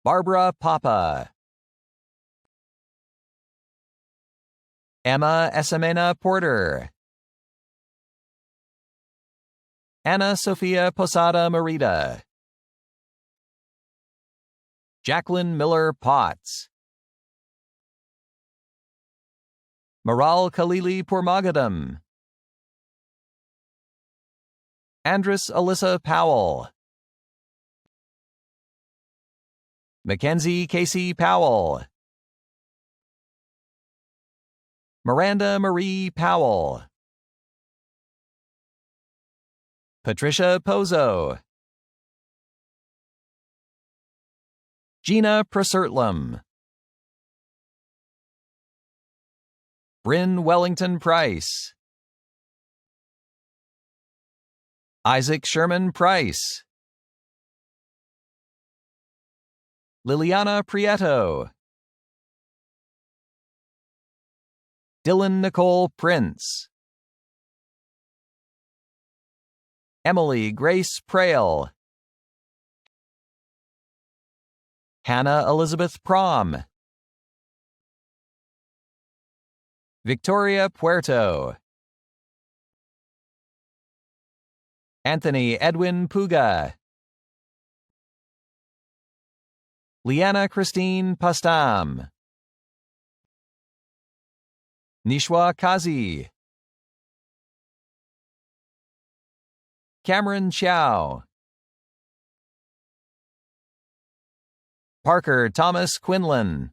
Barbara Papa. Emma Esamena Porter. Anna Sophia Posada Merida. Jacqueline Miller Potts. Maral Khalili Pourmagadam. Andress Alyssa Powell. Mackenzie Casey Powell. Miranda Marie Powell. Patricia Pozo. Gina Presertlum. Bryn Wellington Price. Isaac Sherman Price. Liliana Prieto. Dylan Nicole Prince. Emily Grace Prail. Hannah Elizabeth Prom. Victoria Puerto. Anthony Edwin Puga. Liana Christine Pastam. Nishwa Kazi. Cameron Chow. Parker Thomas Quinlan.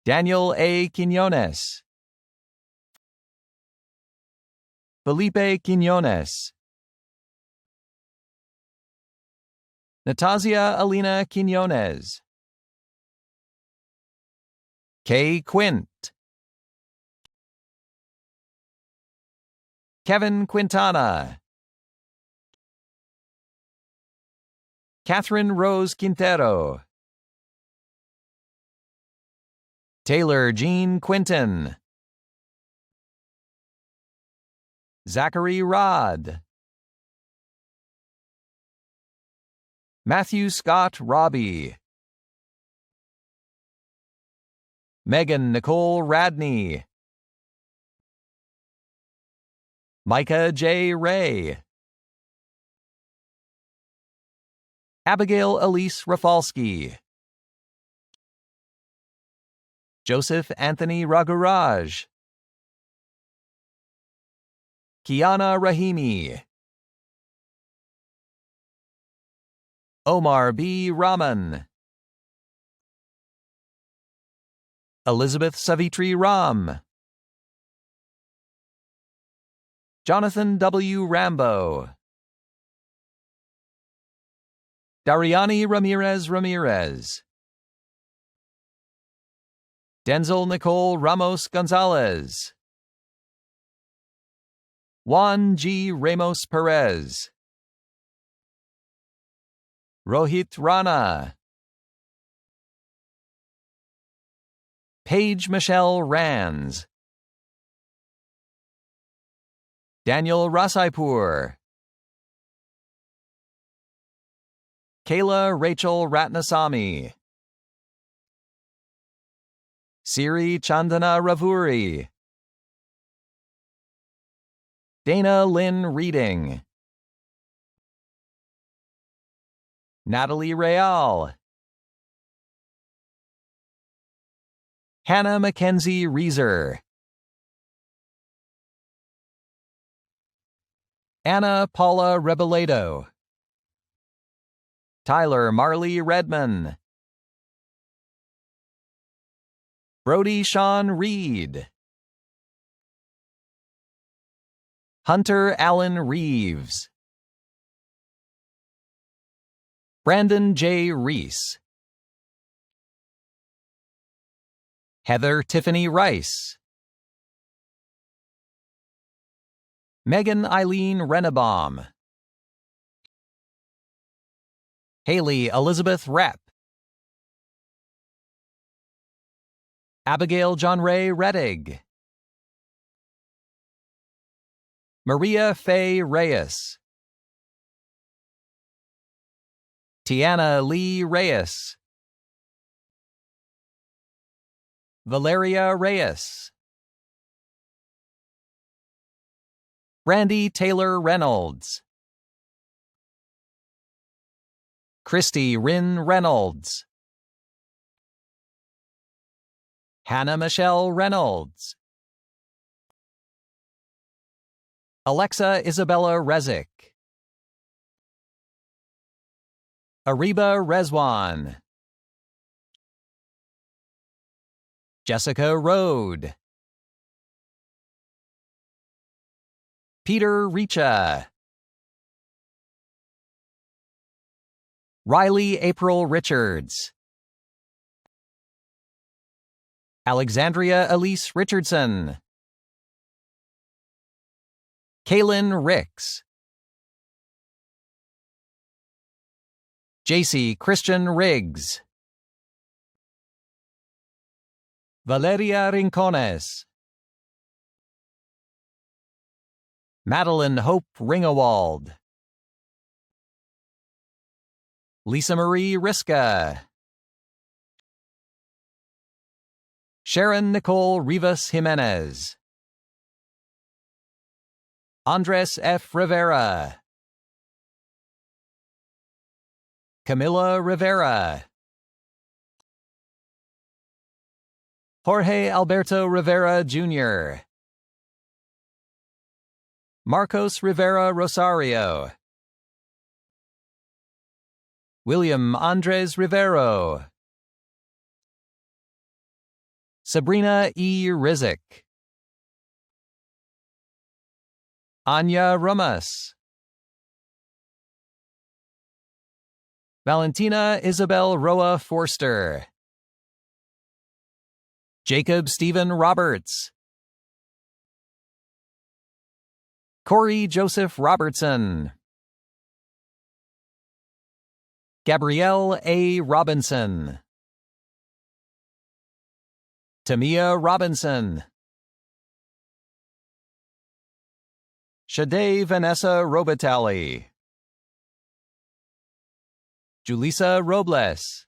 Daniel A. Quinones. Felipe Quinones. Natasia Alina Quinones. Kay Quint. Kevin Quintana. Catherine Rose Quintero. Taylor Jean Quinton. Zachary Rod, Matthew Scott Robbie, Megan Nicole Radney, Micah J. Ray, Abigail Elise Rafalski, Joseph Anthony Raguraj, Kiana Rahimi, Omar B. Rahman, Elizabeth Savitri Ram, Jonathan W. Rambo, Dariani Ramirez Ramirez, Denzel Nicole Ramos Gonzalez, Juan G. Ramos Perez, Rohit Rana, Paige Michelle Rands, Daniel Rasaipur, Kayla Rachel Ratnasamy, Siri Chandana Ravuri, Dana Lynn Reading, Natalie Real, Hannah Mackenzie Reeser, Anna Paula Rebeledo, Tyler Marley Redman, Brody Sean Reed, Hunter Allen Reeves, Brandon J. Reese, Heather Tiffany Rice, Megan Eileen Rennebaum, Haley Elizabeth Rapp, Abigail John Ray Rettig, Maria Faye Reyes, Tiana Lee Reyes, Valeria Reyes, Brandy Taylor Reynolds, Christy Rynn Reynolds, Hannah Michelle Reynolds, Alexa Isabella Rezick, Ariba Rezwan, Jessica Rode, Peter Richa, Riley April Richards, Alexandria Elise Richardson, Kaylin Ricks, JC Christian Riggs, Valeria Rincones, Madeline Hope Ringewald, Lisa Marie Riska, Sharon Nicole Rivas Jimenez, Andres F. Rivera, Camila Rivera, Jorge Alberto Rivera Jr., Marcos Rivera Rosario, William Andres Rivero, Sabrina E. Rizik, Anya Ramas, Valentina Isabel Roa Forster, Jacob Stephen Roberts, Corey Joseph Robertson, Gabrielle A. Robinson, Tamia Robinson, Shade Vanessa Robitaille. Julissa Robles.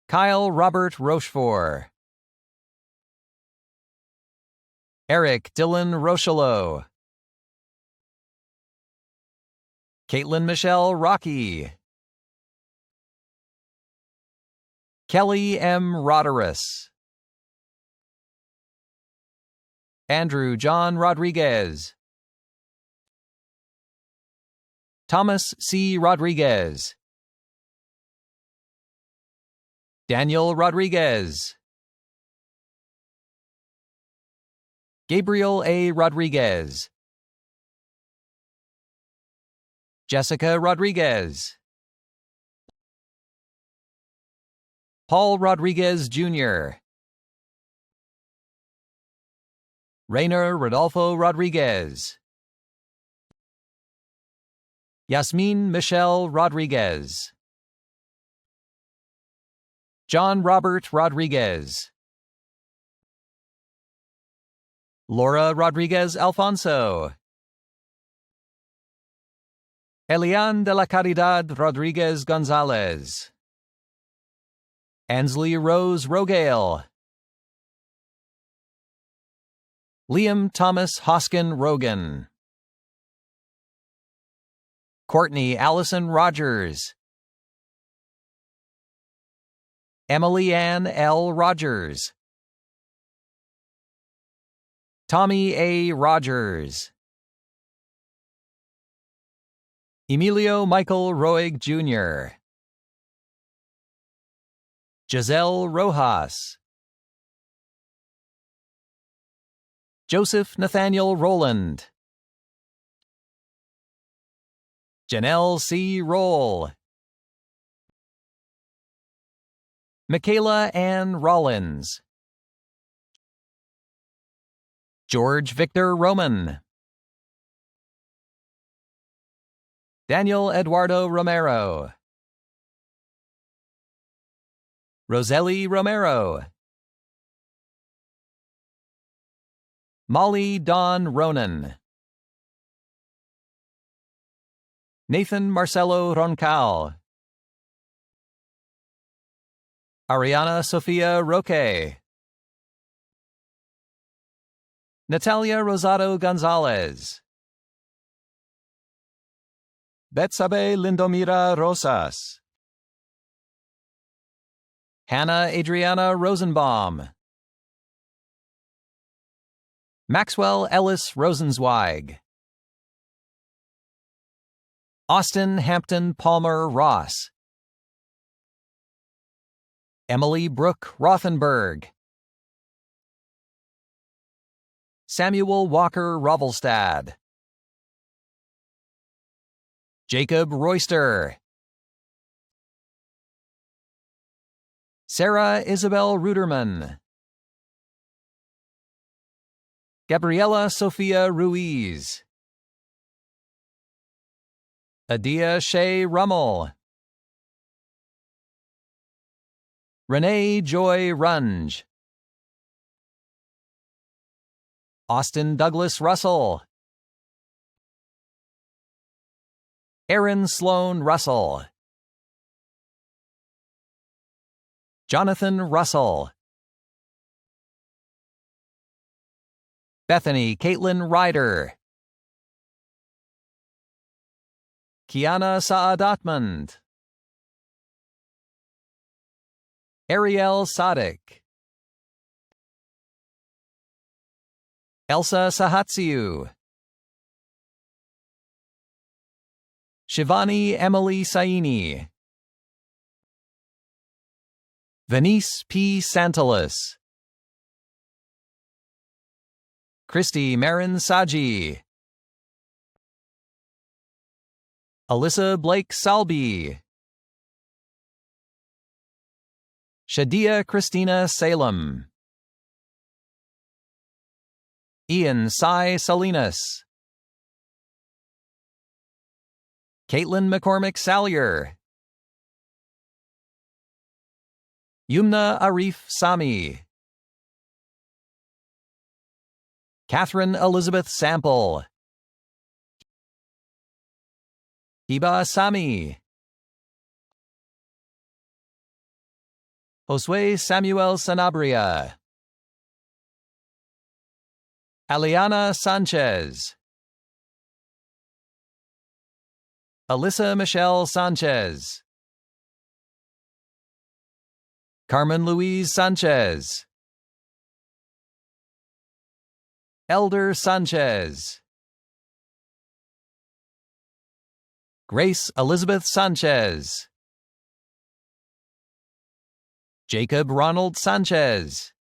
Kyle Robert Rochefort. Eric Dylan Rochelot. Caitlin Michelle Rocky. Kelly M. Roderus. Andrew John Rodriguez. Thomas C. Rodriguez. Daniel Rodriguez. Gabriel A. Rodriguez. Jessica Rodriguez. Paul Rodriguez Jr. Rainer Rodolfo Rodriguez. Yasmin Michelle Rodriguez. John Robert Rodriguez. Laura Rodriguez Alfonso. Elian de la Caridad Rodriguez Gonzalez. Ansley Rose Rogale. Liam Thomas Hoskin Rogan. Courtney Allison Rogers. Emily Ann L. Rogers. Tommy A. Rogers. Emilio Michael Roig Jr. Giselle Rojas. Joseph Nathaniel Rowland. Janelle C. Roll. Michaela Ann Rollins. George Victor Roman. Daniel Eduardo Romero. Roseli Romero. Molly Dawn Ronan. Nathan Marcelo Roncal. Ariana Sofia Roque. Natalia Rosado Gonzalez. Betsabe Lindomira Rosas. Hannah Adriana Rosenbaum. Maxwell Ellis Rosenzweig. Austin Hampton Palmer Ross. Emily Brooke Rothenberg. Samuel Walker Rovelstad. Jacob Royster. Sarah Isabel Ruderman. Gabriela Sofia Ruiz. Adia Shea Rummel. Renee Joy Runge. Austin Douglas Russell. Aaron Sloan Russell. Jonathan Russell. Bethany Caitlin Ryder. Kiana Saadatmand. Ariel Sadik. Elsa Sahatsiu. Shivani Emily Saini. Venice P. Santalis. Christy Marin Saji. Alyssa Blake Salby. Shadia Christina Salem. Ian Sai Salinas. Caitlin McCormick Salyer. Yumna Arif Sami. Catherine Elizabeth Sample, Hiba Sami, Josue Samuel Sanabria, Aliana Sanchez, Alyssa Michelle Sanchez, Carmen Louise Sanchez, Elder Sanchez, Grace Elizabeth Sanchez, Jacob Ronald Sanchez,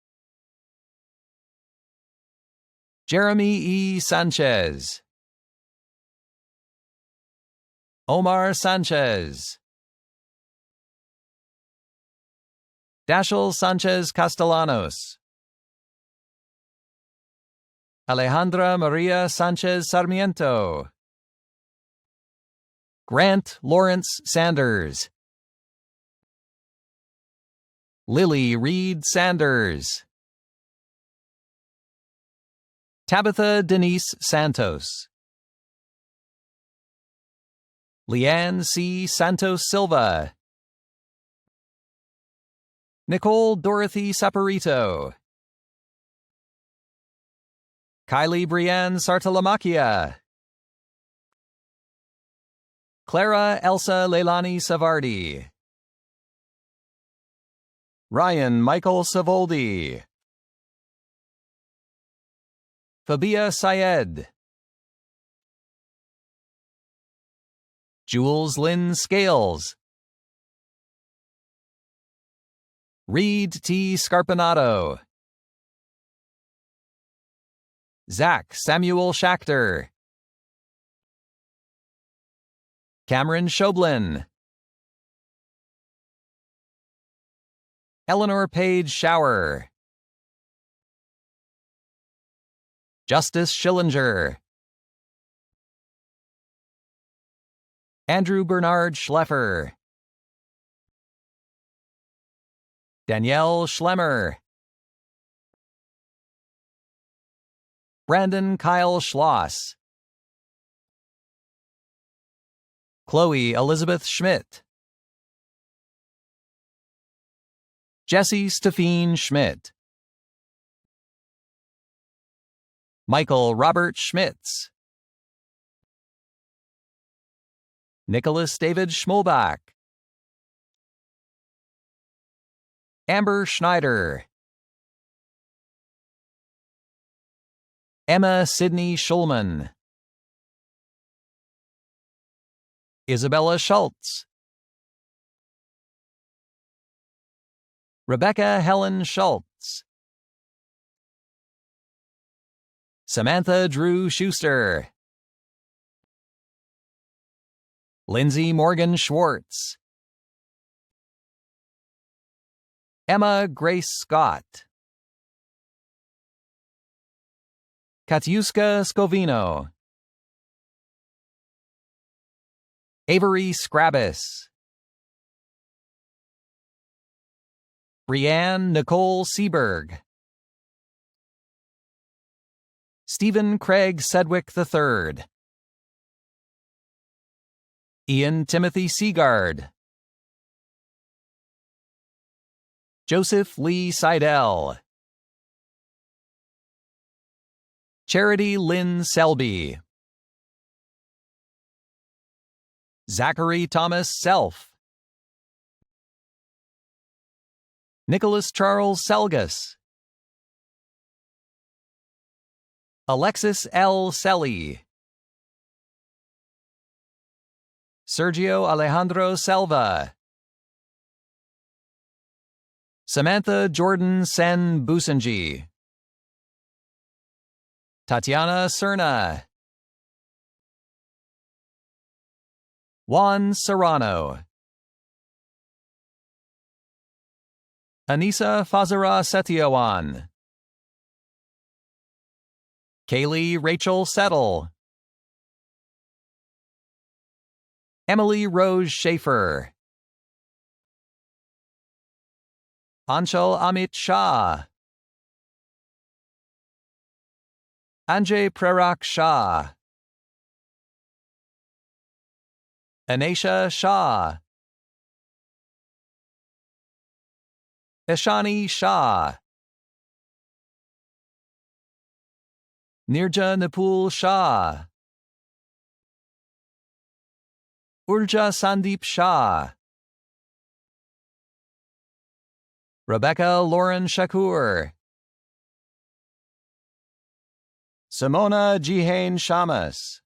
Jeremy E. Sanchez, Omar Sanchez, Dashel Sanchez Castellanos, Alejandra Maria Sanchez Sarmiento, Grant Lawrence Sanders, Lily Reed Sanders, Tabitha Denise Santos, Leanne C. Santos Silva, Nicole Dorothy Saporito, Kylie Brianne Sartalamacchia, Clara Elsa Leilani Savardi, Ryan Michael Savoldi, Fabia Syed, Jules Lynn Scales, Reed T. Scarpinato, Zach Samuel Schachter, Cameron Shoblin, Eleanor Page Shower, Justice Schillinger, Andrew Bernard Schleffer, Danielle Schlemmer, Brandon Kyle Schloss, Chloe Elizabeth Schmidt, Jesse Stephene Schmidt, Michael Robert Schmitz, Nicholas David Schmolbach, Amber Schneider, Emma Sidney Schulman, Isabella Schultz, Rebecca Helen Schultz, Samantha Drew Schuster, Lindsay Morgan Schwartz, Emma Grace Scott, Katiuska Scovino, Avery Scrabis, Brianne Nicole Seberg, Stephen Craig Sedgwick III, Ian Timothy Seagard, Joseph Lee Seidel, Charity Lynn Selby, Zachary Thomas Self, Nicholas Charles Selgus, Alexis L. Selly, Sergio Alejandro Selva, Samantha Jordan Sen Busenji, Tatiana Cerna, Juan Serrano, Anissa Fazara Setiowan, Kaylee Rachel Settle, Emily Rose Schaefer, Anshul Amit Shah, Anjay Prerak Shah, Anisha Shah, Ishani Shah, Nirja Nipul Shah, Urja Sandeep Shah, Rebecca Lauren Shakur, Simona Jihain Shamas,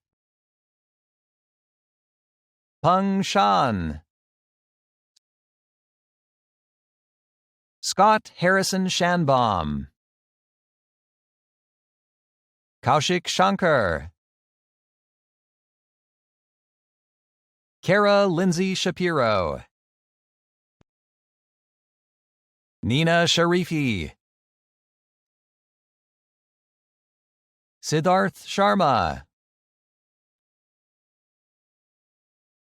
Peng Shan, Scott Harrison Shanbaum, Kaushik Shankar, Kara Lindsay Shapiro, Nina Sharifi, Siddharth Sharma,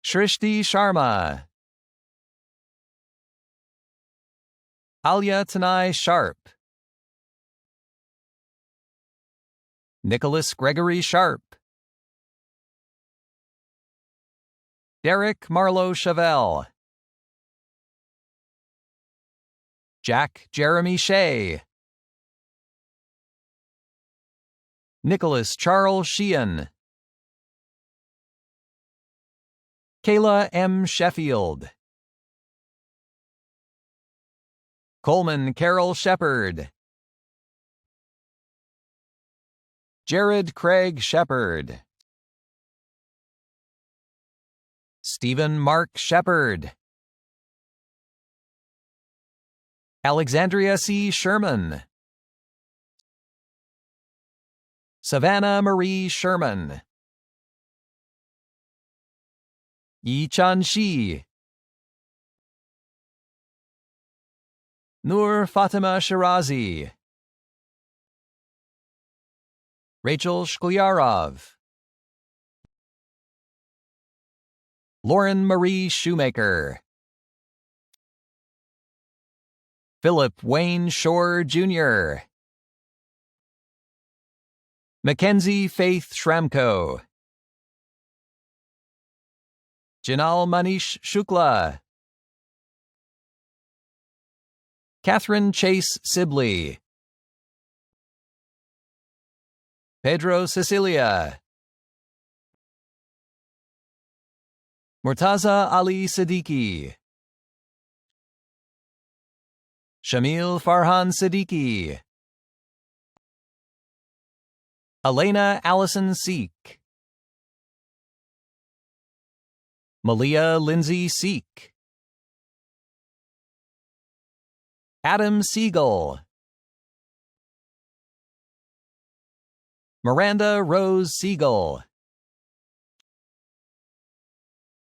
Shrishti Sharma, Alia Tanai Sharp, Nicholas Gregory Sharp, Derek Marlowe Chevelle, Jack Jeremy Shea, Nicholas Charles Sheehan, Kayla M. Sheffield, Coleman Carol Shepard, Jared Craig Shepard, Stephen Mark Shepard, Alexandria C. Sherman, Savannah Marie Sherman, Yi Chan Shi, Nur Fatima Shirazi, Rachel Shkliarov, Lauren Marie Shoemaker, Philip Wayne Shore Jr., Mackenzie Faith Shramko, Janal Manish Shukla, Catherine Chase Sibley, Pedro Cecilia, Murtaza Ali Siddiqui, Shamil Farhan Siddiqui, Elena Allison Seek, Malia Lindsay Seek, Adam Siegel, Miranda Rose Siegel,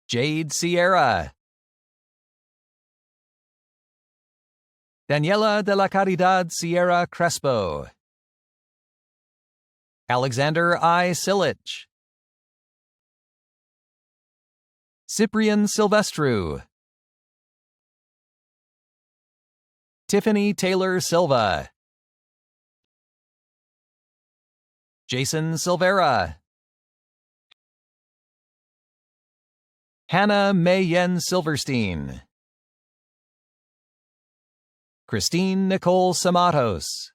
Jade Sierra, Daniela de la Caridad Sierra Crespo, Alexander I. Silich, Cyprian Silvestru, Tiffany Taylor Silva, Jason Silvera, Hannah Mayen Silverstein, Christine Nicole Samatos,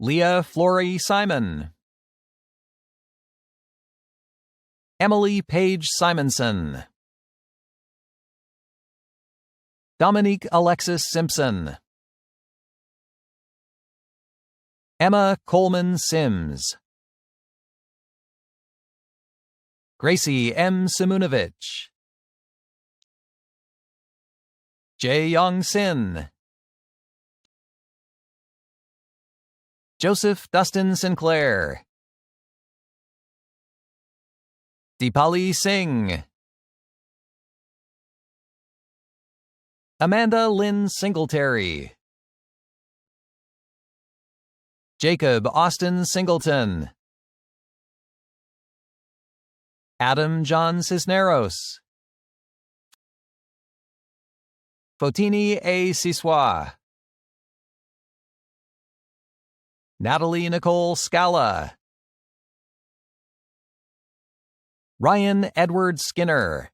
Leah Flory Simon, Emily Page Simonson, Dominique Alexis Simpson, Emma Coleman Sims, Gracie M. Simunovich, Jae Young Sin, Joseph Dustin Sinclair, Deepali Singh, Amanda Lynn Singletary, Jacob Austin Singleton, Adam John Cisneros, Fotini A. Siswa, Natalie Nicole Scala. Ryan Edward Skinner.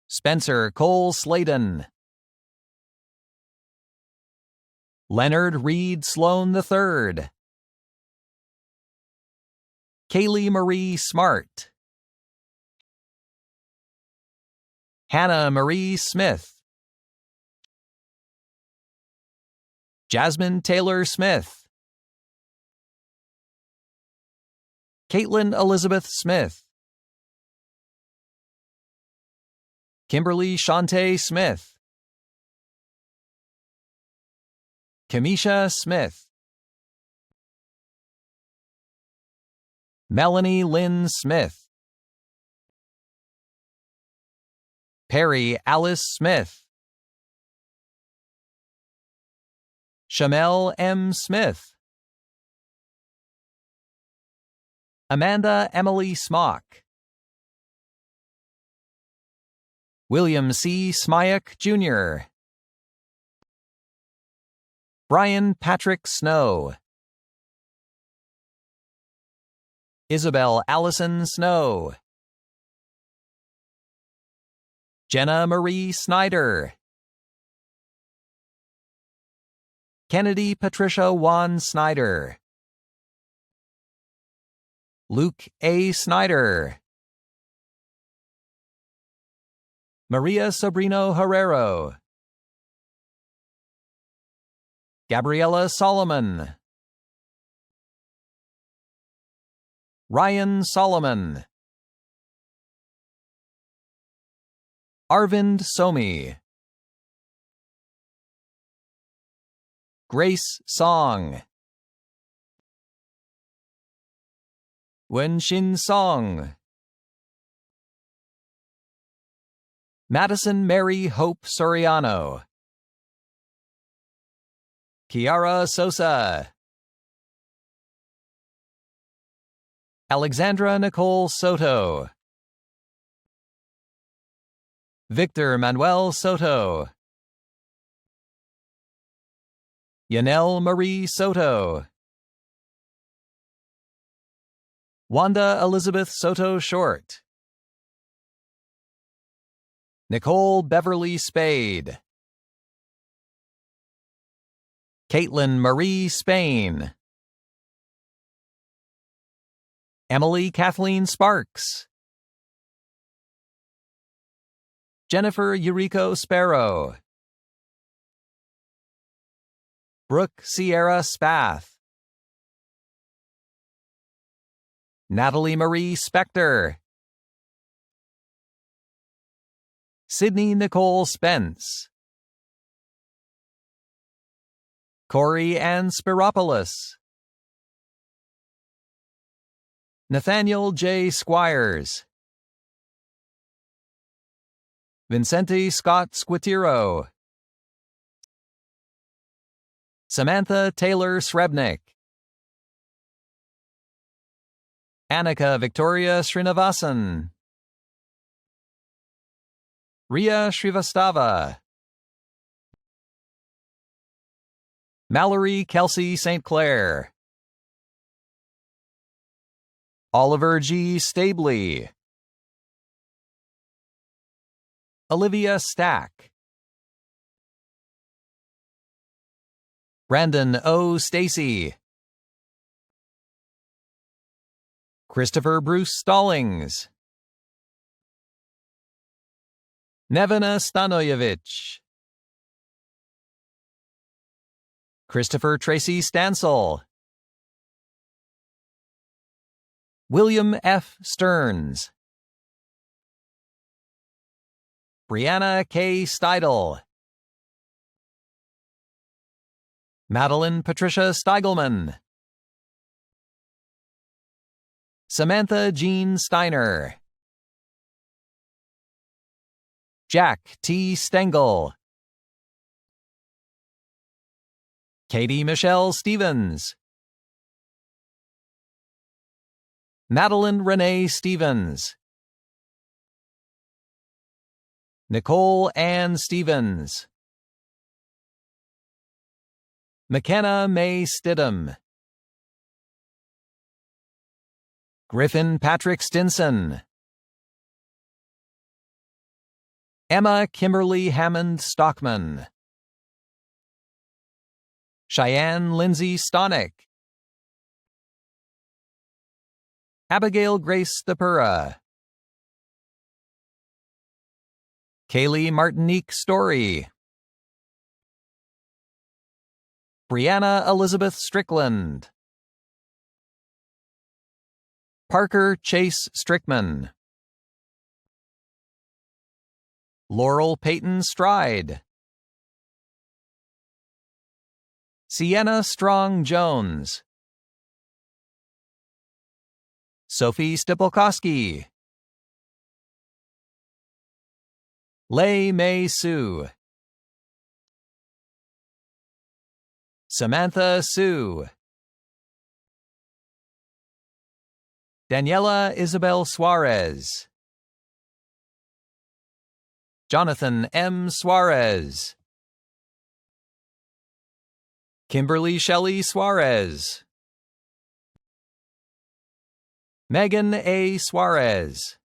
Spencer Cole Sladen. Leonard Reed Sloan III. Kaylee Marie Smart. Hannah Marie Smith. Jasmine Taylor Smith. Caitlin Elizabeth Smith. Kimberly Shantae Smith. Kamisha Smith. Melanie Lynn Smith. Perry Alice Smith. Shamel M. Smith. Amanda Emily Smock. William C. Smyek, Jr. Brian Patrick Snow. Isabel Allison Snow. Jenna Marie Snyder. Kennedy Patricia Juan Snyder. Luke A. Snyder. Maria Sobrino Herrero. Gabriella Solomon. Ryan Solomon. Arvind Somi. Grace Song. Wenshin Song. Madison Mary Hope Soriano. Kiara Sosa. Alexandra Nicole Soto. Victor Manuel Soto. Yanel Marie Soto. Wanda Elizabeth Soto Short. Nicole Beverly Spade. Caitlin Marie Spain. Emily Kathleen Sparks. Jennifer Eureka Sparrow. Brooke Sierra Spath. Natalie Marie Spector. Sydney Nicole Spence. Corey Ann Spiropoulos. Nathaniel J. Squires. Vincente Scott Squitiro. Samantha Taylor Srebnick. Annika Victoria Srinivasan. Ria Srivastava. Mallory Kelsey St. Clair. Oliver G. Stabley. Olivia Stack. Brandon O. Stacy. Christopher Bruce Stallings. Nevena Stanojevic. Christopher Tracy Stansel. William F. Stearns. Brianna K. Steidel. Madeline Patricia Steigelman. Samantha Jean Steiner. Jack T. Stengel. Katie Michelle Stevens. Madeline Renee Stevens. Nicole Ann Stevens. McKenna May Stidham, Griffin Patrick Stinson, Emma Kimberly Hammond Stockman, Cheyenne Lindsay Stonick, Abigail Grace Thapura, Kaylee Martinique Story, Brianna Elizabeth Strickland, Parker Chase Strickman, Laurel Peyton Stride, Sienna Strong Jones, Sophie Stipolkowski, Lei May Sue, Samantha Sue, Daniela Isabel Suarez, Jonathan M. Suarez, Kimberly Shelley Suarez, Megan A. Suarez,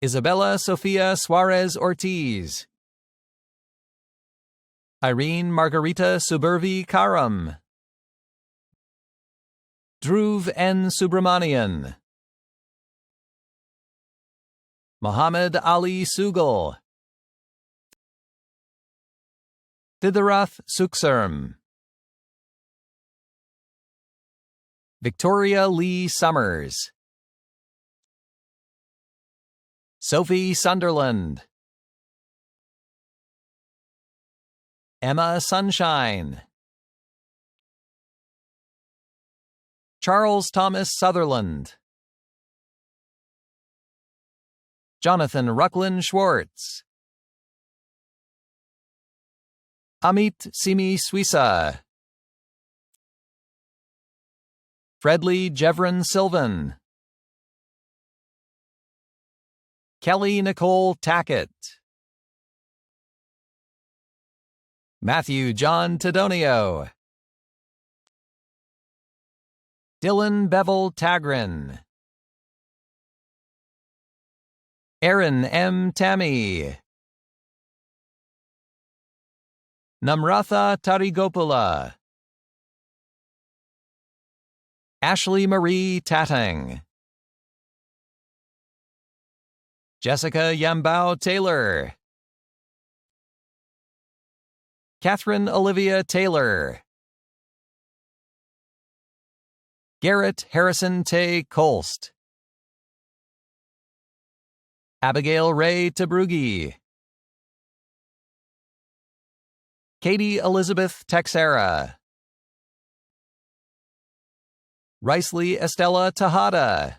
Isabella Sofia Suarez Ortiz, Irene Margarita Suburvi Karam, Dhruv N. Subramanian, Muhammad Ali Sugal, Didarath Sukserm, Victoria Lee Summers, Sophie Sunderland, Emma Sunshine, Charles Thomas Sutherland, Jonathan Rucklin Schwartz, Amit Simi Suisa, Fredley Jevron Sylvan, Kelly Nicole Tackett, Matthew John Tedonio, Dylan Bevel Tagrin, Aaron M. Tammy, Namratha Tarigopula, Ashley Marie Tatang, Jessica Yambao Taylor, Catherine Olivia Taylor, Garrett Harrison Tay Kolst, Abigail Ray Tabrugi, Katie Elizabeth Texera, Riceley Estella Tejada,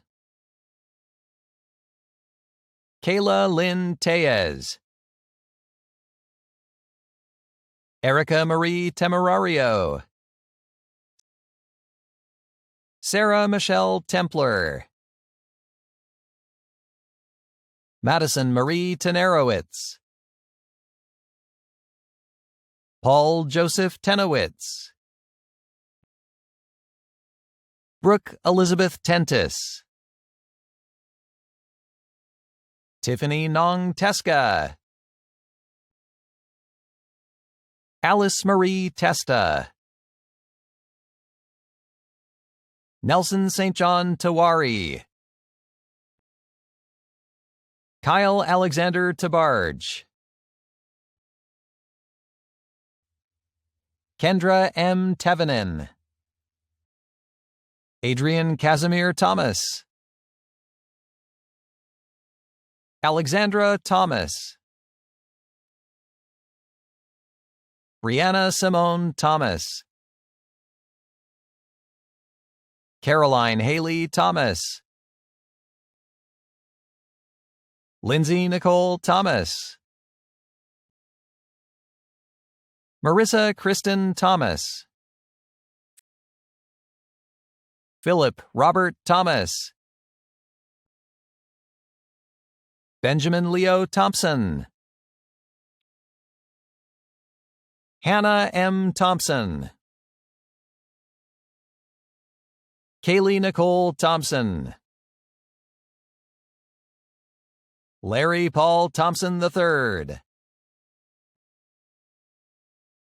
Kayla Lynn Tellez, Erica Marie Temerario, Sarah Michelle Templer, Madison Marie Tenerowitz, Paul Joseph Tenowitz, Brooke Elizabeth Tentis, Tiffany Nong Teska, Alice Marie Testa, Nelson St. John Tawari, Kyle Alexander Tabarge, Kendra M. Tevenin, Adrian Casimir Thomas, Alexandra Thomas, Brianna Simone Thomas, Caroline Haley Thomas, Lindsay Nicole Thomas, Marissa Kristen Thomas, Philip Robert Thomas, Benjamin Leo Thompson, Hannah M. Thompson. Kaylee Nicole Thompson. Larry Paul Thompson III.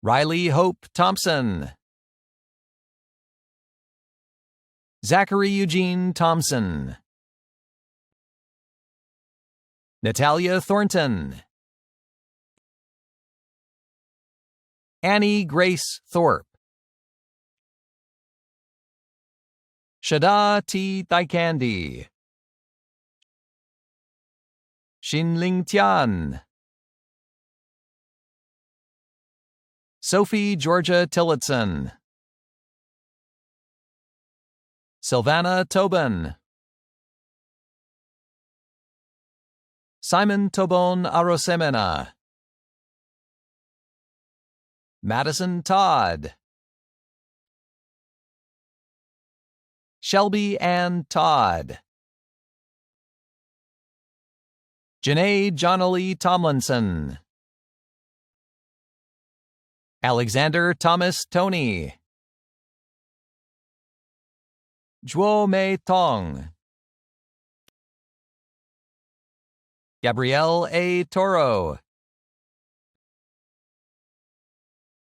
Riley Hope Thompson. Zachary Eugene Thompson. Natalia Thornton. Annie Grace Thorpe. Shada T. Thaikandi. Xinling Tian. Sophie Georgia Tillotson. Sylvana Tobin. Simon Tobon Arosemena. Madison Todd. Shelby Ann Todd. Janae Jonalee Tomlinson. Alexander Thomas Tony. Zhuo Mei Tong. Gabrielle A. Toro.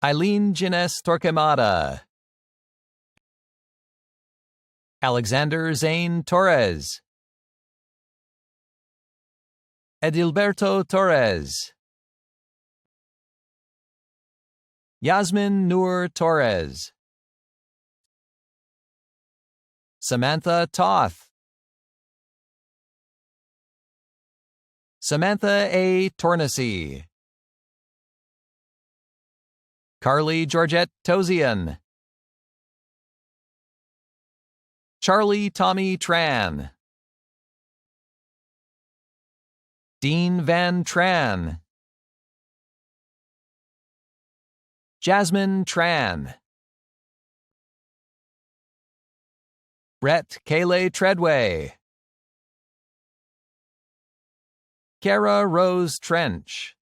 Eileen Jines Torquemada. Alexander Zane Torres. Edilberto Torres. Yasmin Noor Torres. Samantha Toth. Samantha A. Tornacy. Carly Georgette Tozian. Charlie Tommy Tran. Dean Van Tran. Jasmine Tran. Brett Kayleigh Treadway. Kara Rose Trench.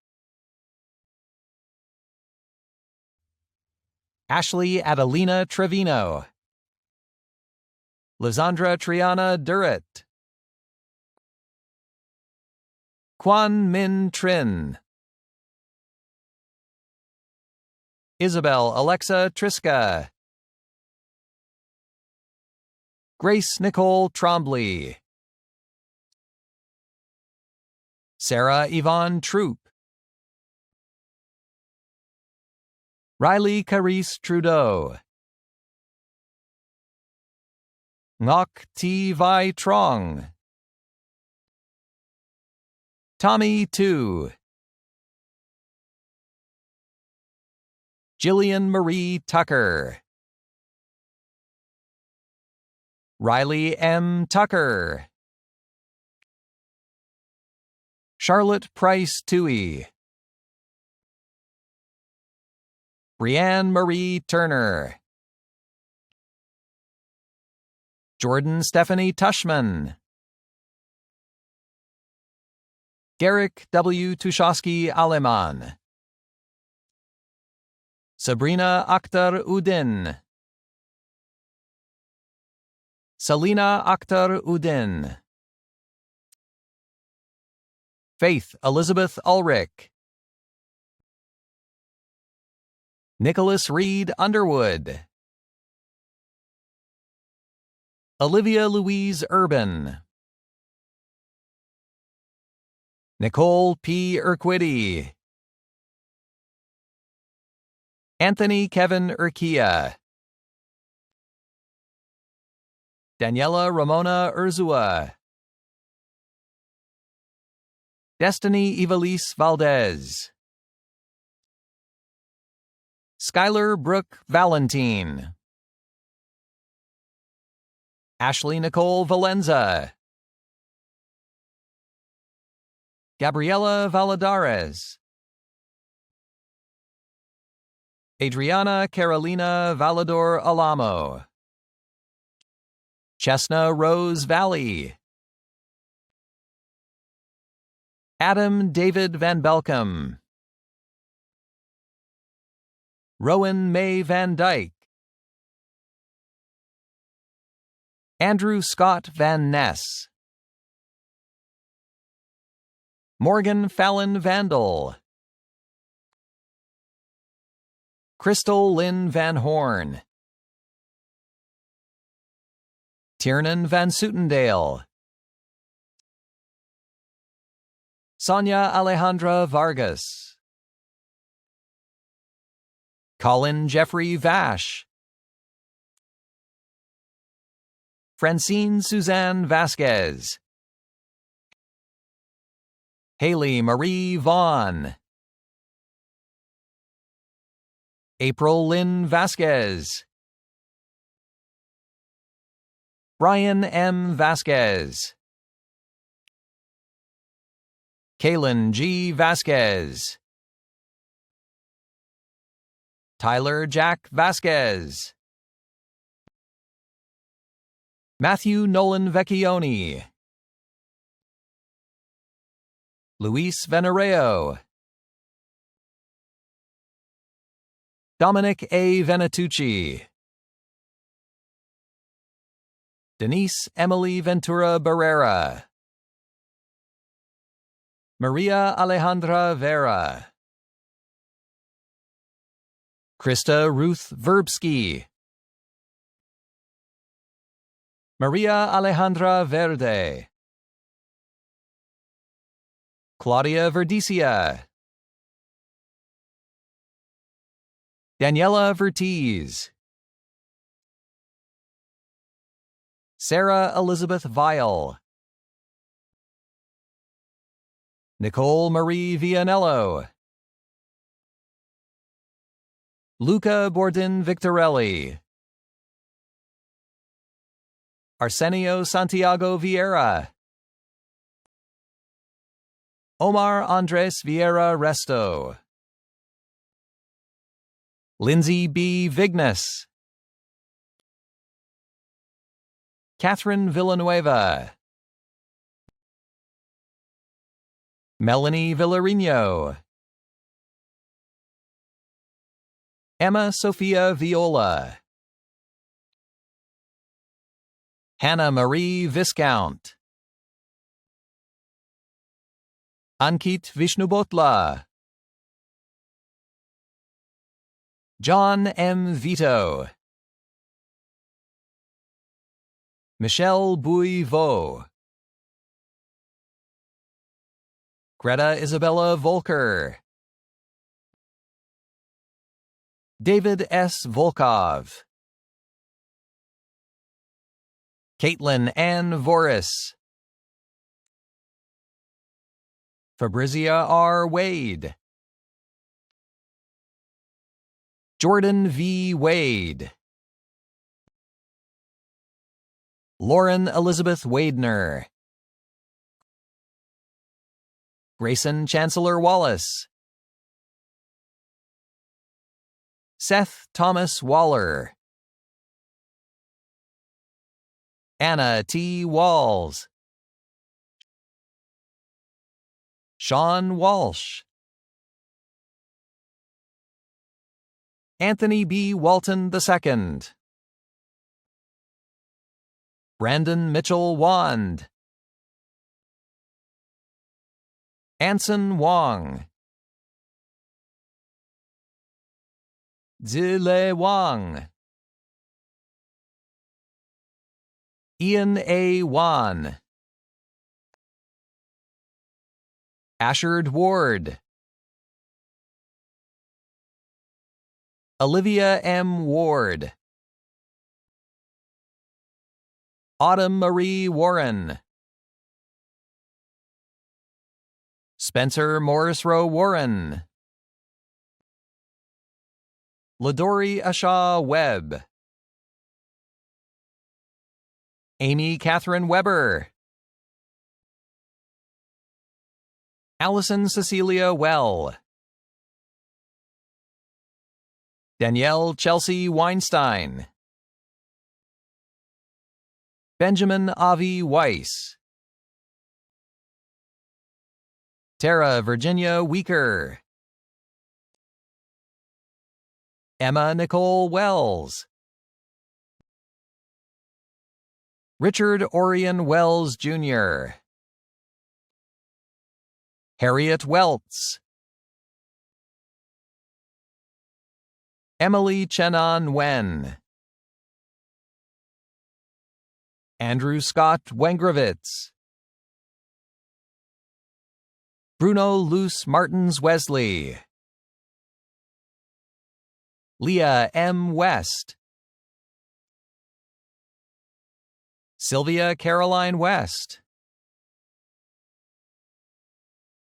Ashley Adelina Trevino. Lizandra Triana Durrett. Quan Min Trin. Isabel Alexa Triska. Grace Nicole Trombley. Sarah Yvonne Troop. Riley Carice Trudeau. Ngoc T. Vi Trong. Tommy Tu. Jillian Marie Tucker. Riley M. Tucker. Charlotte Price Toohey. Brianne Marie Turner. Jordan Stephanie Tushman. Garrick W. Tushosky Aleman. Sabrina Akhtar Udin. Selina Akhtar Udin. Faith Elizabeth Ulrich. Nicholas Reed Underwood. Olivia Louise Urban. Nicole P. Urquidi. Anthony Kevin Urquia. Daniela Ramona Urzua. Destiny Ivelisse Valdez. Skylar Brooke Valentine. Ashley Nicole Valenza. Gabriela Valadares. Adriana Carolina Valador Alamo. Chestnut Rose Valley. Adam David Van Belcom. Rowan May Van Dyke, Andrew Scott Van Ness, Morgan Fallon Vandal, Crystal Lynn Van Horn, Tiernan Van Soutendale, Sonia Alejandra Vargas, Colin Jeffrey Vash, Francine Suzanne Vasquez, Haley Marie Vaughn, April Lynn Vasquez, Brian M. Vasquez, Kaylin G. Vasquez, Tyler Jack Vasquez, Matthew Nolan Vecchione, Luis Venereo, Dominic A. Venatucci, Denise Emily Ventura Barrera, Maria Alejandra Vera, Krista Ruth Verbsky, Maria Alejandra Verde, Claudia Verdicia, Daniela Vertiz, Sarah Elizabeth Vile, Nicole Marie Vianello, Luca Bordin Victorelli, Arsenio Santiago Vieira, Omar Andres Vieira Resto, Lindsay B. Vignes, Catherine Villanueva, Melanie Villarino, Emma Sophia Viola, Hannah Marie Viscount, Ankit Vishnubotla, John M. Vito, Michelle Bouy-Vaux, Greta Isabella Volker, David S. Volkov, Caitlin Ann Voris, Fabrizia R. Wade, Jordan V. Wade, Lauren Elizabeth Wadner, Grayson Chancellor Wallace, Seth Thomas Waller, Anna T. Walls, Sean Walsh, Anthony B. Walton II, Brandon Mitchell Wand, Anson Wong, Zile Wang, Ian A. Wan, Ashard Ward, Olivia M. Ward, Autumn Marie Warren, Spencer Morris Rowe Warren, Ladori Ashaw Webb, Amy Catherine Weber, Allison Cecilia Well, Danielle Chelsea Weinstein, Benjamin Avi Weiss, Tara Virginia Weaker, Emma Nicole Wells. Richard Orion Wells, Jr. Harriet Welts. Emily Chenon Wen. Andrew Scott Wengrovitz. Bruno Luce Martins Wesley. Leah M. West. Sylvia Caroline West.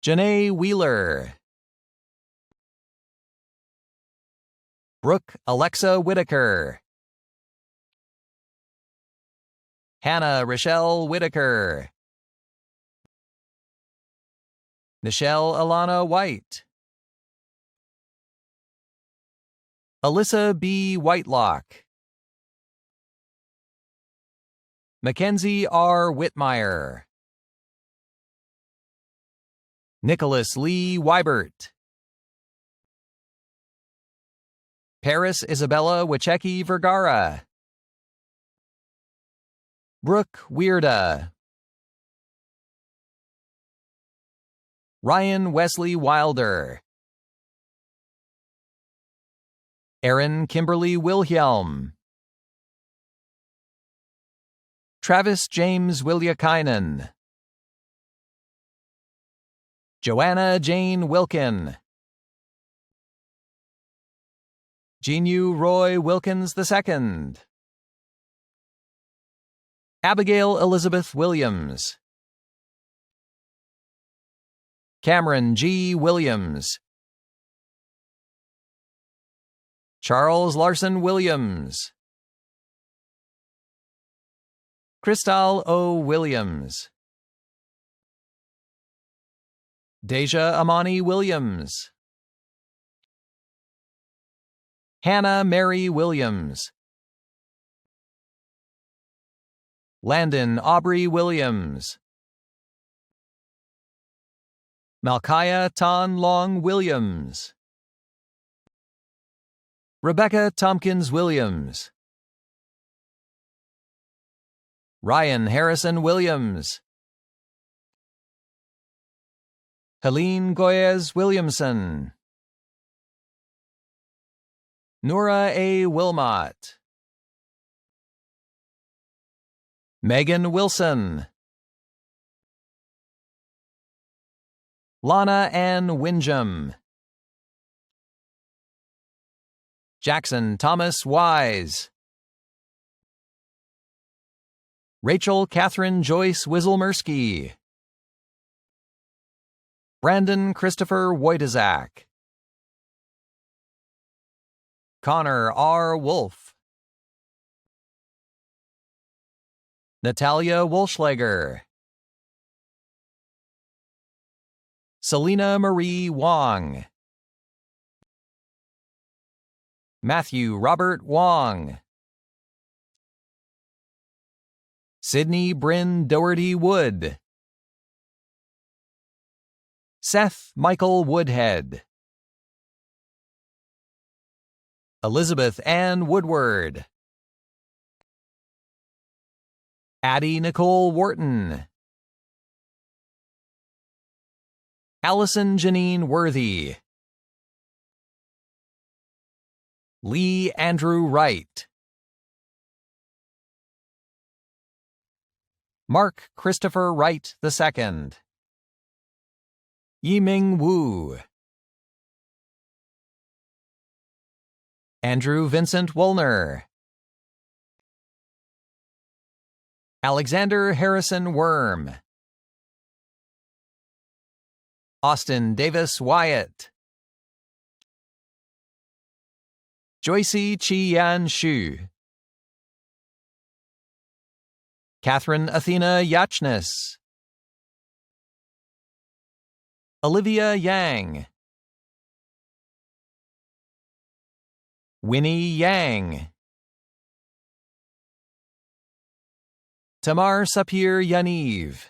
Janae Wheeler. Brooke Alexa Whitaker. Hannah Rochelle Whitaker. Nichelle Alana White. Alyssa B. Whitelock. Mackenzie R. Whitmire. Nicholas Lee Wybert. Paris Isabella Wachecki Vergara. Brooke Weirda. Ryan Wesley Wilder. Aaron Kimberly Wilhelm. Travis James Williakainen. Joanna Jane Wilkin. Jeanu Roy Wilkins II. Abigail Elizabeth Williams. Cameron G. Williams. Charles Larson Williams. Crystal O. Williams. Deja Amani Williams. Hannah Mary Williams. Landon Aubrey Williams. Malkiah Ton Long Williams. Rebecca Tompkins Williams. Ryan Harrison Williams. Helene Goyes Williamson. Nora A. Wilmot. Megan Wilson. Lana Ann Windjam. Jackson Thomas Wise. Rachel Catherine Joyce Wizelmersky. Brandon Christopher Wojtaszak. Connor R. Wolf. Natalia Wolschlager. Selena Marie Wong. Matthew Robert Wong. Sydney Bryn Doherty Wood. Seth Michael Woodhead. Elizabeth Ann Woodward. Addie Nicole Wharton. Allison Janine Worthy. Lee Andrew Wright. Mark Christopher Wright II. Yiming Wu. Andrew Vincent Woolner. Alexander Harrison Worm. Austin Davis Wyatt. Joycey Chi-Yan Shu. Catherine Athena Yachnis. Olivia Yang. Winnie Yang. Tamar Sapir Yaniv.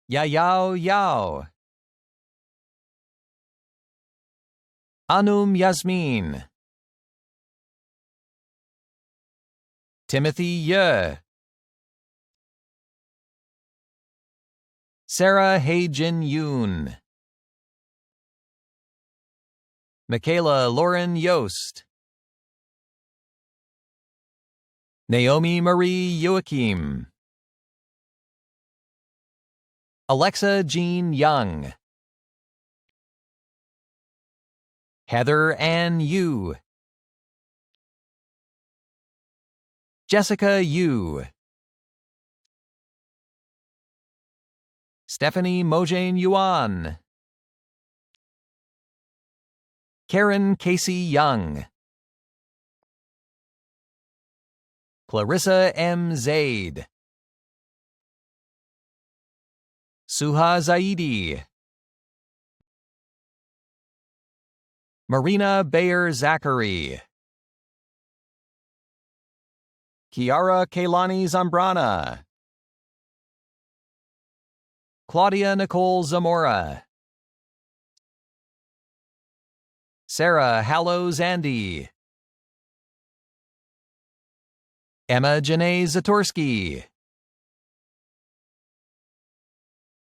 Yao Yao. Anum Yasmin, Timothy Ye, Sarah Hae-jin Yoon, Michaela Lauren Yost, Naomi Marie Joachim, Alexa Jean Young, Heather Ann Yu, Jessica Yu, Stephanie Mojane Yuan, Karen Casey Young, Clarissa M. Zaid, Suha Zaidi, Marina Bayer Zachary, Kiara Kaylani Zambrana, Claudia Nicole Zamora, Sarah Hallows Andy, Emma Janae Zatorsky,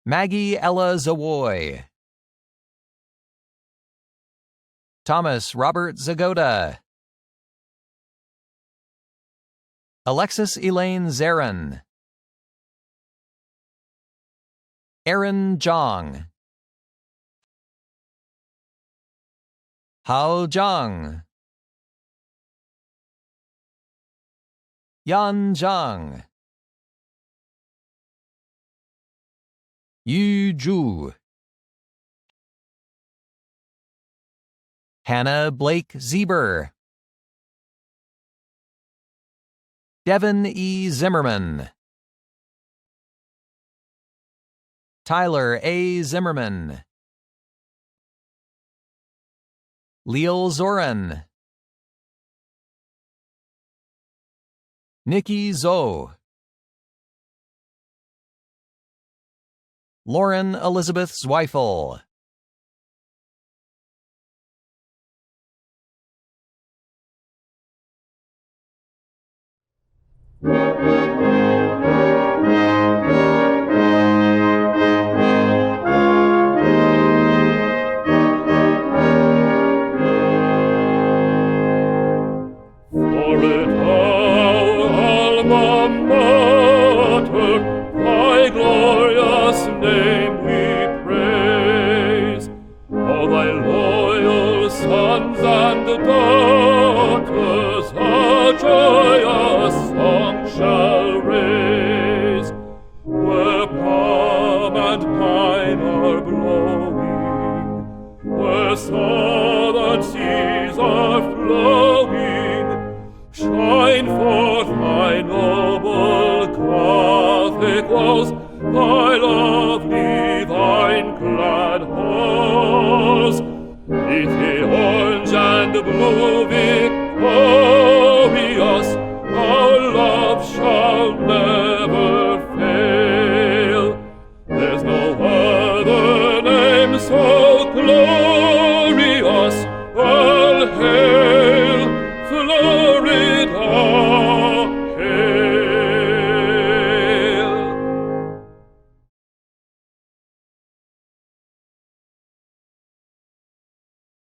Maggie Ella Zawoy, Thomas Robert Zagoda, Alexis Elaine Zarin, Aaron Zhang, Hao Zhang, Yan Zhang, Yu Zhu, Hannah Blake Zieber, Devin E. Zimmerman, Tyler A. Zimmerman, Leal Zoran, Nikki Zoe, Lauren Elizabeth Zweifel, For it our alma mater, thy glorious name we praise. All thy loyal sons and daughters a joyous song shall raise. Where palm and pine are blowing, where southern seas are flowing, shine forth thy noble Gothic walls, thy lovely vine-clad halls. 'Neath the orange and blue victorious